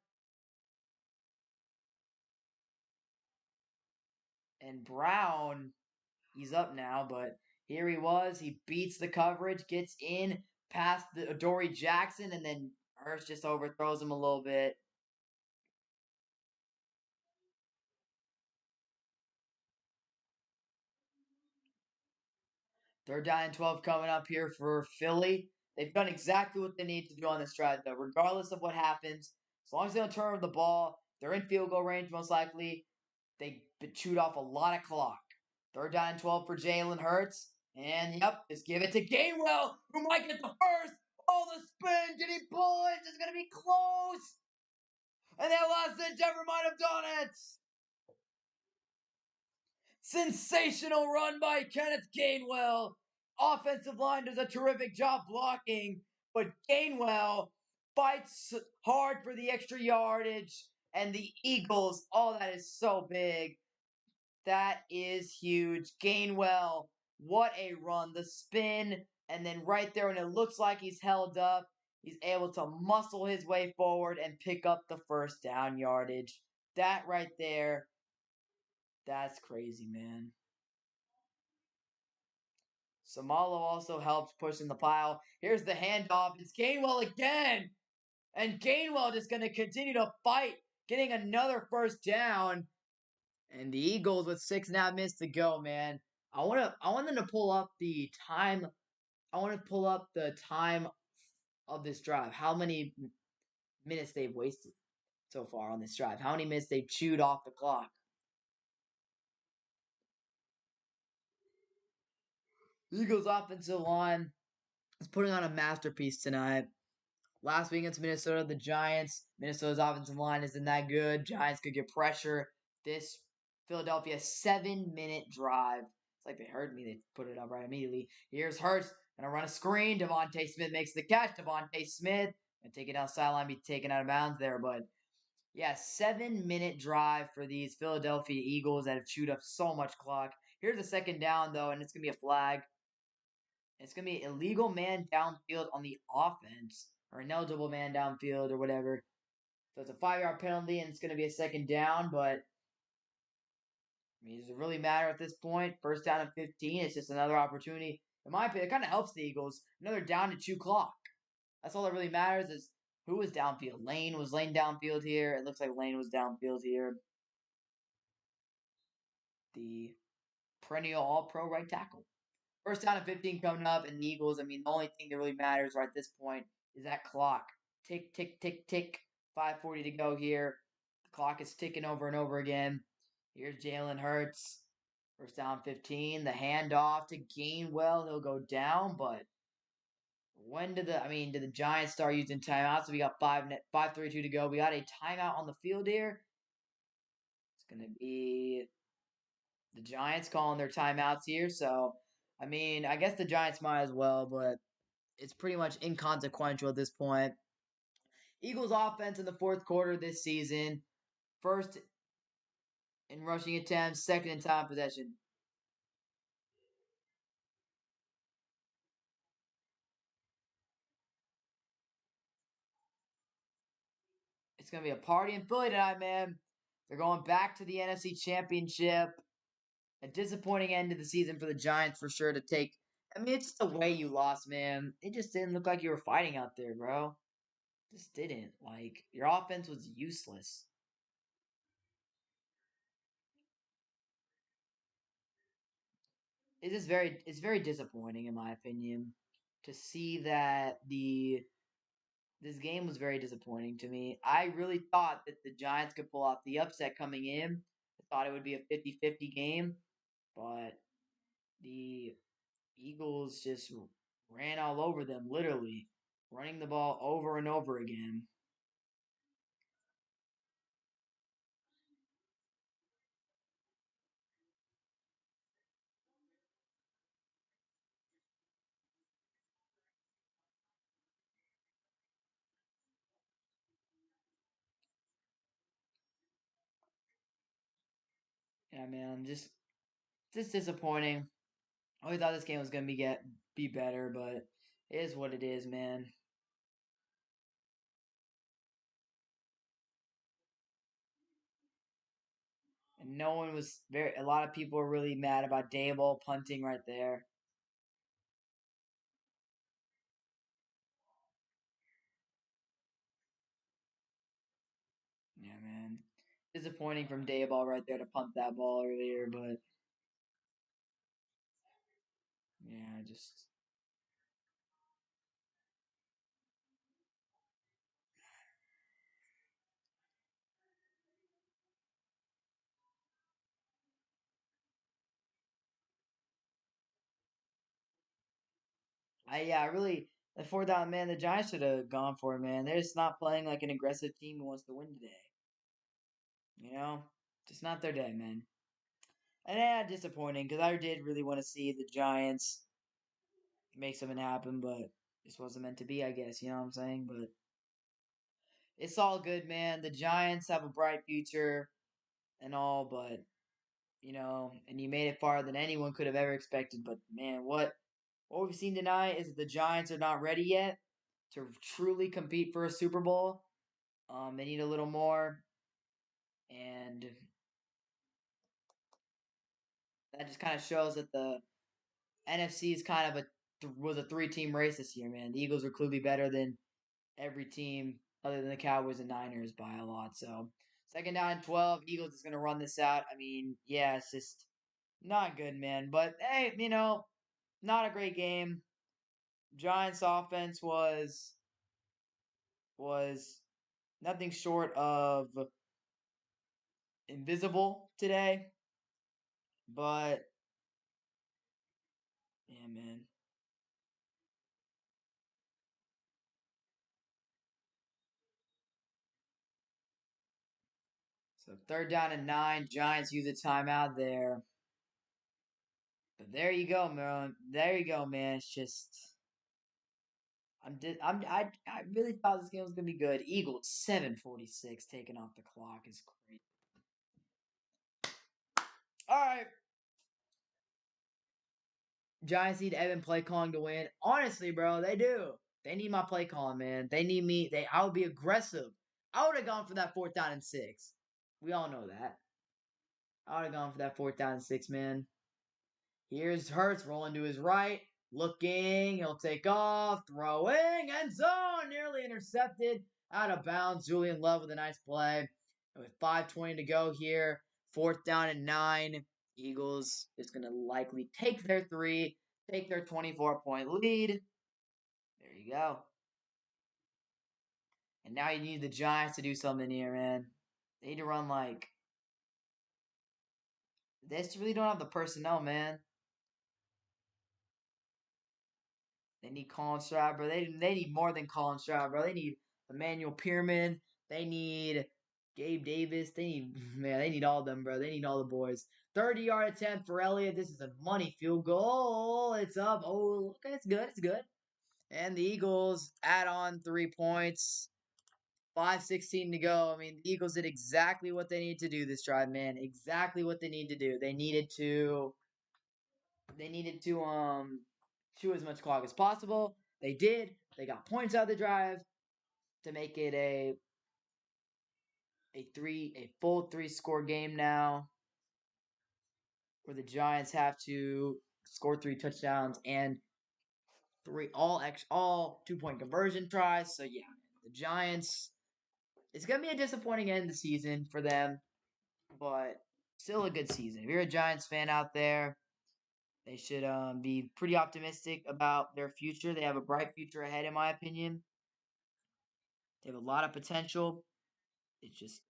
And Brown, he's up now, but here he was. He beats the coverage, gets in past the Adoree Jackson, and then Hurts just overthrows him a little bit. Third down and 12 coming up here for Philly. They've done exactly what they need to do on this drive, though. Regardless of what happens, as long as they don't turn over the ball, they're in field goal range most likely. They chewed off a lot of clock. 3rd down and 12 for Jalen Hurts. And, yep, just give it to Gainwell, who might get the first. Oh, the spin. Did he pull it? It's going to be close. And that last inch ever might have done it. Sensational run by Kenneth Gainwell. Offensive line does a terrific job blocking, but Gainwell fights hard for the extra yardage. And the Eagles, oh, that is so big. That is huge. Gainwell, what a run. The spin, and then right there when it looks like he's held up, he's able to muscle his way forward and pick up the 1st down yardage. That right there, that's crazy, man. Samalo also helps pushing the pile. Here's the handoff. It's Gainwell again. And Gainwell just going to continue to fight, getting another 1st down. And the Eagles with 6.5 minutes to go, man. I want them to pull up the time. I want to pull up the time of this drive. How many minutes they've wasted so far on this drive. How many minutes they've chewed off the clock. The Eagles offensive line is putting on a masterpiece tonight. Last week against Minnesota, the Giants. Minnesota's offensive line isn't that good. Giants could get pressure. This Philadelphia 7-minute drive. It's like they heard me. They put it up right immediately. Here's Hurts. Gonna run a screen. Devontae Smith makes the catch. Devontae Smith gonna take it down sideline, be taken out of bounds there. But Yeah, 7-minute drive for these Philadelphia Eagles that have chewed up so much clock. Here's a second down, though, and it's going to be a flag. It's going to be illegal man downfield on the offense, or ineligible man downfield, or whatever. So it's a 5-yard penalty, and it's going to be a second down, but I mean, does it really matter at this point? First down and 15. It's just another opportunity. In my opinion, it kind of helps the Eagles. Another down to chew clock. That's all that really matters is who was downfield. Lane was Lane downfield here. It looks like Lane was downfield here. The perennial All-Pro right tackle. First down and 15 coming up, and the Eagles. I mean, the only thing that really matters right at this point is that clock. Tick, tick, tick, tick. 5:40 to go here. The clock is ticking over and over again. Here's Jalen Hurts. First down 15. The handoff to Gainwell. He'll go down, but when did the Giants start using timeouts? So we got 5:32 to go. We got a timeout on the field here. It's gonna be the Giants calling their timeouts here. So I mean, I guess the Giants might as well, but it's pretty much inconsequential at this point. Eagles offense in the fourth quarter this season. First in rushing attempts, second in time possession. It's going to be a party in Philly tonight, man. They're going back to the NFC Championship. A disappointing end to the season for the Giants for sure to take. I mean, it's just the way you lost, man. It just didn't look like you were fighting out there, bro. Just didn't. Like, your offense was useless. It's very disappointing in my opinion to see that the this game was very disappointing to me. I really thought that the Giants could pull off the upset coming in. I thought it would be a 50-50 game, but the Eagles just ran all over them, literally running the ball over and over again. Yeah, man, just disappointing. I always thought this game was gonna be better, but it is what it is, man. And no one was very. A lot of people were really mad about Dayball punting right there. Yeah, man. Disappointing from Dayball right there to punt that ball earlier, but yeah, just I really the fourth down man. The Giants should have gone for it, man. They're just not playing like an aggressive team who wants to win today. You know, just not their day, man. And yeah, disappointing because I did really want to see the Giants make something happen, but this wasn't meant to be, I guess. You know what I'm saying? But it's all good, man. The Giants have a bright future and all, but and you made it farther than anyone could have ever expected. But man, what we've seen tonight is that the Giants are not ready yet to truly compete for a Super Bowl. They need a little more, and that just kind of shows that the NFC is kind of was a 3-team race this year, man. The Eagles are clearly better than every team other than the Cowboys and Niners by a lot. So second down and 12, Eagles is gonna run this out. I mean, yeah, it's just not good, man. But hey, not a great game. Giants offense was nothing short of invisible today. But yeah, man. So third down and 9, Giants use a timeout there. But there you go, man. There you go, man. It's just I really thought this game was gonna be good. Eagles 7:46 taking off the clock is crazy. All right, Giants need Evan play calling to win. Honestly, bro, they do. They need my play calling, man. They need me. I would be aggressive. I would have gone for that 4th down and 6. We all know that. I would have gone for that 4th down and 6, man. Here's Hurts rolling to his right, looking. He'll take off, throwing, end zone, nearly intercepted, out of bounds. Julian Love with a nice play. And with 5:20 to go here, 4th down and 9. Eagles is going to likely take their 3, take their 24-point lead. There you go. And now you need the Giants to do something here, man. They need to run like. They just really don't have the personnel, man. They need Colin Stroud, bro. They need more than Colin Stroud, bro. They need Emmanuel Pierman. They need Gabe Davis. They need they need all of them, bro. They need all the boys. 30-yard attempt for Elliott. This is a money field goal. It's up. Oh, okay, it's good. It's good. And the Eagles add on 3 points. 5:16 to go. I mean, the Eagles did exactly what they need to do this drive, man. Exactly what they need to do. They needed to chew as much clock as possible. They did. They got points out of the drive to make it a full 3-score game now, where the Giants have to score 3 touchdowns and all 2-point conversion tries. So yeah, the Giants. It's gonna be a disappointing end of the season for them, but still a good season. If you're a Giants fan out there, they should be pretty optimistic about their future. They have a bright future ahead, in my opinion. They have a lot of potential. It just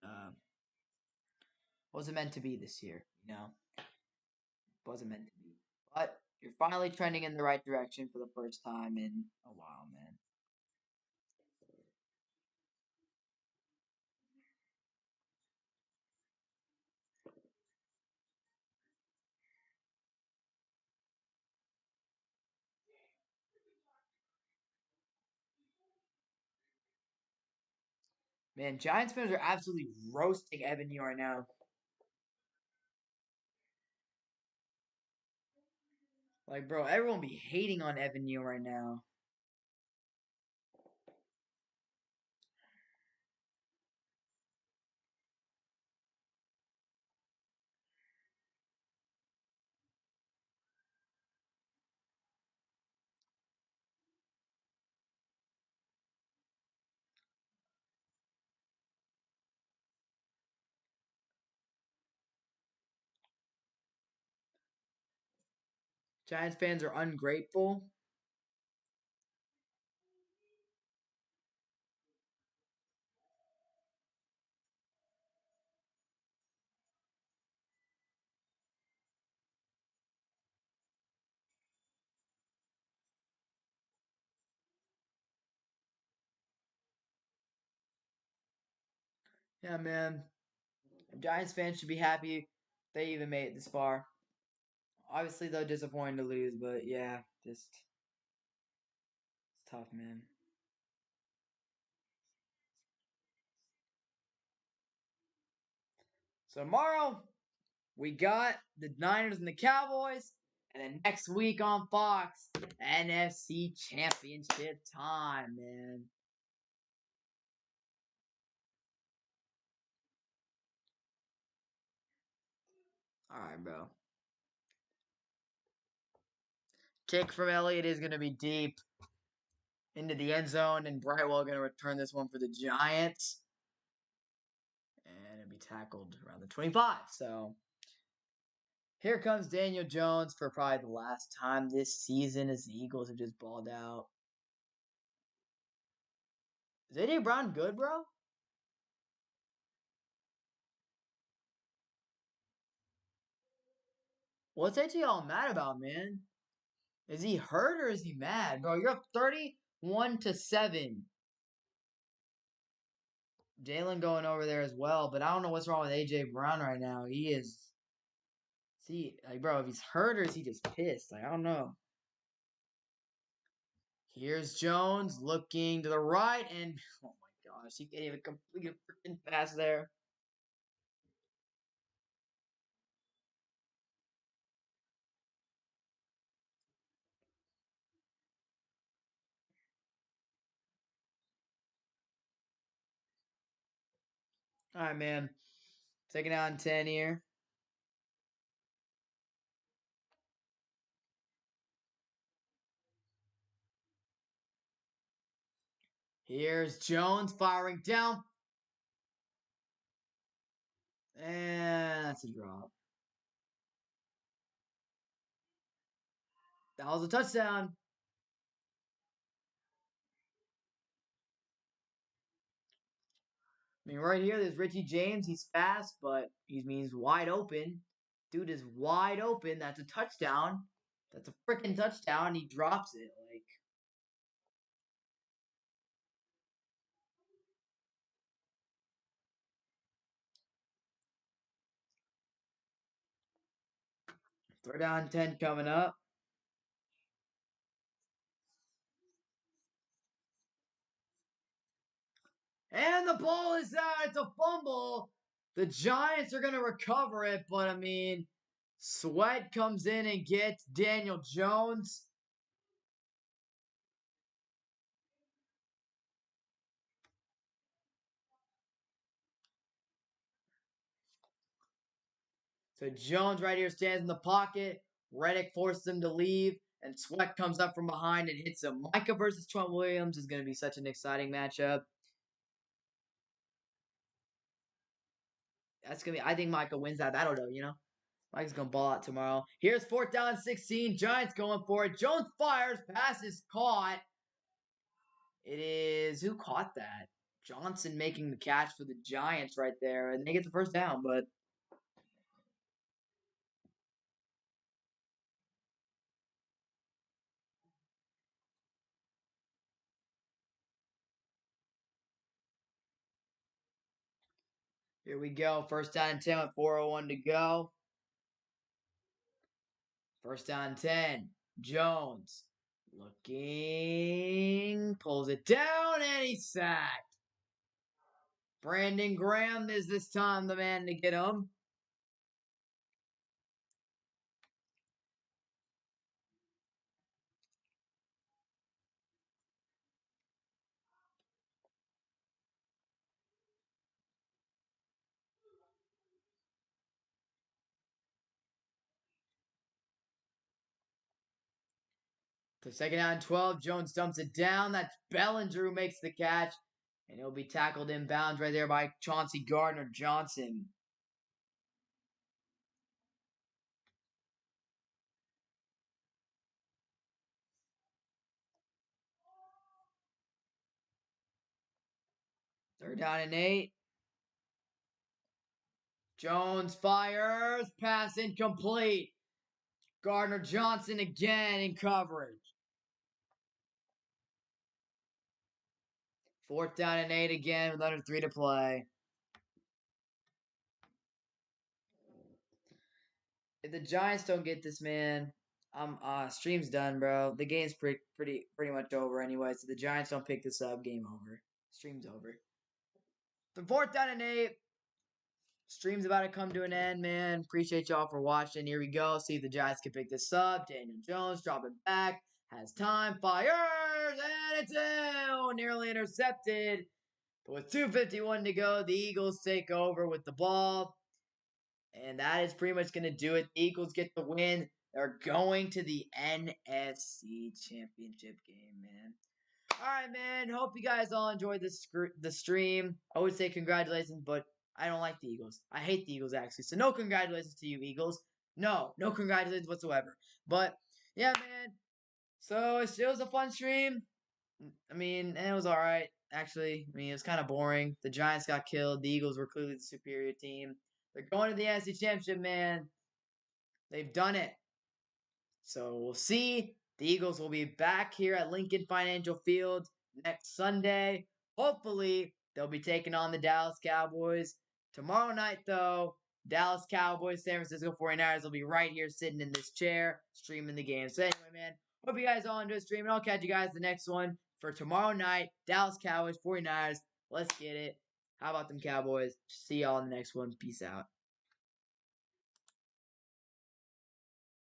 wasn't meant to be this year, you know? Wasn't meant to be. But you're finally trending in the right direction for the first time in a while, man. Man, Giants fans are absolutely roasting Evan right now. Like, bro, everyone be hating on Evan right now. Giants fans are ungrateful. Yeah, man. Giants fans should be happy they even made it this far. Obviously, though, disappointing to lose, but yeah, just it's tough, man. So tomorrow we got the Niners and the Cowboys, and then next week on Fox, NFC Championship time, man. All right, bro. Kick from Elliott is going to be deep into the end zone, and Brightwell going to return this one for the Giants, and it'll be tackled around the 25. So here comes Daniel Jones for probably the last time this season as the Eagles have just balled out. Is AJ Brown good, bro? What's AJ all mad about, man? Is he hurt or is he mad, bro? You're up 31-7. Jalen going over there as well, but I don't know what's wrong with AJ Brown right now. He is. See, like, bro, if he's hurt or is he just pissed? Like, I don't know. Here's Jones looking to the right, and oh my gosh, he can't even complete a freaking pass there. All right, man. Taking out 10 here. Here's Jones firing down. And that's a drop. That was a touchdown. I mean, right here, there's Richie James. He's fast, but he means wide open. Dude is wide open. That's a touchdown. That's a freaking touchdown. He drops it. Like, third down 10 coming up. And the ball is out. It's a fumble. The Giants are going to recover it, but I mean, Sweat comes in and gets Daniel Jones. So Jones right here stands in the pocket. Reddick forces him to leave, and Sweat comes up from behind and hits him. Micah versus Trent Williams is going to be such an exciting matchup. That's going to be, I think Micah wins that. I don't know, you know? Mike's going to ball out tomorrow. Here's fourth down 16. Giants going for it. Jones fires. Pass is caught. It is, who caught that? Johnson making the catch for the Giants right there, and they get the first down, but here we go. First down and 10 with 4:01 to go. First down 10. Jones looking, pulls it down, and he's sacked. Brandon Graham is this time the man to get him. To second down and 12, Jones dumps it down. That's Bellinger who makes the catch, and he'll be tackled inbounds right there by Chauncey Gardner-Johnson. Third down and 8. Jones fires. Pass incomplete. Gardner-Johnson again in coverage. Fourth down and 8 again with under 3 to play. If the Giants don't get this, man, stream's done, bro. The game's pretty much over anyway. So the Giants don't pick this up, game over. Stream's over. The fourth down and 8. Stream's about to come to an end, man. Appreciate y'all for watching. Here we go. See if the Giants can pick this up. Daniel Jones dropping back. Has time. Fires. And it's out. Nearly intercepted. But with 2:51 to go, the Eagles take over with the ball. And that is pretty much going to do it. The Eagles get the win. They're going to the NFC Championship game, man. All right, man. Hope you guys all enjoyed the stream. I would say congratulations, but I don't like the Eagles. I hate the Eagles, actually. So no congratulations to you, Eagles. No congratulations whatsoever. But, yeah, man. So it was a fun stream. I mean, it was all right, actually. I mean, it was kind of boring. The Giants got killed. The Eagles were clearly the superior team. They're going to the NFC Championship, man. They've done it. So we'll see. The Eagles will be back here at Lincoln Financial Field next Sunday. Hopefully, they'll be taking on the Dallas Cowboys. Tomorrow night, though, Dallas Cowboys, San Francisco 49ers will be right here sitting in this chair, streaming the game. So anyway, man, Hope you guys all enjoyed streaming. I'll catch you guys the next one for tomorrow night. Dallas Cowboys, 49ers. Let's get it. How about them Cowboys? See y'all in the next one. Peace out.